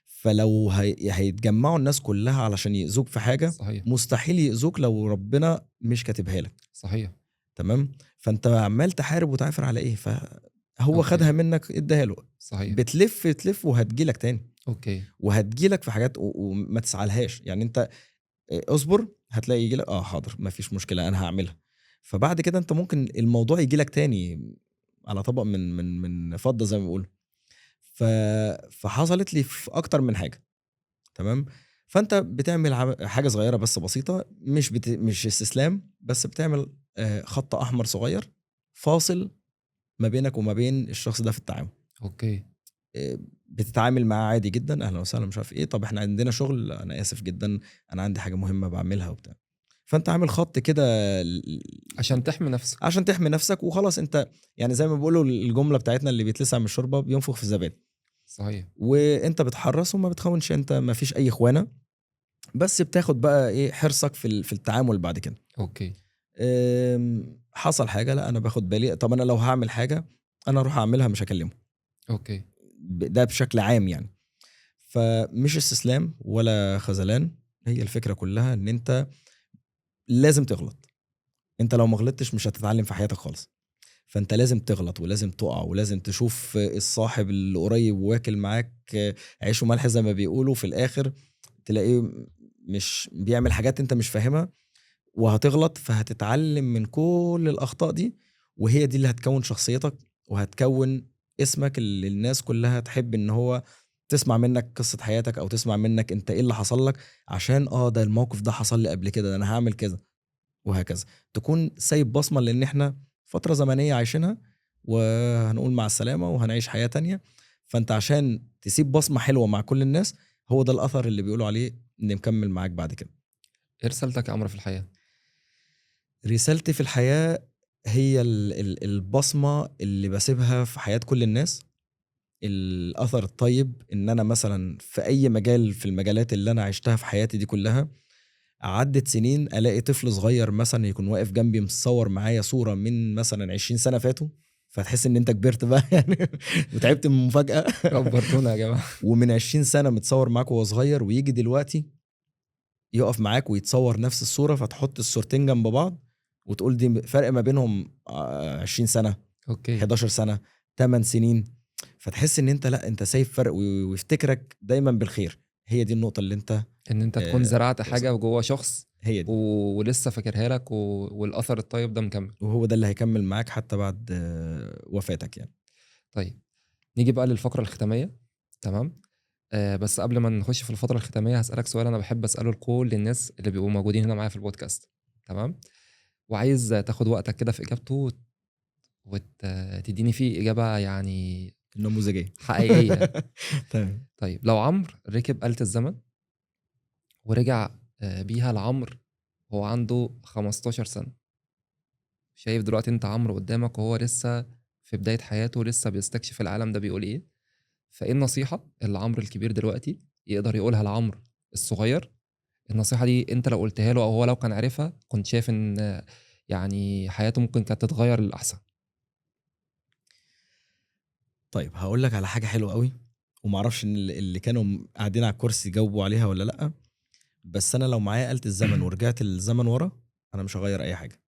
فلو هيتجمعوا الناس كلها علشان يأذوك في حاجة صحيح. مستحيل يأذوك لو ربنا مش كاتبها لك. صحيح. تمام. فانت عمال تحارب وتعافر على ايه؟ فهو اوكي. خدها منك اداها له. صحيح. بتلف تلف وهتجيلك تاني. اوكي. وهتجيلك في حاجات وما تسعلهاش. يعني انت اصبر هتلاقي يجيلك حاضر ما فيش مشكلة انا هعملها. فبعد كده انت ممكن الموضوع يجيلك تاني على طبق من فضة زي ما بيقولوا. فحصلت لي في اكتر من حاجة. تمام. فانت بتعمل حاجه صغيره بس بسيطه، مش استسلام، بس بتعمل خط احمر صغير فاصل ما بينك وما بين الشخص ده في التعامل. اوكي. بتتعامل معاه عادي جدا، اهلا وسهلا مش عارف ايه، طب احنا عندنا شغل انا اسف جدا انا عندي حاجه مهمه بعملها وبتاع. فانت عامل خط كده عشان تحمي نفسك. عشان تحمي نفسك وخلاص. انت يعني زي ما بيقولوا الجمله بتاعتنا اللي بيتلسع من الشوربه بينفخ في الزبادي. صحيح. وانت بتحرص وما بتخونش، انت ما فيش اي خوانه، بس بتاخد بقى ايه حرصك في التعامل بعد كده. اوكي. حصل حاجه لا انا باخد بالي. طب انا لو هعمل حاجه انا اروح اعملها مش هكلمه. اوكي. ده بشكل عام يعني. فمش استسلام ولا خذلان. هي الفكره كلها ان انت لازم تغلط. انت لو ما غلطتش مش هتتعلم في حياتك خالص. فانت لازم تغلط ولازم تقع ولازم تشوف الصاحب اللي قريب واكل معاك عيش وملح زي ما بيقولوا، في الاخر تلاقيه مش بيعمل حاجات انت مش فاهمها. وهتغلط فهتتعلم من كل الأخطاء دي، وهي دي اللي هتكون شخصيتك وهتكون اسمك اللي الناس كلها تحب ان هو تسمع منك قصة حياتك او تسمع منك انت ايه اللي حصل لك عشان ده الموقف ده حصل لي قبل كده، ده انا هعمل كذا وهكذا. تكون سايب بصمة لان احنا فترة زمنية عايشينها وهنقول مع السلامة وهنعيش حياة تانية. فانت عشان تسيب بصمة حلوة مع كل الناس هو ده الأثر اللي بيقولوا عليه ان مكمل معاك بعد كده. ايه رسالتك يا عمرو في الحياة؟ رسالتي في الحياة هي البصمة اللي بسيبها في حياة كل الناس، الأثر الطيب، إن أنا مثلا في أي مجال في المجالات اللي أنا عشتها في حياتي دي كلها، عدت سنين ألاقي طفل صغير مثلا يكون واقف جنبي متصور معايا صورة من مثلا 20 سنة فاتوا، فتحس إن أنت كبرت بقى يعني وتعبت من المفاجأة. كبرتونا يا جماعه. ومن 20 سنة متصور معاك وهو صغير، ويجي دلوقتي يقف معاك ويتصور نفس الصورة، فتحط الصورتين جنب بعض وتقول دي فرق ما بينهم 20 سنة، اوكي. 11 سنة، 8 سنين. فتحس ان انت لا انت سايب فرق ويفتكرك دايما بالخير. هي دي النقطة اللي انت ان انت تكون زرعت توصل. حاجه جوه شخص هي دي، ولسه فاكرها لك والاثر الطيب ده مكمل. وهو ده اللي هيكمل معاك حتى بعد وفاتك يعني. طيب نيجي بقى للفقره الختاميه. تمام. بس قبل ما نخش في الفتره الختاميه هسالك سؤال انا بحب اساله لكل الناس اللي بيبقوا موجودين هنا معايا في البودكاست. تمام. وعايز تاخد وقتك كده في اجابته وتديني فيه اجابه يعني النموذجية. حقيقيه. تمام. طيب لو عمرو ركب آلة الزمن ورجع بيها لعمرو هو عنده 15 سنة، شايف دلوقتي انت عمرو قدامك وهو لسه في بداية حياته لسه بيستكشف العالم ده بيقول ايه، فايه النصيحة اللي عمرو الكبير دلوقتي يقدر يقولها لعمرو الصغير؟ النصيحة دي انت لو قلتها له او هو لو كان عارفها كنت شايف ان يعني حياته ممكن كانت تتغير للأحسن. طيب هقول لك على حاجة حلوة قوي، ومعرفش ان اللي كانوا قاعدين على الكرسي جاوبوا عليها ولا لأ. بس انا لو معايا آلة الزمن ورجعت الزمن ورا، انا مش هغير اي حاجة.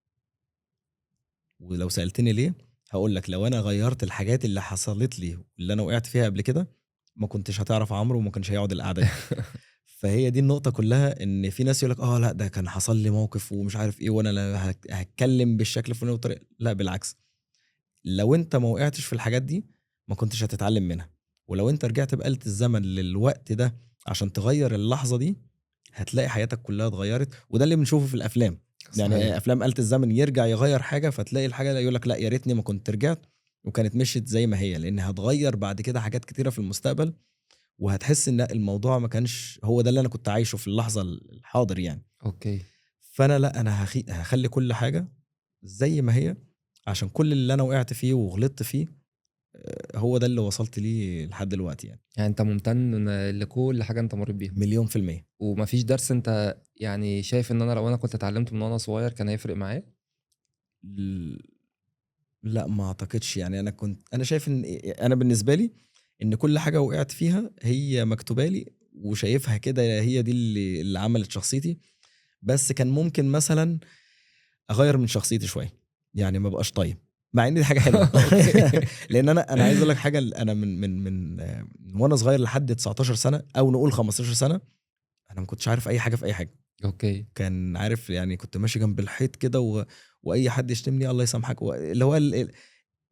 ولو سألتني ليه، هقول لك لو انا غيرت الحاجات اللي حصلت لي واللي انا وقعت فيها قبل كده، ما كنتش هتعرف عمرو وما كانش هيقعد القعدة دي. فهي دي النقطة كلها، ان في ناس يقول لك لا ده كان حصل لي موقف ومش عارف ايه وانا لا هتكلم بالشكل الفلاني والطريقة. لا بالعكس، لو انت ما وقعتش في الحاجات دي ما كنتش هتتعلم منها. ولو انت رجعت بآلة الزمن للوقت ده عشان تغير اللحظة دي، هتلاقي حياتك كلها اتغيرت. وده اللي بنشوفه في الافلام. يعني صحيح. افلام آلة الزمن يرجع يغير حاجة، فتلاقي الحاجة يقول لك لا يا ريتني ما كنت رجعت وكانت مشيت زي ما هي، لان هتغير بعد كده حاجات كتيرة في المستقبل. وهتحس ان الموضوع ما كانش هو ده اللي انا كنت عايشه في اللحظة الحاضر يعني. اوكي. فانا لا انا هخلي كل حاجة زي ما هي، عشان كل اللي انا وقعت فيه وغلطت فيه هو ده اللي وصلت ليه لحد دلوقتي يعني. يعني انت ممتن لكل حاجة انت مريت بيها، مليون في المية. ومفيش درس انت يعني شايف ان انا لو انا كنت اتعلمته من وانا صغير كان هيفرق معايا؟ ل- لا ما اعتقدش يعني. انا شايف ان انا بالنسبة لي ان كل حاجة وقعت فيها هي مكتوبة لي، وشايفها كده هي دي اللي عملت شخصيتي. بس كان ممكن مثلا اغير من شخصيتي شوية، يعني ما بقاش طيب، مع ان دي حاجة حلوة. اوكي. لان انا عايز اقول لك حاجة. انا من وانا صغير لحد 19 سنة او نقول 15 سنة، انا ما كنتش عارف اي حاجة في اي حاجة. اوكي. كان عارف يعني كنت ماشي جنب الحيط كده واي حد يشتمني الله يسامحك اللي هو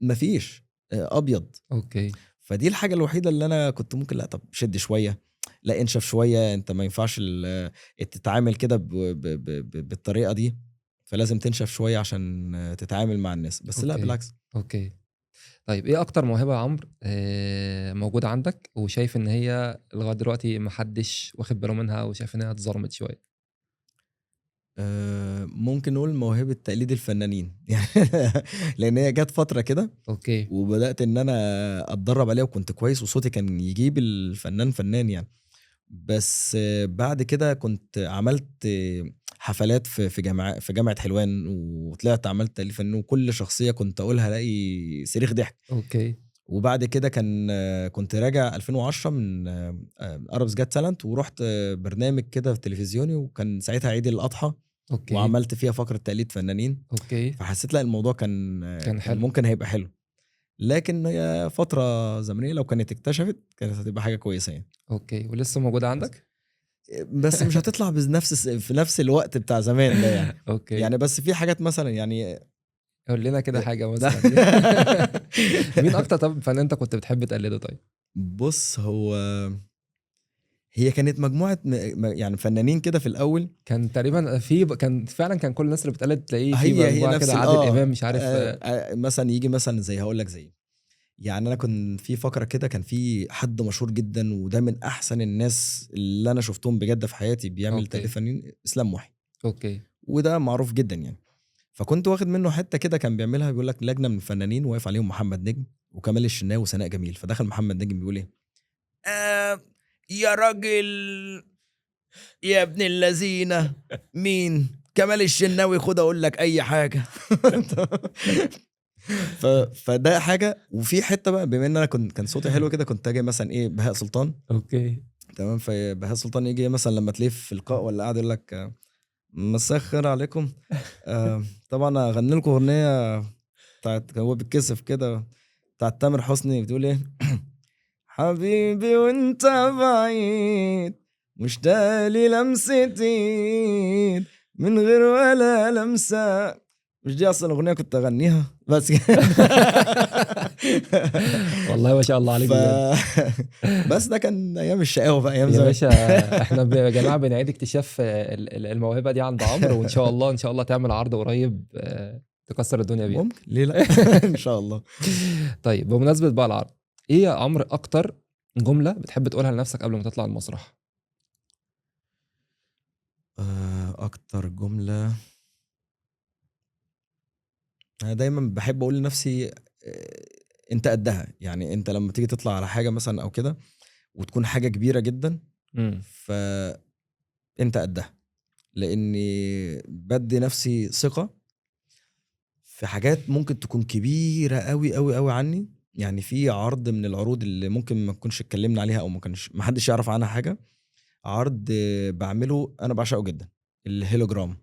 مفيش ابيض. اوكي. فدي الحاجه الوحيده اللي انا كنت ممكن لا طب شد شويه، لا انشف شويه، انت ما ينفعش تتعامل كده بالطريقه دي، فلازم تنشف شويه عشان تتعامل مع الناس. بس لا اوكي. بالعكس. اوكي. طيب ايه اكتر موهبة يا عمرو موجودة عندك وشايف ان هي لغاية دلوقتي محدش واخد باله منها وشايف انها اتظلمت شوية؟ ممكن نقول موهبه تقليد الفنانين يعني. لان هي جت فتره كده اوكي. وبدات ان انا اتدرب عليها وكنت كويس وصوتي كان يجيب الفنان فنان يعني. بس بعد كده كنت عملت حفلات في جامعة حلوان، وطلعت عملت تأليف فنون، وكل شخصية كنت أقولها ألاقي صريخ ضحك. اوكي. وبعد كده كنت راجع 2010 من Arabs Got Talent، ورحت برنامج كده في تلفزيوني، وكان ساعتها عيد الأضحى، اوكي. وعملت فيها فقرة تقليد فنانين. اوكي. فحسيت لا الموضوع كان كان حلو. ممكن هيبقى حلو، لكن هي فترة زمنية، لو كانت اكتشفت كانت هتبقى حاجة كويسة يعني. اوكي. ولسه موجودة بس عندك؟ بس مش هتطلع في نفس الوقت بتاع زمان ده يعني. اوكي. يعني بس في حاجات مثلا يعني قول لنا كده حاجة ده. مثلا. مين اكتر طب فنان انت كنت بتحب تقلده طيب؟ بص هي كانت مجموعة يعني فنانين كده في الأول. كان تقريبا كان فعلا كان كل الناس اللي بتقلد تلاقيه في هي مجموعة نفس كده عادل امام مش عارف مثلا يجي مثلا زي هقول لك زي، يعني أنا كنت في فقرة كده كان في حد مشهور جدا، وده من أحسن الناس اللي أنا شفتهم بجد في حياتي بيعمل اوكي. تأليف فنانين، إسلام محي. اوكي. وده معروف جدا يعني. فكنت واخد منه حته كده كان بيعملها، بيقول لك لجنه من الفنانين واقف عليهم محمد نجم وكمال الشناوي وسناء جميل، فدخل محمد نجم بيقول ايه يا راجل يا ابن اللذينه مين كمال الشناوي، خد اقول لك اي حاجه. فده حاجه. وفي حته بقى بما ان انا كان صوتي حلو كده، كنت اجي مثلا ايه بهاء سلطان، اوكي. تمام، فبهاء سلطان يجي مثلا لما تلف في لقاء ولا قاعد يقول لك مسخر عليكم، طبعا اغني لكم اغنيه بتاعت هو بيتكسف كده بتاعت تامر حسني، بتقول ايه حبيبي وانت بعيد مشتاق لي لمسة ايد من غير ولا لمسة. مش دي اصلا اغنيه كنت اغنيها بس والله ما شاء الله عليك ف بجد. بس ده كان ايام الشقاوه بقى، ايام يا زمان. باشا احنا يا جماعه بنعيد اكتشاف الموهبه دي عند عمرو، وان شاء الله ان شاء الله تعمل عرض قريب تكسر الدنيا بيها. ممكن، ليه لا. ان شاء الله. طيب بمناسبه بقى العرض، ايه يا عمرو اكتر جمله بتحب تقولها لنفسك قبل ما تطلع المسرح؟ اكتر جمله انا دايما بحب اقول لنفسي انت قدها. يعني انت لما تيجي تطلع على حاجه مثلا او كده وتكون حاجه كبيره جدا، فانت قدها، لاني بدي نفسي ثقه في حاجات ممكن تكون كبيره قوي قوي قوي عني. يعني في عرض من العروض اللي ممكن ما نكونش اتكلمنا عليها او ما حدش يعرف عنها حاجه، عرض بعمله انا بعشقه جدا، الهيلوجرام.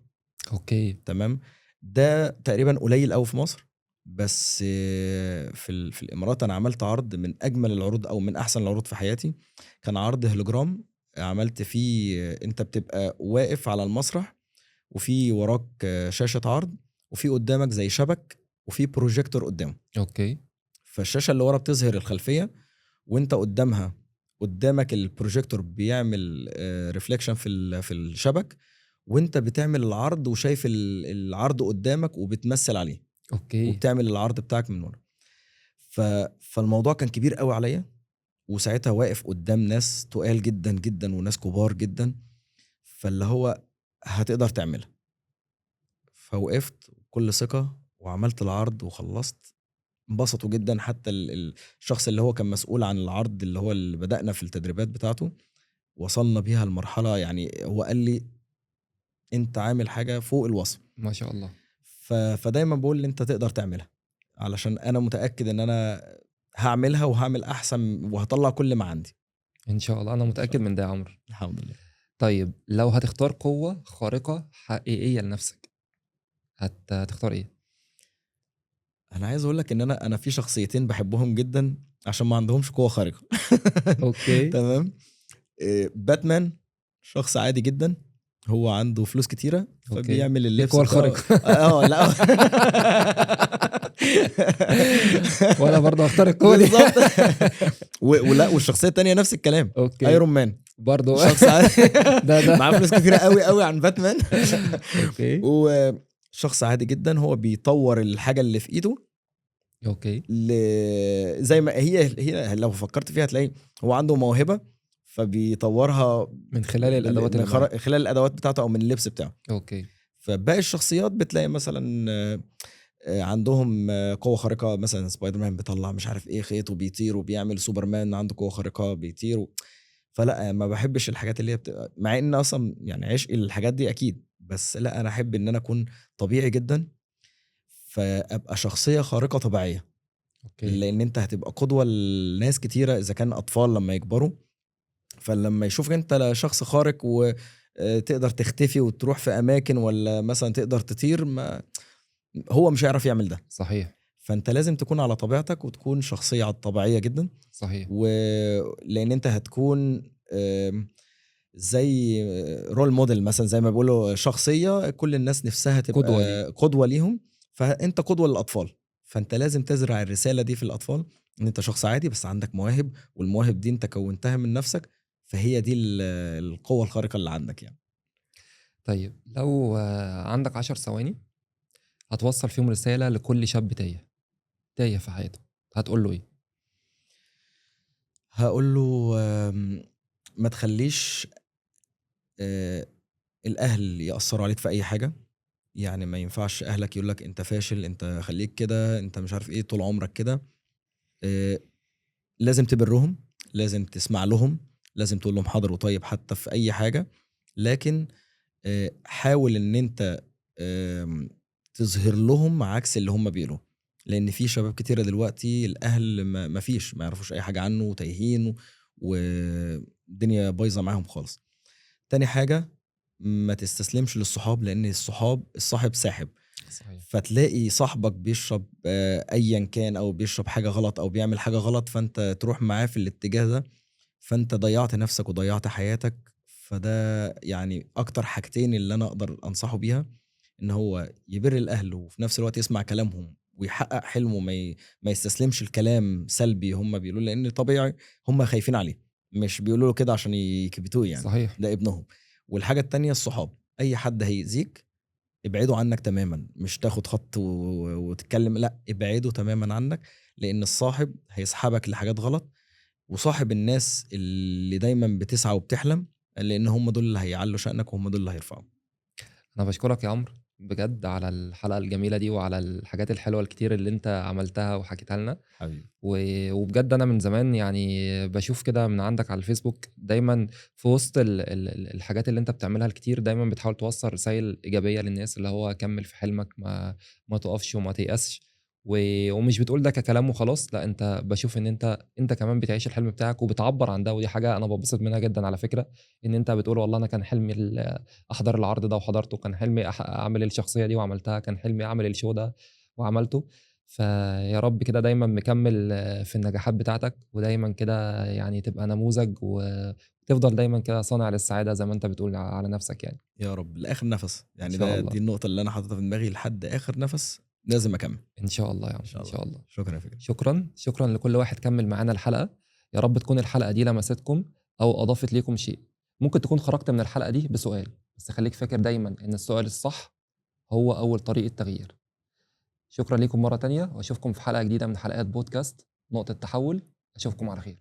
اوكي. تمام. ده تقريبا قليل قوي في مصر، بس في الامارات انا عملت عرض من اجمل العروض او من احسن العروض في حياتي. كان عرض هيلوجرام، عملت فيه انت بتبقى واقف على المسرح وفي وراك شاشة عرض وفي قدامك زي شبك وفي بروجيكتور قدامه. اوكي. فالشاشة اللي ورا بتظهر الخلفية، وانت قدامها قدامك البروجيكتور بيعمل ريفليكشن في الشبك، وانت بتعمل العرض وشايف العرض قدامك وبتمثل عليه اوكي. وبتعمل العرض بتاعك من ورا. فالموضوع كان كبير قوي عليا، وساعتها واقف قدام ناس تقال جدا جدا وناس كبار جدا، فاللي هو هتقدر تعملها. فوقفت بكل ثقة وعملت العرض وخلصت. انبسطوا جدا، حتى الشخص اللي هو كان مسؤول عن العرض اللي هو اللي بدأنا في التدريبات بتاعته وصلنا بيها المرحلة. يعني هو قال لي انت عامل حاجة فوق الوصف. ما شاء الله. فدايما بقول لي انت تقدر تعملها، علشان انا متأكد ان انا هعملها وهعمل احسن وهطلع كل ما عندي ان شاء الله، انا ان شاء متاكد الله. من ده يا عمرو. الحمد لله. طيب لو هتختار قوه خارقه حقيقيه لنفسك، هتختار ايه؟ انا عايز اقول لك ان انا في شخصيتين بحبهم جدا عشان ما عندهمش قوة خارقة. اوكي. تمام. باتمان شخص عادي جدا، هو عنده فلوس كتيرة اوكي. فبيعمل دي اللبس القوه بتاعه. الخارقه. لا. وانا برضه هختار القوه دي. بالظبط. ولا والشخصية التانية نفس الكلام، اوكي. ايرون مان برضه شخص عادي ده معاه فلوس كتيرة قوي قوي عن باتمان. اوكي. وشخص عادي جدا هو بيطور الحاجة اللي في ايده اوكي. زي ما هي لو فكرت فيها هتلاقي هو عنده موهبة فبيطورها من خلال الادوات اللي معاه. خلال الادوات بتاعته او من اللبس بتاعه. اوكي. فباقي الشخصيات بتلاقي مثلا عندهم قوة خارقة، مثلا سبايدر مان بيطلع مش عارف ايه خيط وبيطير وبيعمل، سوبرمان عنده قوة خارقة بيطير فلا ما بحبش الحاجات اللي هي بتبقى، مع ان اصلا يعني عشق الحاجات دي اكيد، بس لا انا احب ان انا اكون طبيعي جدا، فابقى شخصية خارقة طبيعية. اوكي. لان انت هتبقى قدوة لناس كتيرة اذا كان اطفال لما يكبروا، فلما يشوفك انت شخص خارق وتقدر تختفي وتروح في اماكن ولا مثلا تقدر تطير، ما هو مش هيعرف يعمل ده. صحيح. فانت لازم تكون على طبيعتك وتكون شخصية طبيعية جدا. صحيح. لان انت هتكون زي رول موديل مثلا، زي ما بيقولوا شخصية كل الناس نفسها تبقى قدوة ليهم، فانت قدوة للاطفال. فانت لازم تزرع الرسالة دي في الاطفال ان انت شخص عادي بس عندك مواهب، والمواهب دي انت كونتها من نفسك، فهي دي القوة الخارقة اللي عندك يعني. طيب لو عندك 10 ثواني هتوصل فيهم رسالة لكل شاب تايه في حياته، هتقول له ايه؟ هقول له ما تخليش الاهل يأثروا عليك في اي حاجة، يعني ما ينفعش أهلك يقول لك أنت فاشل، أنت خلّيك كده، أنت مش عارف إيه، طول عمرك كده. آآ لازم تبرّهم، لازم تسمع لهم، لازم تقول لهم حاضر وطيب حتى في أي حاجة، لكن حاول إن أنت آمم تظهر لهم عكس اللي هم بيقولوه، لإن في شباب كتيرة دلوقتي الأهل ما فيش، ما يعرفوش أي حاجة عنه وتايهين والدنيا بايظة معاهم خالص. تاني حاجة، ما تستسلمش للصحاب، لإن الصاحب ساحب. صحيح. فتلاقي صاحبك بيشرب أيًا كان أو بيشرب حاجة غلط أو بيعمل حاجة غلط، فأنت تروح معاه في الاتجاه ده، فأنت ضيّعت نَفْسك وضيّعت حياتك. فده يعني أكتر حاجتين اللي أنا أقدر أنصحه بيها، إن هو يبِر الأهل وفي نَفْس الوقت يسمع كلامهم ويحقق حلمه، ما يستسلمش لكلام سلبي هم بيقولوه، لإن طبيعي هم خايفين عليه، مش بيقولوا له كده عشان يكبتوه يعني، صحيح. ده ابنهم. والحاجة التانية الصحاب، أي حد هيأذيك ابعده عنك تمامًا، مش تاخد خط وتتكلم، لأ، ابعده تمامًا عنك، لإن الصاحب هيسحبك لحاجات غلط، وصاحب الناس اللي دايمًا بتسعى وبتحلم، لإن هم دول اللي هيعلّوا شأنك وهم دول اللي هيرفعوك. أنا باشكرك يا عمرو بجد على الحلقة الجميلة دي وعلى الحاجات الحلوة الكتير اللي أنت عملتها وحكيتها لنا. حبيبي. وبجد أنا من زمان يعني باشوف كده من عندك على الفيسبوك دايمًا في وسط الحاجات اللي أنت بتعملها الكتير، دايمًا بتحاول توصّل رسايل إيجابية للناس، اللي هو كمّل في حلمك، ما تُقفش وما تيأسش. ومش بتقول ده ككلام وخلاص، لأ أنت باشوف إن أنت كمان بتعيش الحلم بتاعك وبتعبّر عن ده، ودي حاجة أنا باتبسط منها جدًا على فكرة، إن أنت بتقول والله أنا كان حلمي أحضر العرض ده وحضرته، كان حلمي أعمل الشخصية دي وعملتها، كان حلمي أعمل الshow ده وعملته. فيا رب كده دايمًا مكمّل في النجاحات بتاعتك، ودايمًا كده يعني تبقى نموذج وتفضل دايمًا كده صانع للسعادة زي ما أنت بتقول على نَفْسك يعني. يا رب لآخر نفس، إن يعني شاء دي الله. النقطة اللي أنا حاططها في دماغي لحد آخر نفس لازم أكمّل. إن شاء الله يا إن عم، شاء إن الله. شاء الله. شكرًا يا فكرة. شكرًا، شكرًا لكل واحد كمّل معانا الحلقة، يا رب تكون الحلقة دي لمستكم أو أضافت ليكم شيء. ممكن تكون خرجت من الحلقة دي بسؤال، بس خلّيك فاكر دايمًا إن السؤال الصح هو أول طريق التغيير. شكرًا ليكم مرّة تانية، وأشوفكم في حلقة جديدة من حلقات بودكاست نقطة تحوّل. أشوفكم على خير.